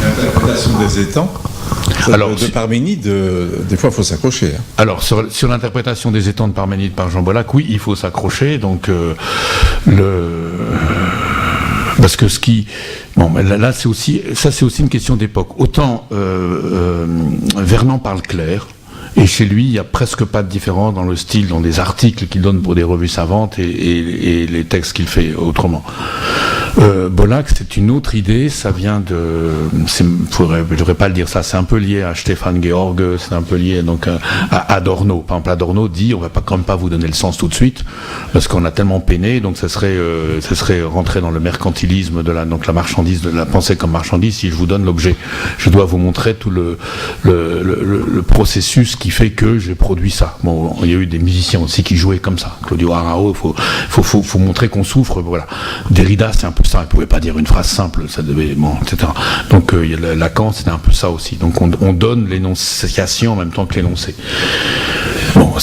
L'interprétation des étangs, alors, de Parménide, des fois il faut s'accrocher. Hein. Alors sur l'interprétation des étangs de Parménide par Jean Bollack, oui, il faut s'accrocher, donc parce que là c'est aussi une question d'époque. Autant Vernant parle clair, et chez lui, il n'y a presque pas de différence dans le style, dans les articles qu'il donne pour des revues savantes et les textes qu'il fait autrement. Bollack, c'est une autre idée, ça vient je ne devrais pas le dire ça, c'est un peu lié à Stefan Georg, c'est un peu lié donc à Adorno. Par exemple, Adorno dit, on ne va quand même pas vous donner le sens tout de suite, parce qu'on a tellement peiné, donc ça serait rentrer dans le mercantilisme donc la marchandise, de la pensée comme marchandise, si je vous donne l'objet. Je dois vous montrer tout le processus qui fait que j'ai produit ça. Bon, il y a eu des musiciens aussi qui jouaient comme ça. Claudio Arrao, faut montrer qu'on souffre, voilà. Derrida, c'est un peu ça, il pouvait pas dire une phrase simple, ça devait, bon, etc. Donc Lacan, c'était un peu ça aussi. Donc on donne l'énonciation en même temps que l'énoncé. Bon,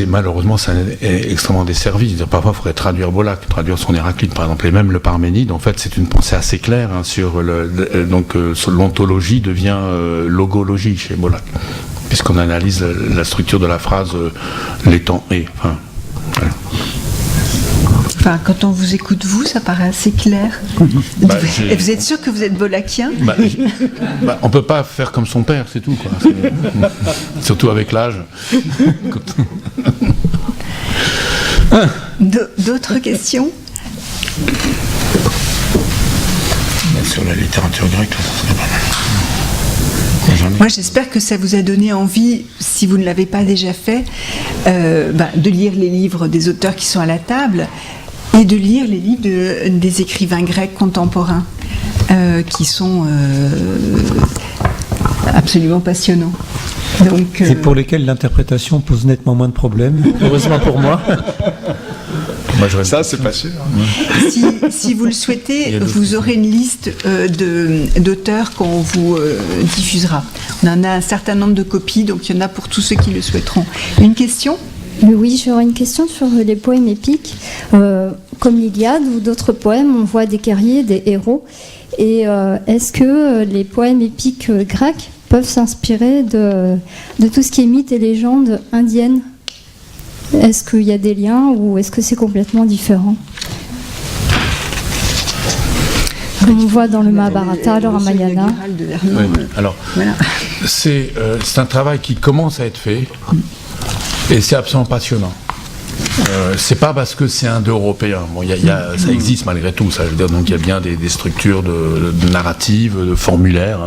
malheureusement, ça est extrêmement desservi. Parfois, il faudrait traduire Bollack, traduire son Héraclite, par exemple, et même le Parménide. En fait, c'est une pensée assez claire sur l'ontologie devient logologie chez Bollack, puisqu'on analyse la structure de la phrase les temps et. Voilà. Enfin, quand on vous écoute, ça paraît assez clair. Et vous êtes sûr que vous êtes bollakien ? On peut pas faire comme son père, c'est tout, quoi. Surtout avec l'âge. D'autres questions ? Sur la littérature grecque, ça serait pas mal. Moi, j'espère que ça vous a donné envie, si vous ne l'avez pas déjà fait, de lire les livres des auteurs qui sont à la table et de lire les livres des écrivains grecs contemporains qui sont absolument passionnants. Donc, et pour lesquels l'interprétation pose nettement moins de problèmes, heureusement pour moi. Ça, c'est pas sûr. Si vous le souhaitez, vous aurez une liste d'auteurs qu'on vous diffusera. On en a un certain nombre de copies, donc il y en a pour tous ceux qui le souhaiteront. Une question ? Oui, j'aurais une question sur les poèmes épiques. Comme l'Iliade ou d'autres poèmes, on voit des guerriers, des héros. Et est-ce que les poèmes épiques grecs peuvent s'inspirer de tout ce qui est mythes et légendes indiennes ? Est-ce qu'il y a des liens ou est-ce que c'est complètement différent ? Comme on voit dans le Mahabharata, le Ramayana. Alors, voilà. C'est un travail qui commence à être fait et c'est absolument passionnant. C'est pas parce que c'est indo-européen. Bon, ça existe malgré tout, ça. Je veux dire, donc il y a bien des structures de narratives, de formulaires.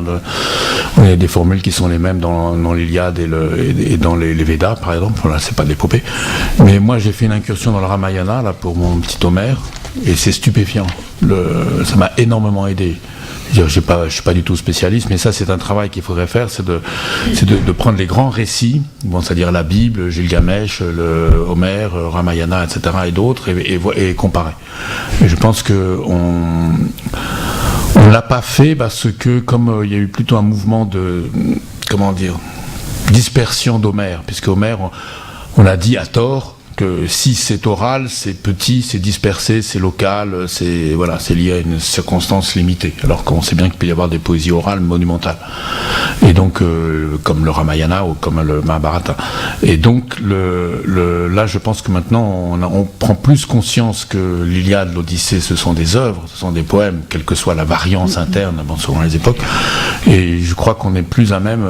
Il y a des formules qui sont les mêmes dans l'Iliade et dans les Védas, par exemple. Là, c'est pas de l'épopée. Mais moi, j'ai fait une incursion dans le Ramayana là pour mon petit Homère, et c'est stupéfiant. Ça m'a énormément aidé. Je ne suis pas du tout spécialiste, mais ça c'est un travail qu'il faudrait faire, c'est de prendre les grands récits, c'est-à-dire la Bible, Gilgamesh, Homère, Ramayana, etc. et d'autres, et comparer. Et je pense qu'on ne l'a pas fait parce que comme il y a eu plutôt un mouvement de dispersion d'Homère, puisque Homère, on a dit à tort que si c'est oral, c'est petit, c'est dispersé, c'est local, c'est lié à une circonstance limitée. Alors qu'on sait bien qu'il peut y avoir des poésies orales monumentales. Et donc, comme le Ramayana ou comme le Mahabharata. Et donc, là, je pense que maintenant, on prend plus conscience que l'Iliade, l'Odyssée, ce sont des œuvres, ce sont des poèmes, quelle que soit la variance interne, selon les époques. Et je crois qu'on est plus à même,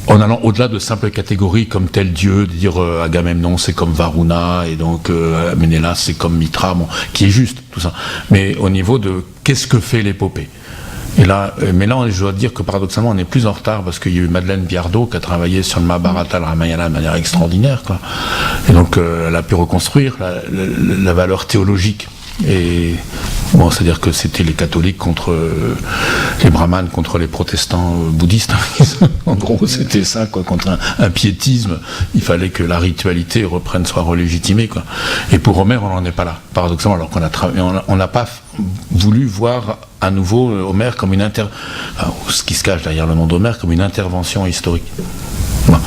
en allant au-delà de simples catégories comme tel dieu, de dire Agamemnon c'est comme Varuna, et donc Ménélas c'est comme Mitra, qui est juste, tout ça. Mais au niveau de qu'est-ce que fait l'épopée ? Mais là, je dois dire que paradoxalement, on est plus en retard parce qu'il y a eu Madeleine Biardot qui a travaillé sur le Mahabharata, le Ramayana de manière extraordinaire, quoi. Et donc, elle a pu reconstruire la valeur théologique. Et c'est-à-dire que c'était les catholiques contre les brahmanes contre les protestants bouddhistes. En gros, c'était ça, quoi, contre un piétisme. Il fallait que la ritualité soit relégitimée, quoi. Et pour Homère, on n'en est pas là, paradoxalement, alors qu'on n'a pas voulu voir à nouveau Homère comme ce qui se cache derrière le nom d'Homère, comme une intervention historique. Voilà.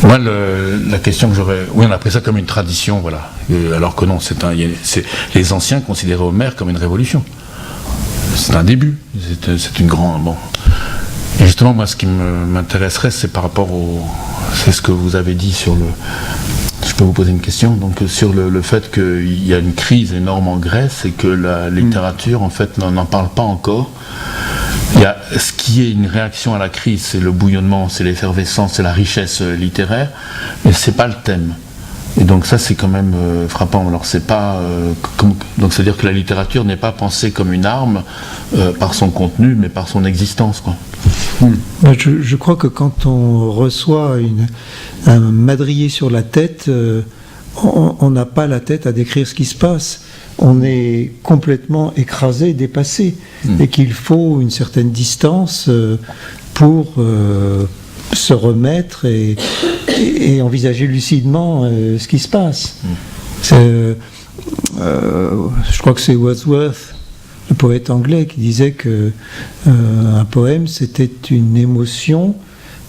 Moi, la question que j'aurais... Oui, on a pris ça comme une tradition, voilà. Alors que non, les anciens considéraient Homère comme une révolution. C'est un début. C'est une grande... Bon. Et justement, moi, ce qui m'intéresserait, c'est par rapport c'est ce que vous avez dit sur le... Je peux vous poser une question, donc sur le fait qu'il y a une crise énorme en Grèce et que la littérature, en fait, n'en parle pas encore. Il y a ce qui est une réaction à la crise, c'est le bouillonnement, c'est l'effervescence, c'est la richesse littéraire, mais c'est pas le thème. Et donc ça, c'est quand même frappant. Alors c'est pas donc c'est-à-dire que la littérature n'est pas pensée comme une arme par son contenu, mais par son existence, quoi. Je crois que quand on reçoit un madrier sur la tête, on n'a pas la tête à décrire ce qui se passe. On est complètement écrasé, dépassé, et qu'il faut une certaine distance pour se remettre et envisager lucidement ce qui se passe. Je crois que c'est Wordsworth le poète anglais qui disait que un poème, c'était une émotion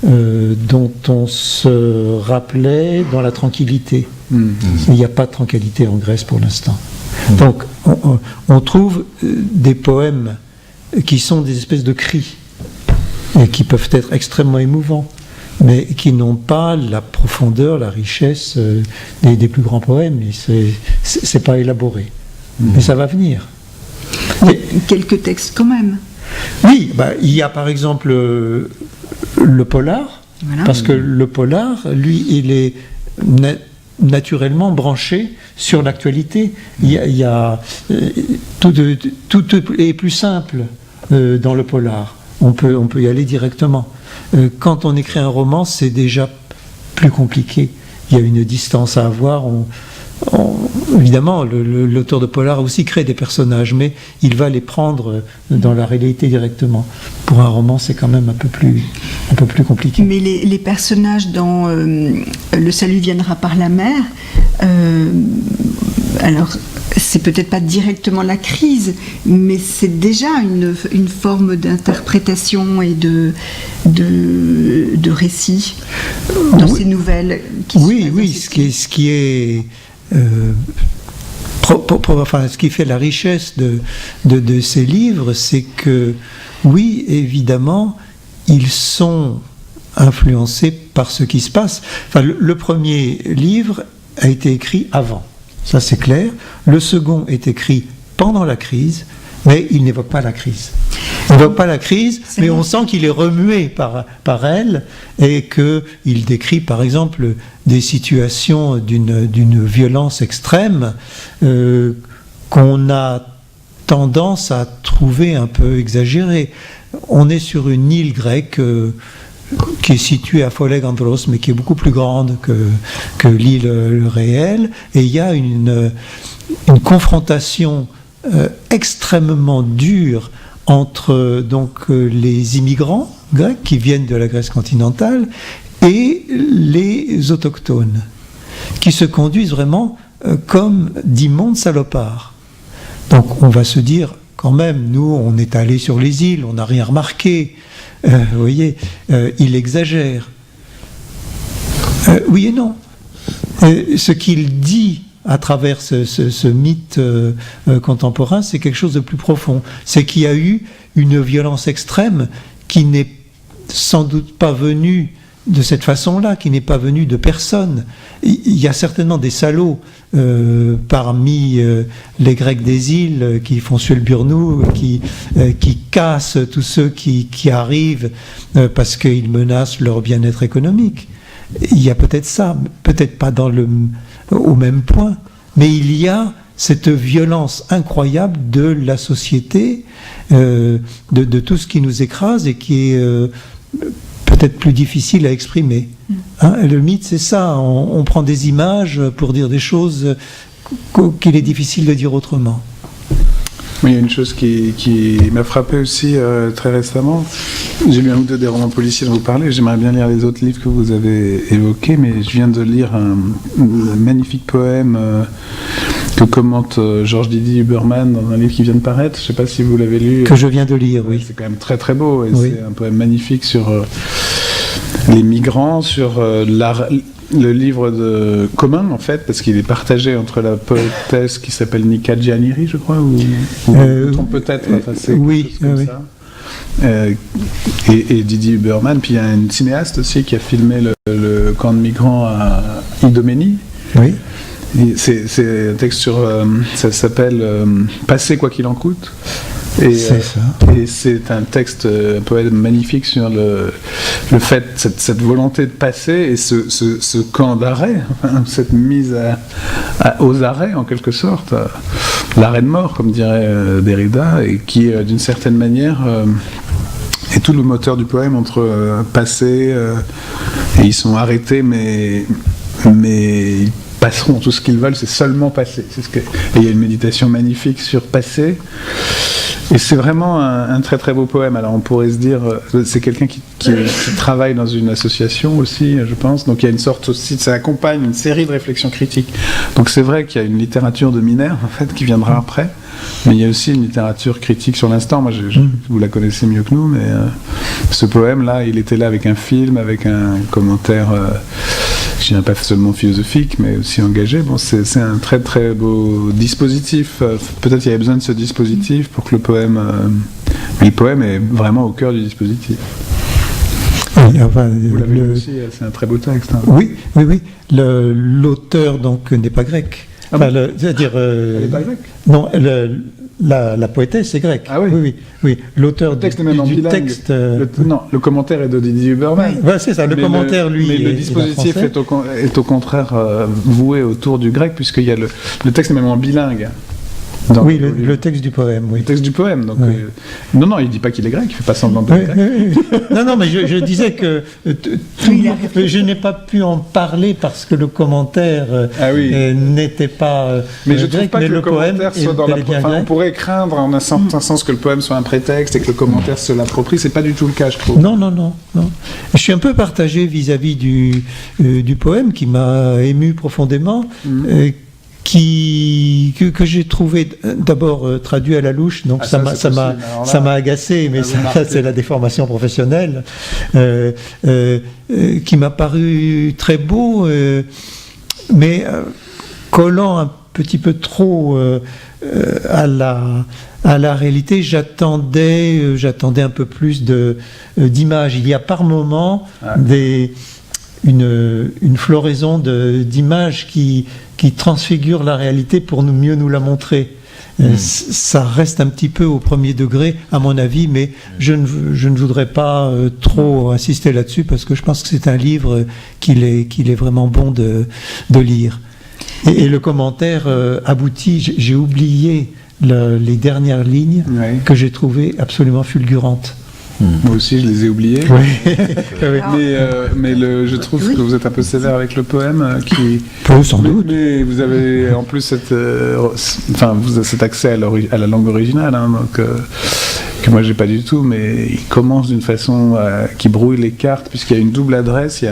dont on se rappelait dans la tranquillité. Il n'y a pas de tranquillité en Grèce pour l'instant. Donc, on trouve des poèmes qui sont des espèces de cris, et qui peuvent être extrêmement émouvants, mais qui n'ont pas la profondeur, la richesse des plus grands poèmes. C'est pas élaboré. Mais ça va venir. Mais quelques textes quand même. Oui, il y a par exemple le polar, Voilà. parce que le polar, lui, il est naturellement branché sur l'actualité. Il y a tout est plus simple dans le polar. On peut y aller directement. Quand on écrit un roman, c'est déjà plus compliqué. Il y a une distance à avoir. Évidemment, l'auteur de polar aussi crée des personnages, mais il va les prendre dans la réalité directement. Pour un roman, c'est quand même un peu plus compliqué. Mais les personnages dans Le salut viendra par la mer, alors c'est peut-être pas directement la crise, mais c'est déjà une forme d'interprétation et de récit dans ces nouvelles. Ce qui est ce qui fait la richesse de ces livres, c'est que, oui, évidemment, ils sont influencés par ce qui se passe. Enfin, le premier livre a été écrit avant, ça c'est clair. Le second est écrit pendant la crise, mais il n'évoque pas la crise. Il n'évoque pas la crise, mais on sent qu'il est remué par elle, et qu'il décrit par exemple des situations d'une violence extrême qu'on a tendance à trouver un peu exagérée. On est sur une île grecque qui est située à Folegandros, mais qui est beaucoup plus grande que l'île réelle, et il y a une confrontation extrêmement dure entre les immigrants grecs qui viennent de la Grèce continentale et les autochtones, qui se conduisent vraiment comme d'immondes salopards. Donc on va se dire, quand même, nous on est allés sur les îles, on n'a rien remarqué, vous voyez, il exagère. Oui et non. Ce qu'il dit à travers ce mythe contemporain, c'est quelque chose de plus profond. C'est qu'il y a eu une violence extrême qui n'est sans doute pas venue de cette façon-là, qui n'est pas venue de personne. Il y a certainement des salauds parmi les Grecs des îles qui font suer le burnou, qui cassent tous ceux qui arrivent parce qu'ils menacent leur bien-être économique. Il y a peut-être ça, peut-être pas au même point, mais il y a cette violence incroyable de la société, de tout ce qui nous écrase et qui est peut-être plus difficile à exprimer. Le mythe, c'est ça, on prend des images pour dire des choses qu'il est difficile de dire autrement. Oui, il y a une chose qui m'a frappé aussi très récemment. J'ai lu un ou deux des romans policiers dont vous parlez. J'aimerais bien lire les autres livres que vous avez évoqués, mais je viens de lire un magnifique poème que commente Georges Didier Huberman dans un livre qui vient de paraître. Je ne sais pas si vous l'avez lu. Que je viens de lire, oui. C'est quand même très très beau. Et oui. C'est un poème magnifique sur les migrants, sur le livre commun, en fait, parce qu'il est partagé entre la poétesse qui s'appelle Nika Gianniri, je crois, ou peut-être, enfin, c'est oui, comme ça. Et Didier Huberman, puis il y a une cinéaste aussi qui a filmé le camp de migrants à Idomeni. Oui. C'est un texte sur... ça s'appelle « Passer quoi qu'il en coûte ». Et c'est un texte, un poème magnifique sur le fait, cette volonté de passer et ce camp d'arrêt, cette mise aux arrêts en quelque sorte, l'arrêt de mort comme dirait Derrida, et qui d'une certaine manière est tout le moteur du poème entre passer et ils sont arrêtés mais ils passeront, tout ce qu'ils veulent c'est seulement passer. Et il y a une méditation magnifique sur passer. Et c'est vraiment un très très beau poème. Alors on pourrait se dire, c'est quelqu'un qui travaille dans une association aussi, je pense. Donc il y a une sorte aussi, ça accompagne une série de réflexions critiques. Donc c'est vrai qu'il y a une littérature de Miner en fait qui viendra après, mais il y a aussi une littérature critique sur l'instant. Moi, vous la connaissez mieux que nous, mais ce poème-là, il était là avec un film, avec un commentaire. Je dirais pas seulement philosophique, mais aussi engagé. Bon, c'est un très très beau dispositif. Peut-être qu'il y avait besoin de ce dispositif pour que le poème... mais le poème est vraiment au cœur du dispositif. Oui, enfin, vous l'avez lu aussi, c'est un très beau texte. Hein. Oui. L'auteur donc n'est pas grec. Enfin, c'est-à-dire... Elle n'est pas grecque ? Non, la poétesse est grecque. Ah oui. Oui. L'auteur le texte du texte... Non, le commentaire est de Didier Huberman. Ouais, c'est ça, le commentaire, lui, mais le dispositif est au contraire voué autour du grec, puisqu'il y a le texte est même en bilingue. Oui, le texte du poème, oui. Le texte du poème, donc... Oui. Non, il ne dit pas qu'il est grec, il ne fait pas semblant de grec. Oui. Non, mais je disais que je n'ai pas pu en parler parce que le commentaire n'était pas mais je ne trouve grec, pas que le commentaire soit dans la... on pourrait craindre en un certain sens que le poème soit un prétexte et que le commentaire se l'approprie, c'est pas du tout le cas, je trouve. Non. Je suis un peu partagé vis-à-vis du poème qui m'a ému profondément, que j'ai trouvé d'abord traduit à la louche, donc ça m'a agacé, mais ça c'est la déformation professionnelle, qui m'a paru très beau, mais collant un petit peu trop à la réalité. J'attendais un peu plus d'images. Il y a par moments une floraison d'images qui transfigure la réalité pour mieux nous la montrer. Ça reste un petit peu au premier degré, à mon avis, mais je ne voudrais pas trop insister là-dessus, parce que je pense que c'est un livre qu'il est vraiment bon de lire. Et le commentaire aboutit. J'ai oublié les dernières lignes que j'ai trouvées absolument fulgurantes. Moi aussi, je les ai oubliés. Oui. Mais je trouve que vous êtes un peu sévère avec le poème. Sans doute. Mais vous avez en plus cet accès à la langue originale, hein, donc, que moi j'ai pas du tout. Mais il commence d'une façon qui brouille les cartes, puisqu'il y a une double adresse.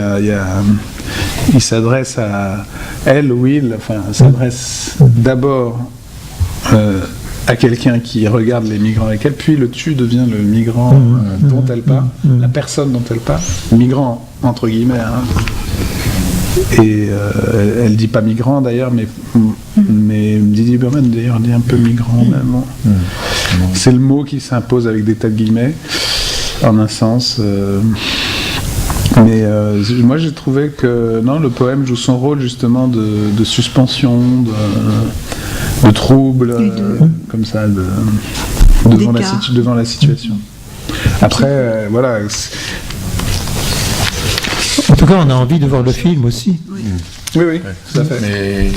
Il s'adresse à elle ou il. Enfin, s'adresse d'abord à quelqu'un qui regarde les migrants avec elle, puis le tu devient le migrant dont elle parle, la personne dont elle parle, migrant entre guillemets, hein. Et elle dit pas migrant d'ailleurs, mais Didier Huberman d'ailleurs dit un peu migrant même. C'est le mot qui s'impose avec des tas de guillemets, en un sens. Mais moi j'ai trouvé que le poème joue son rôle justement de suspension, de trouble, comme ça, devant la situation. Après, voilà. En tout cas, on a envie de voir le film aussi. Oui, tout à fait. Mais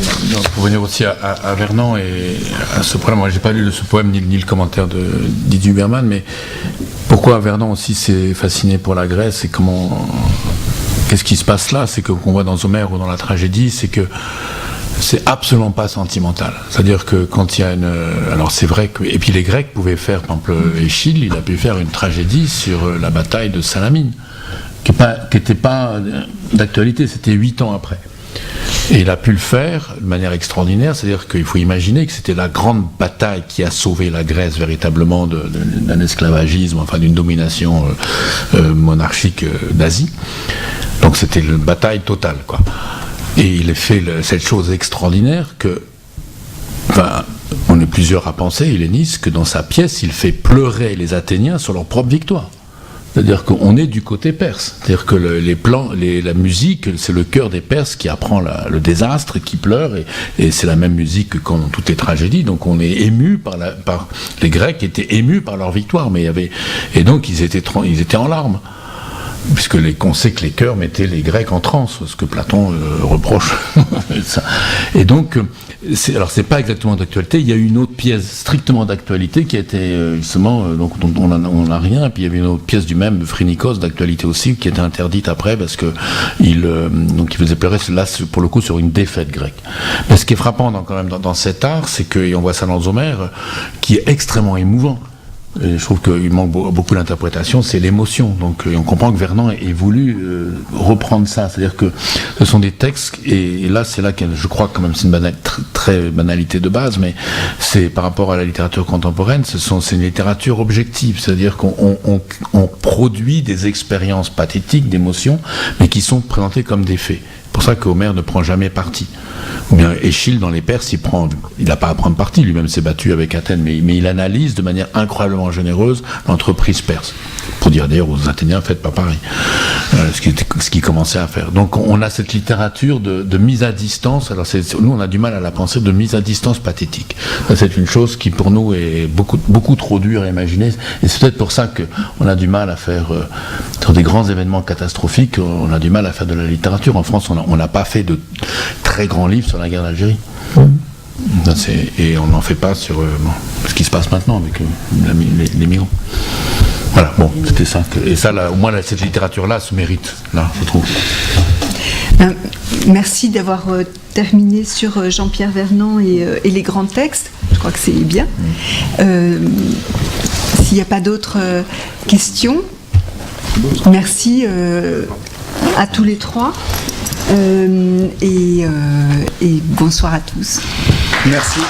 pour venir aussi à Vernant et à ce poème, moi j'ai pas lu ce poème ni le commentaire de Didier Huberman, mais pourquoi Vernant aussi s'est fasciné pour la Grèce et qu'est-ce qui se passe là? C'est qu'on voit dans Homère ou dans la tragédie, c'est que c'est absolument pas sentimental. C'est-à-dire que quand il y a alors c'est vrai que... Et puis les Grecs pouvaient faire, par exemple, Échille, il a pu faire une tragédie sur la bataille de Salamine, qui n'était pas d'actualité, c'était 8 ans après. Et il a pu le faire de manière extraordinaire, c'est-à-dire qu'il faut imaginer que c'était la grande bataille qui a sauvé la Grèce véritablement d'un esclavagisme, enfin d'une domination monarchique d'Asie. Donc c'était une bataille totale, quoi. Et il a fait cette chose extraordinaire que, on est plusieurs à penser, Hellénis, que dans sa pièce, il fait pleurer les Athéniens sur leur propre victoire. C'est-à-dire qu'on est du côté perse. C'est-à-dire que la musique, c'est le cœur des Perses qui apprend le désastre, qui pleure, et c'est la même musique que dans toutes les tragédies. Donc on est ému les Grecs étaient émus par leur victoire, et donc ils étaient en larmes. Puisque on sait que les chœurs mettaient les Grecs en transe, ce que Platon reproche. Et donc, c'est pas exactement d'actualité. Il y a eu une autre pièce strictement d'actualité qui a été justement, dont on n'a rien. Et puis il y avait une autre pièce du même, Phrynikos, d'actualité aussi, qui était interdite après parce que il faisait pleurer là pour le coup sur une défaite grecque. Mais ce qui est frappant quand même dans cet art, c'est qu'on voit ça dans Homère, qui est extrêmement émouvant. et je trouve qu'il manque beaucoup d'interprétation, c'est l'émotion. Donc on comprend que Vernant ait voulu reprendre ça, c'est-à-dire que ce sont des textes, et là c'est là que je crois quand même c'est une très banalité de base, mais c'est par rapport à la littérature contemporaine, c'est une littérature objective, c'est-à-dire qu'on produit des expériences pathétiques d'émotions, mais qui sont présentées comme des faits. C'est pour ça qu'Homère ne prend jamais parti. Ou bien Échille dans les Perses, il n'a pas à prendre parti, lui-même s'est battu avec Athènes, mais il analyse de manière incroyablement généreuse l'entreprise perse. Pour dire d'ailleurs aux Athéniens, faites pas pareil. Ce qu'ils commençaient à faire. Donc on a cette littérature de mise à distance, alors nous on a du mal à la penser, de mise à distance pathétique. Ça, c'est une chose qui pour nous est beaucoup trop dure à imaginer, et c'est peut-être pour ça qu'on a du mal à faire, sur des grands événements catastrophiques, on a du mal à faire de la littérature. En France, on n'a pas fait de très grands livres sur la guerre d'Algérie. Et on n'en fait pas sur ce qui se passe maintenant avec les migrants. Voilà, bon, c'était ça. Et ça, là, au moins, cette littérature-là se mérite, là, je trouve. Merci d'avoir terminé sur Jean-Pierre Vernant et les grands textes. Je crois que c'est bien. S'il n'y a pas d'autres questions, merci à tous les trois. Et bonsoir à tous. Merci.